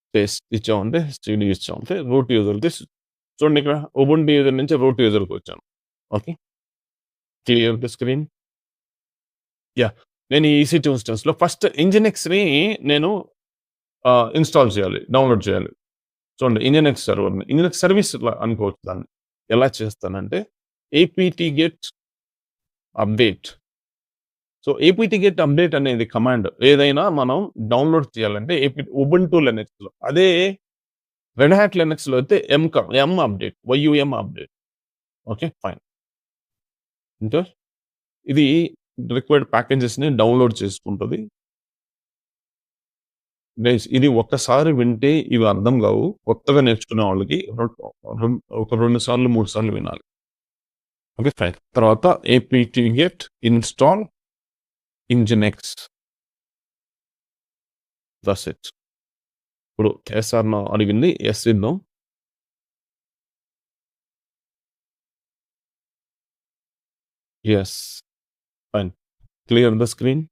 స్పేస్ ఇచ్చామంటే CD ఇచ్చామంటే రూట్ యూజర్కి చూడండి, ఇక్కడ ఉబుంటూ యూజర్ నుంచి రూట్ యూజర్కి వచ్చాను. Okay, clear the screen. నేను ఈ EC2 ఇన్స్టెన్స్లో ఫస్ట్ Nginxని నేను ఇన్స్టాల్ చేయాలి, డౌన్లోడ్ చేయాలి. చూడండి, Nginx సర్వర్ని, Nginx సర్వీస్ అనుకోవచ్చు దాన్ని. ఎలా చేస్తానంటే apt-get update. So apt-get update అనేది కమాండ్ ఏదైనా మనం డౌన్లోడ్ చేయాలంటే ఉబుంటూ లినక్స్లో, అదే రెడ్ హ్యాట్ లినక్స్లో అయితే m update, YUM update. Okay, fine. అంటే ఇది రిక్వైర్డ్ ప్యాకేజెస్ని డౌన్లోడ్ చేసుకుంటుంది. గైస్, ఇది ఒక్కసారి వింటే ఇవి అర్థం కావు. కొత్తగా నేర్చుకునే వాళ్ళకి ఒక 2 సార్లు 3 సార్లు వినాలి. Okay, fine. తర్వాత apt-get install Nginx. That's it. ఇప్పుడు SR అడిగింది, ఎస్ ఇద్దాం. Yes, fine. Clear the screen.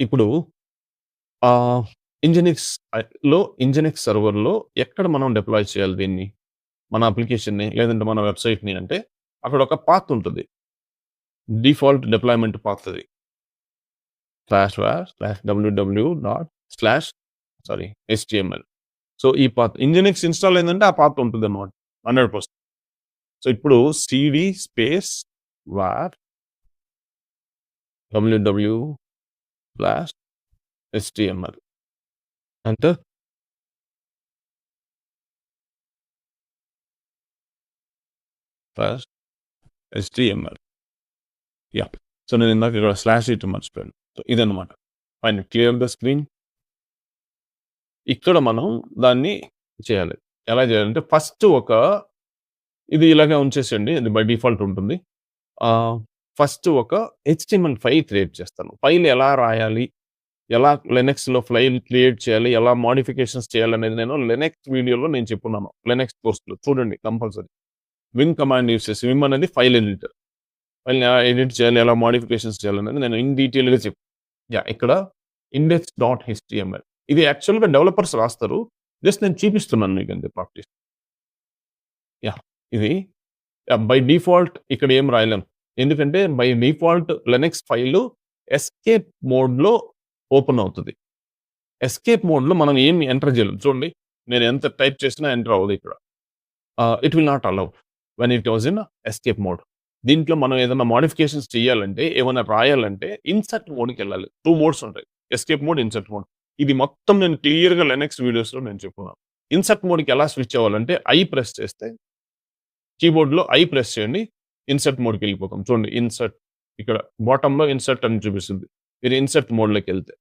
ఇప్పుడు Nginx సర్వర్లో ఎక్కడ మనం డిప్లాయ్ చేయాలి దీన్ని, మన అప్లికేషన్ని లేదంటే మన వెబ్సైట్ని అంటే అక్కడ ఒక పాత్ ఉంటుంది, డిఫాల్ట్ డిప్లాయ్మెంట్ పాత్. అది /www./HTML. సో ఈ పాత్ Nginx ఇన్స్టాల్ అయిందంటే ఆ పాత్ ఉంటుంది అన్నమాట 100%. సో ఇప్పుడు CD space var www/HTML enter. HTML. So నేను ఇందాక ఇక్కడ /it మర్చిపోయాను. సో ఇదన్నమాట. Fine, clear the screen. ఇక్కడ మనం దాన్ని చేయాలి. ఎలా చేయాలంటే ఫస్ట్ ఇది ఇలాగే ఉంచేసండి, ఇది బై డిఫాల్ట్ ఉంటుంది. ఫస్ట్ ఒక HTML ఫైల్ క్రియేట్ చేస్తాను. ఫైల్ ఎలా రాయాలి, ఎలా లినక్స్లో ఫైల్ క్రియేట్ చేయాలి, ఎలా మోడిఫికేషన్స్ చేయాలనేది నేను లినక్స్ వీడియోలో నేను చెప్పున్నాను. లినక్స్ కోర్సులో చూడండి కంపల్సరీ. విన్ కమాండ్ యూస్ చేసి, విమ్ అనేది ఫైల్ ఎడిటర్, ఫైల్ ఎడిట్ చేయాలి, ఎలా మోడిఫికేషన్స్ చేయాలనేది నేను ఇన్ డీటెయిల్గా ఇక్కడ index.html ఇది యాక్చువల్గా డెవలపర్స్ రాస్తారు, జస్ట్ నేను చూపిస్తున్నాను మీకు అంతే ప్రాక్టీస్. ఇది బై డిఫాల్ట్ ఇక్కడ ఏం రాయలేము, ఎందుకంటే by default Linux file escape మోడ్లో ఓపెన్ అవుతుంది. ఎస్కేప్ మోడ్లో మనం ఏం ఎంటర్ చేయలేము. చూడండి, నేను ఎంత టైప్ చేసినా ఎంటర్ అవ్వదు ఇక్కడ. It will not allow when it was in escape mode. దీంట్లో మనం ఏదైనా మోడిఫికేషన్స్ చేయాలంటే, ఏమైనా రాయాలంటే ఇన్సర్ట్ మోడ్కి వెళ్ళాలి. 2 మోడ్స్ ఉంటాయి, ఎస్కేప్ మోడ్, ఇన్సర్ట్ మోడ్. ఇది మొత్తం నేను క్లియర్గా లినక్స్ వీడియోస్లో నేను చెప్పుకున్నాను. ఇన్సర్ట్ మోడ్కి ఎలా స్విచ్ అవ్వాలంటే I ప్రెస్ చేస్తే, కీబోర్డ్లో I ప్రెస్ చేయండి, ఇన్సర్ట్ మోడ్కి వెళ్ళిపోతాం. చూడండి, ఇన్సర్ట్ ఇక్కడ బాటంలో ఇన్సర్ట్ అని చూపిస్తుంది. మీరు ఇన్సర్ట్ మోడ్లోకి వెళ్తే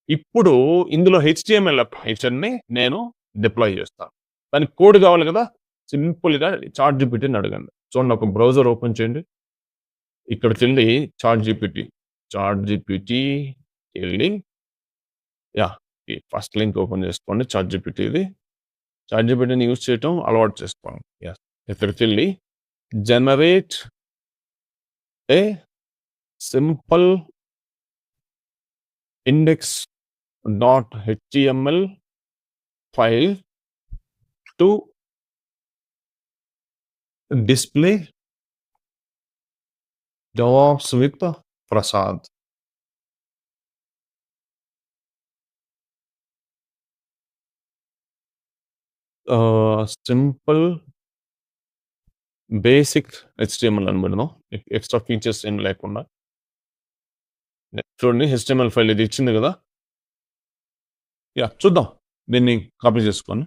ఇప్పుడు ఇందులో HTML అప్లికేషన్ని నేను డిప్లాయ్ చేస్తాను. దానికి కోడ్ కావాలి కదా, సింపుల్గా ChatGPTని అడగండి. చూడండి, ఒక బ్రౌజర్ ఓపెన్ చేయండి, ఇక్కడికి వెళ్ళి ChatGPT వెళ్ళి ఫస్ట్ లింక్ ఓపెన్ చేసుకోండి. ChatGPTది, ChatGPTని యూజ్ చేయటం అలవాటు చేసుకోండి. ఇక్కడికి వెళ్ళి generate a simple index.html file to display DevOps with Prasad. Simple basic HTML అని పెడదాం, ఎక్స్ట్రా ఫీచర్స్ ఏం లేకుండా. చూడండి, HTML ఫైల్ ఇది ఇచ్చింది కదా, చూద్దాం. దీన్ని కాపీ చేసుకొని,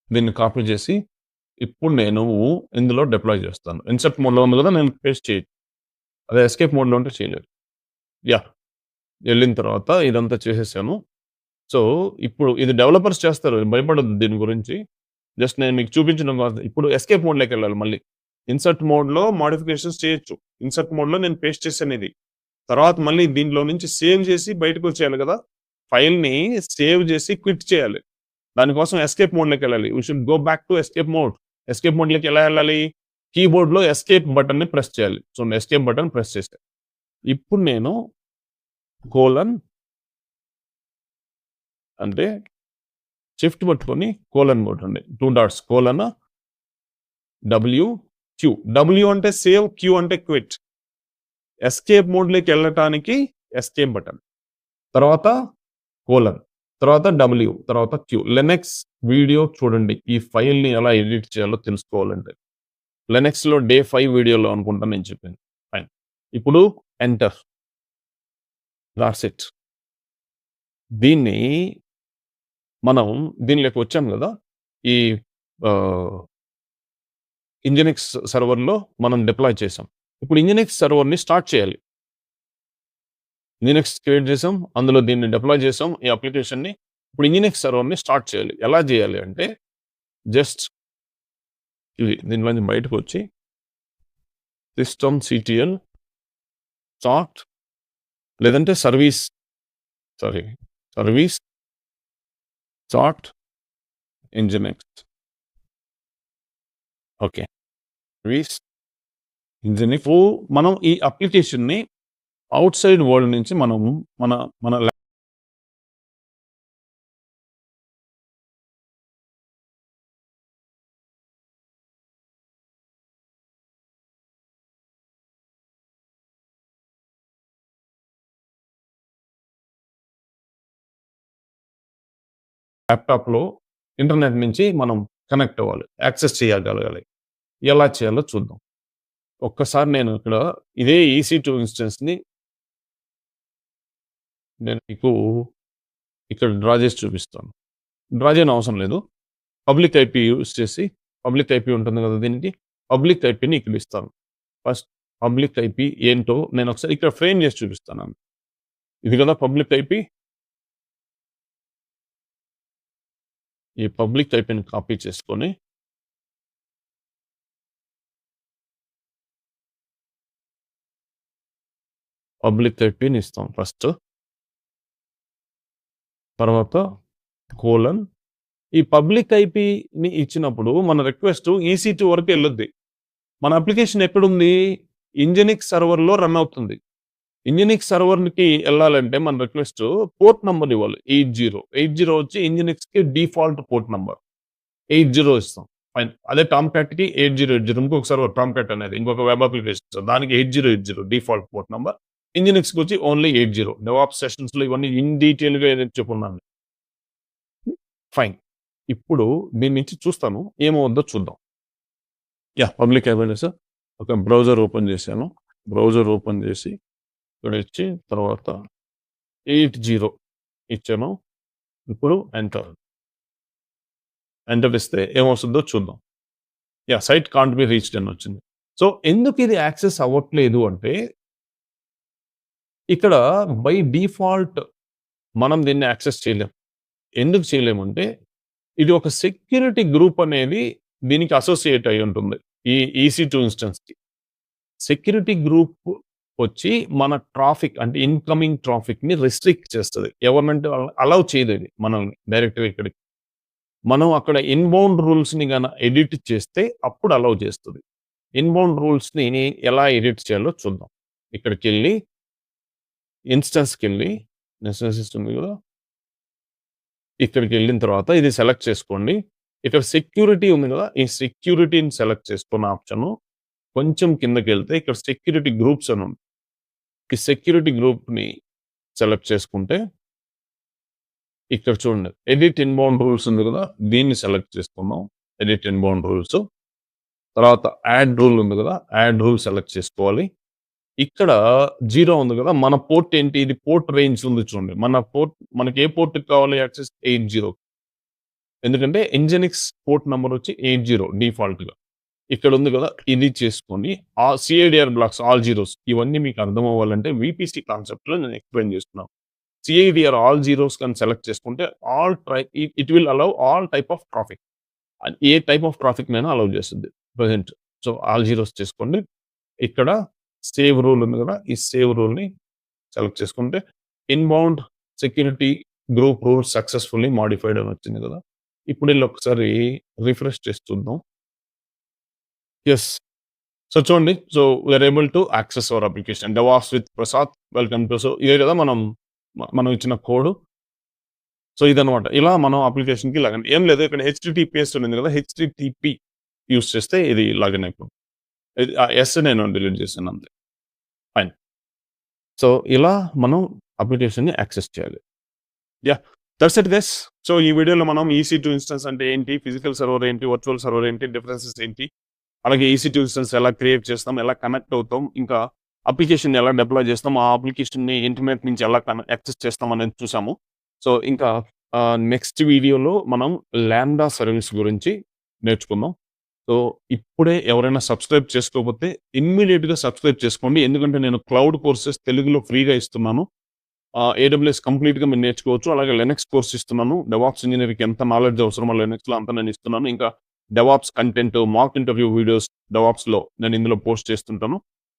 దీన్ని కాపీ చేసి ఇప్పుడు నేను ఇందులో డిప్లాయ్ చేస్తాను. ఇన్సర్ట్ మోడ్‌లో ఉంది కదా! నేను పేస్ట్ చేయొచ్చు. అదే ఎస్కేప్ మోడ్‌లో ఉంటే చేయలేను. వెళ్ళిన తర్వాత ఇదంతా చేసేసాను. సో, ఇప్పుడు ఇది డెవలపర్స్ చేస్తారు. భయపడొద్దు దీని గురించి. జస్ట్ నేను మీకు చూపించడం కోసం. ఇప్పుడు ఎస్కేప్ మోడ్‌లోకెళ్ళాలి మళ్ళీ. ఇన్సర్ట్ మోడ్‌లో మోడిఫికేషన్స్ చేయొచ్చు. ఇన్సర్ట్ మోడ్‌లో నేను పేస్ట్ చేశాను ఇది. తర్వాత మళ్ళీ దీంట్లో నుంచి సేవ్ చేసి బయటకొచ్చేయాలి కదా! ఫైల్‌ని సేవ్ చేసి క్విట్ చేయాలి. దానికోసం ఎస్కేప్ మోడ్‌లోకెళ్ళాలి. We should go back to escape mode. Escape మోడ్‌లోకి ఎలా వెళ్ళాలి? కీబోర్డ్‌లో ఎస్కేప్ బటన్‌ని ప్రెస్ చేయాలి. సో, ఎస్కేప్ బటన్ ప్రెస్ చేశా. ఇప్పుడు నేను కోలన్ అంటే షిఫ్ట్ పట్టుకొని కోలన్ కొట్టండి. 2 డాట్స్ కోలన్ WQ. W అంటే సేవ్, Q అంటే క్విట్. ఎస్కేప్ మోడ్‌లోకి వెళ్ళటానికి ఎస్కేప్ బటన్. తర్వాత కోలన్. తర్వాత W. తర్వాత Q. లినక్స్ వీడియో చూడండి. ఈ ఫైల్‌ని ఎలా ఎడిట్ చేయాలో తెలుసుకోవాలంటే. లినక్స్‌లో డే 5 వీడియోలో అనుకుంటా నేను చెప్పింది. ఫైన్. ఇప్పుడు ఎంటర్. That's it. దీన్ని మనం దీనిలోకి వచ్చాం కదా! ఈ ఇంజినిక్స్ సర్వర్‌లో మనం డిప్లాయ్ చేసాం. ఇప్పుడు ఇంజినిక్స్ సర్వర్‌ని స్టార్ట్ చేయాలి. ఇంజినిక్స్ క్రియేట్ చేసాం. అందులో దీన్ని డిప్లాయ్ చేసాం. ఈ అప్లికేషన్‌ని. ఇప్పుడు ఇంజినిక్స్ సర్వర్‌ని స్టార్ట్ చేయాలి. ఎలా చేయాలి అంటే జస్ట్ దీనిలోంచి బయటకొచ్చి systemctl start లేదంటే service start Nginx. Okay. Service Nginx. మనం ఈ అప్లికేషన్‌ని ఔట్ సైడ్ వరల్డ్ నుంచి మనం మన ల్యాప్‌టాప్‌లో ఇంటర్నెట్ నుంచి మనం కనెక్ట్ అవ్వాలి. యాక్సెస్ చేయగలగాలి. ఎలా చేయాలో చూద్దాం. ఒక్కసారి నేను ఇక్కడ ఇదే EC2 ఇన్స్టెన్స్‌ని నేను మీకు ఇక్కడ డ్రా చేసి చూపిస్తాను. డ్రా చేయని అవసరం లేదు. పబ్లిక్ ఐపీ యూజ్ చేసి పబ్లిక్ ఐపీ ఉంటుంది కదా! దీనికి పబ్లిక్ ఐపీని ఇక్కడ ఇస్తాను. ఫస్ట్ పబ్లిక్ ఐపీ ఏంటో నేను ఒకసారి ఇక్కడ ఫ్రేమ్ చేసి చూపిస్తాను. ఇది కదా పబ్లిక్ ఐపీ. ఈ పబ్లిక్ ఐపీని కాపీ చేసుకొని పబ్లిక్ ఐపీని ఇస్తాం ఫస్ట్. తర్వాత కోలన్. ఈ పబ్లిక్ ఐపీని ఇచ్చినప్పుడు మన రిక్వెస్ట్ EC2 వరకు వెళ్ళొద్ది. మన అప్లికేషన్ ఎక్కడుంది? ఇంజినిక్స్ సర్వర్‌లో రన్ అవుతుంది. ఇంజినిక్స్ సర్వర్‌కి వెళ్ళాలంటే మన రిక్వెస్ట్ పోర్ట్ నంబర్ ఇవ్వాలి. 80. 80 వచ్చి ఇంజినిక్స్‌కి డిఫాల్ట్ పోర్ట్ నంబర్. 80 ఇస్తాం. ఫైన్. అదే టామ్‌క్యాట్‌కి 8080 ఇంకొక సర్వర్ టామ్‌క్యాట్ అనేది ఇంకొక వెబ్ అప్లికేషన్ దానికి 8080 డిఫాల్ట్ పోర్ట్ నంబర్. ఇంజినిక్స్‌కి వచ్చి ఓన్లీ 80. డెవాప్స్ సెషన్స్‌లో ఇవన్నీ ఇన్ డీటెయిల్‌గా చెప్పున్నాను. ఫైన్. ఇప్పుడు దీని నుంచి చూస్తాను. ఏమవుద్దో చూద్దాం. Public awareness. ఒక బ్రౌజర్ ఓపెన్ చేశాను. బ్రౌజర్ ఓపెన్ చేసి ఇక్కడ ఇచ్చి తర్వాత 80 ఇచ్చాను. ఇప్పుడు ఎంటర్. ఎంటర్ ఇస్తే ఏమొస్తుందో చూద్దాం. సైట్ కాంట్ బి రీచ్డ్ అని వచ్చింది. సో, ఎందుకు ఇది యాక్సెస్ అవ్వట్లేదు అంటే ఇక్కడ బై డిఫాల్ట్ మనం దీన్ని యాక్సెస్ చేయలేం. ఎందుకు చేయలేమంటే ఇది ఒక సెక్యూరిటీ గ్రూప్ అనేది దీనికి అసోసియేట్ అయ్యి ఉంటుంది. ఈ EC2 ఇన్స్టెన్స్‌కి. సెక్యూరిటీ గ్రూప్ వచ్చి మన ట్రాఫిక్ అంటే ఇన్‌కమింగ్ ట్రాఫిక్‌ని రిస్ట్రిక్ట్ చేస్తది. ఎవరినంటే అలౌ చేయదు ఇది మనల్ని డైరెక్ట్‌గా ఇక్కడికి. మనం అక్కడ ఇన్‌బౌండ్ రూల్స్‌ని గాన ఎడిట్ చేస్తే అప్పుడు అలౌ చేస్తది. ఇన్‌బౌండ్ రూల్స్‌ని ఎలా ఎడిట్ చేయాలో చూద్దాం. ఇక్కడికెళ్ళి ఇన్స్టెన్స్‌కెళ్ళి ఇన్స్టెన్స్ ఉంది కదా! ఇక్కడికెళ్ళిన తర్వాత ఇది సెలెక్ట్ చేసుకోండి. ఇక్కడ సెక్యూరిటీ ఉంది కదా! ఈ సెక్యూరిటీని సెలెక్ట్ చేసుకున్న ఆప్షను కొంచెం కిందకెళ్తే ఇక్కడ సెక్యూరిటీ గ్రూప్స్ అని ఉంది. ఈ సెక్యూరిటీ గ్రూప్‌ని సెలెక్ట్ చేసుకుంటే ఇక్కడ చూడండి. ఎడిట్ ఇన్‌బౌండ్ రూల్స్ ఉంది కదా! దీన్ని సెలెక్ట్ చేసుకున్నాం. Edit inbound rules. తర్వాత యాడ్ రూల్ ఉంది కదా! యాడ్ రూల్ సెలెక్ట్ చేసుకోవాలి. ఇక్కడ 0 ఉంది కదా! మన పోర్ట్ ఏంటి? ఇది పోర్ట్ రేంజ్ ఉంది చూడండి. మనకి ఏ పోర్ట్‌కి కావాలి యాక్సెస్ 80. ఎందుకంటే ఎంజినిక్స్ పోర్ట్ నంబర్ వచ్చి 80 డిఫాల్ట్‌గా. ఇక్కడ ఉంది కదా! ఇది చేసుకొని ఆ సిఐడిఆర్ బ్లాక్స్ ఆల్ జీరోస్ ఇవన్నీ మీకు అర్థం అవ్వాలంటే వీపీసీ కాన్సెప్ట్‌లో నేను ఎక్స్‌ప్లెయిన్ చేస్తున్నాను. సిఐడిఆర్ ఆల్ జీరోస్ కానీ సెలెక్ట్ చేసుకుంటే it will allow all type of traffic. ఏ టైప్ ఆఫ్ ట్రాఫిక్‌నైనా అలౌ చేస్తుంది ప్రెజెంట్. సో, ఆల్ జీరోస్ చేసుకోండి. ఇక్కడ సేవ్ రూల్ ఉంది కదా! ఈ సేవ్ రూల్‌ని సెలెక్ట్ చేసుకుంటే inbound security group rules successfully modified అని వచ్చింది కదా! ఇప్పుడు ఎళ్లి ఒకసారి రిఫ్రెష్ చేసి చూద్దాం. యెస్. సో, చూడండి. So, we're able to access our application. DevOps with Prasad welcome to. So, ఇదే కదా మనం ఇచ్చిన కోడ్. సో, ఇదనమాట. ఇలా మనం అప్లికేషన్‌కి లాగిన్ ఏం లేదు. ఇక్కడ హెచ్‌టిటిపిఎస్ ఉంది కదా! హెచ్‌టిటిపి యూజ్ చేస్తే ఇది లాగిన్ అయిపోతుంది. ఎస్ నేను డిలీట్ చేశాను అంతే. ఫైన్. సో, ఇలా మనం అప్లికేషన్‌ని యాక్సెస్ చేయాలి. Yeah! That's it guys. So, ఈ వీడియోలో మనం EC2 ఇన్స్టెన్స్ అంటే ఏంటి? ఫిజికల్ సర్వర్ ఏంటి? వర్చువల్ సర్వర్ ఏంటి? డిఫరెన్సెస్ ఏంటి? అలాగే EC2 ఇన్స్టెన్స్ ఎలా క్రియేట్ చేస్తాం? ఎలా కనెక్ట్ అవుతాం? ఇంకా అప్లికేషన్‌ని ఎలా డిప్లాయ్ చేస్తాం? ఆ అప్లికేషన్‌ని ఇంటర్నెట్ నుంచి ఎలా యాక్సెస్ చేస్తాం అనేది చూసాము. సో, ఇంకా నెక్స్ట్ వీడియోలో మనం లాంబ్డా సర్వీస్ గురించి నేర్చుకుందాం. సో, ఇప్పుడే ఎవరైనా సబ్స్క్రైబ్ చేసుకోకపోతే ఇమ్మీడియేట్‌గా సబ్స్క్రైబ్ చేసుకోండి. ఎందుకంటే నేను క్లౌడ్ కోర్సెస్ తెలుగులో ఫ్రీగా ఇస్తున్నాను. AWS కంప్లీట్‌గా మీరు నేర్చుకోవచ్చు. అలాగే లినక్స్ కోర్స్ ఇస్తున్నాను. డెవాప్స్ ఇంజినీరింగ్‌కి ఎంత నాలెడ్జ్ అవసరమో లినక్స్‌లో అంతా నేను ఇస్తున్నాను. ఇంకా DevOps content, mock interview videos డెవాప్స్‌లో నేను ఇందులో పోస్ట్ చేస్తుంటాను.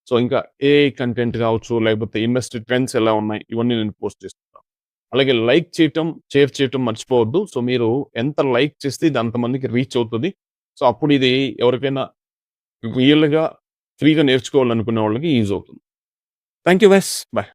సో, ఇంకా ఏఐ కంటెంట్ కావచ్చు, లేకపోతే ఇండస్ట్రీ ట్రెండ్స్ ఎలా ఉన్నాయి, ఇవన్నీ నేను పోస్ట్ చేస్తుంటాను. అలాగే లైక్ చేయటం, షేర్ చేయటం మర్చిపోవద్దు. సో, మీరు ఎంత లైక్ చేస్తే ఇది అంతమందికి రీచ్ అవుతది. సో, అప్పుడు ఇది ఎవరికైనా రియల్‌గా ఫ్రీగా నేర్చుకోవాలనుకునే వాళ్ళకి యూజ్ అవుతుంది. Thank you guys. బై.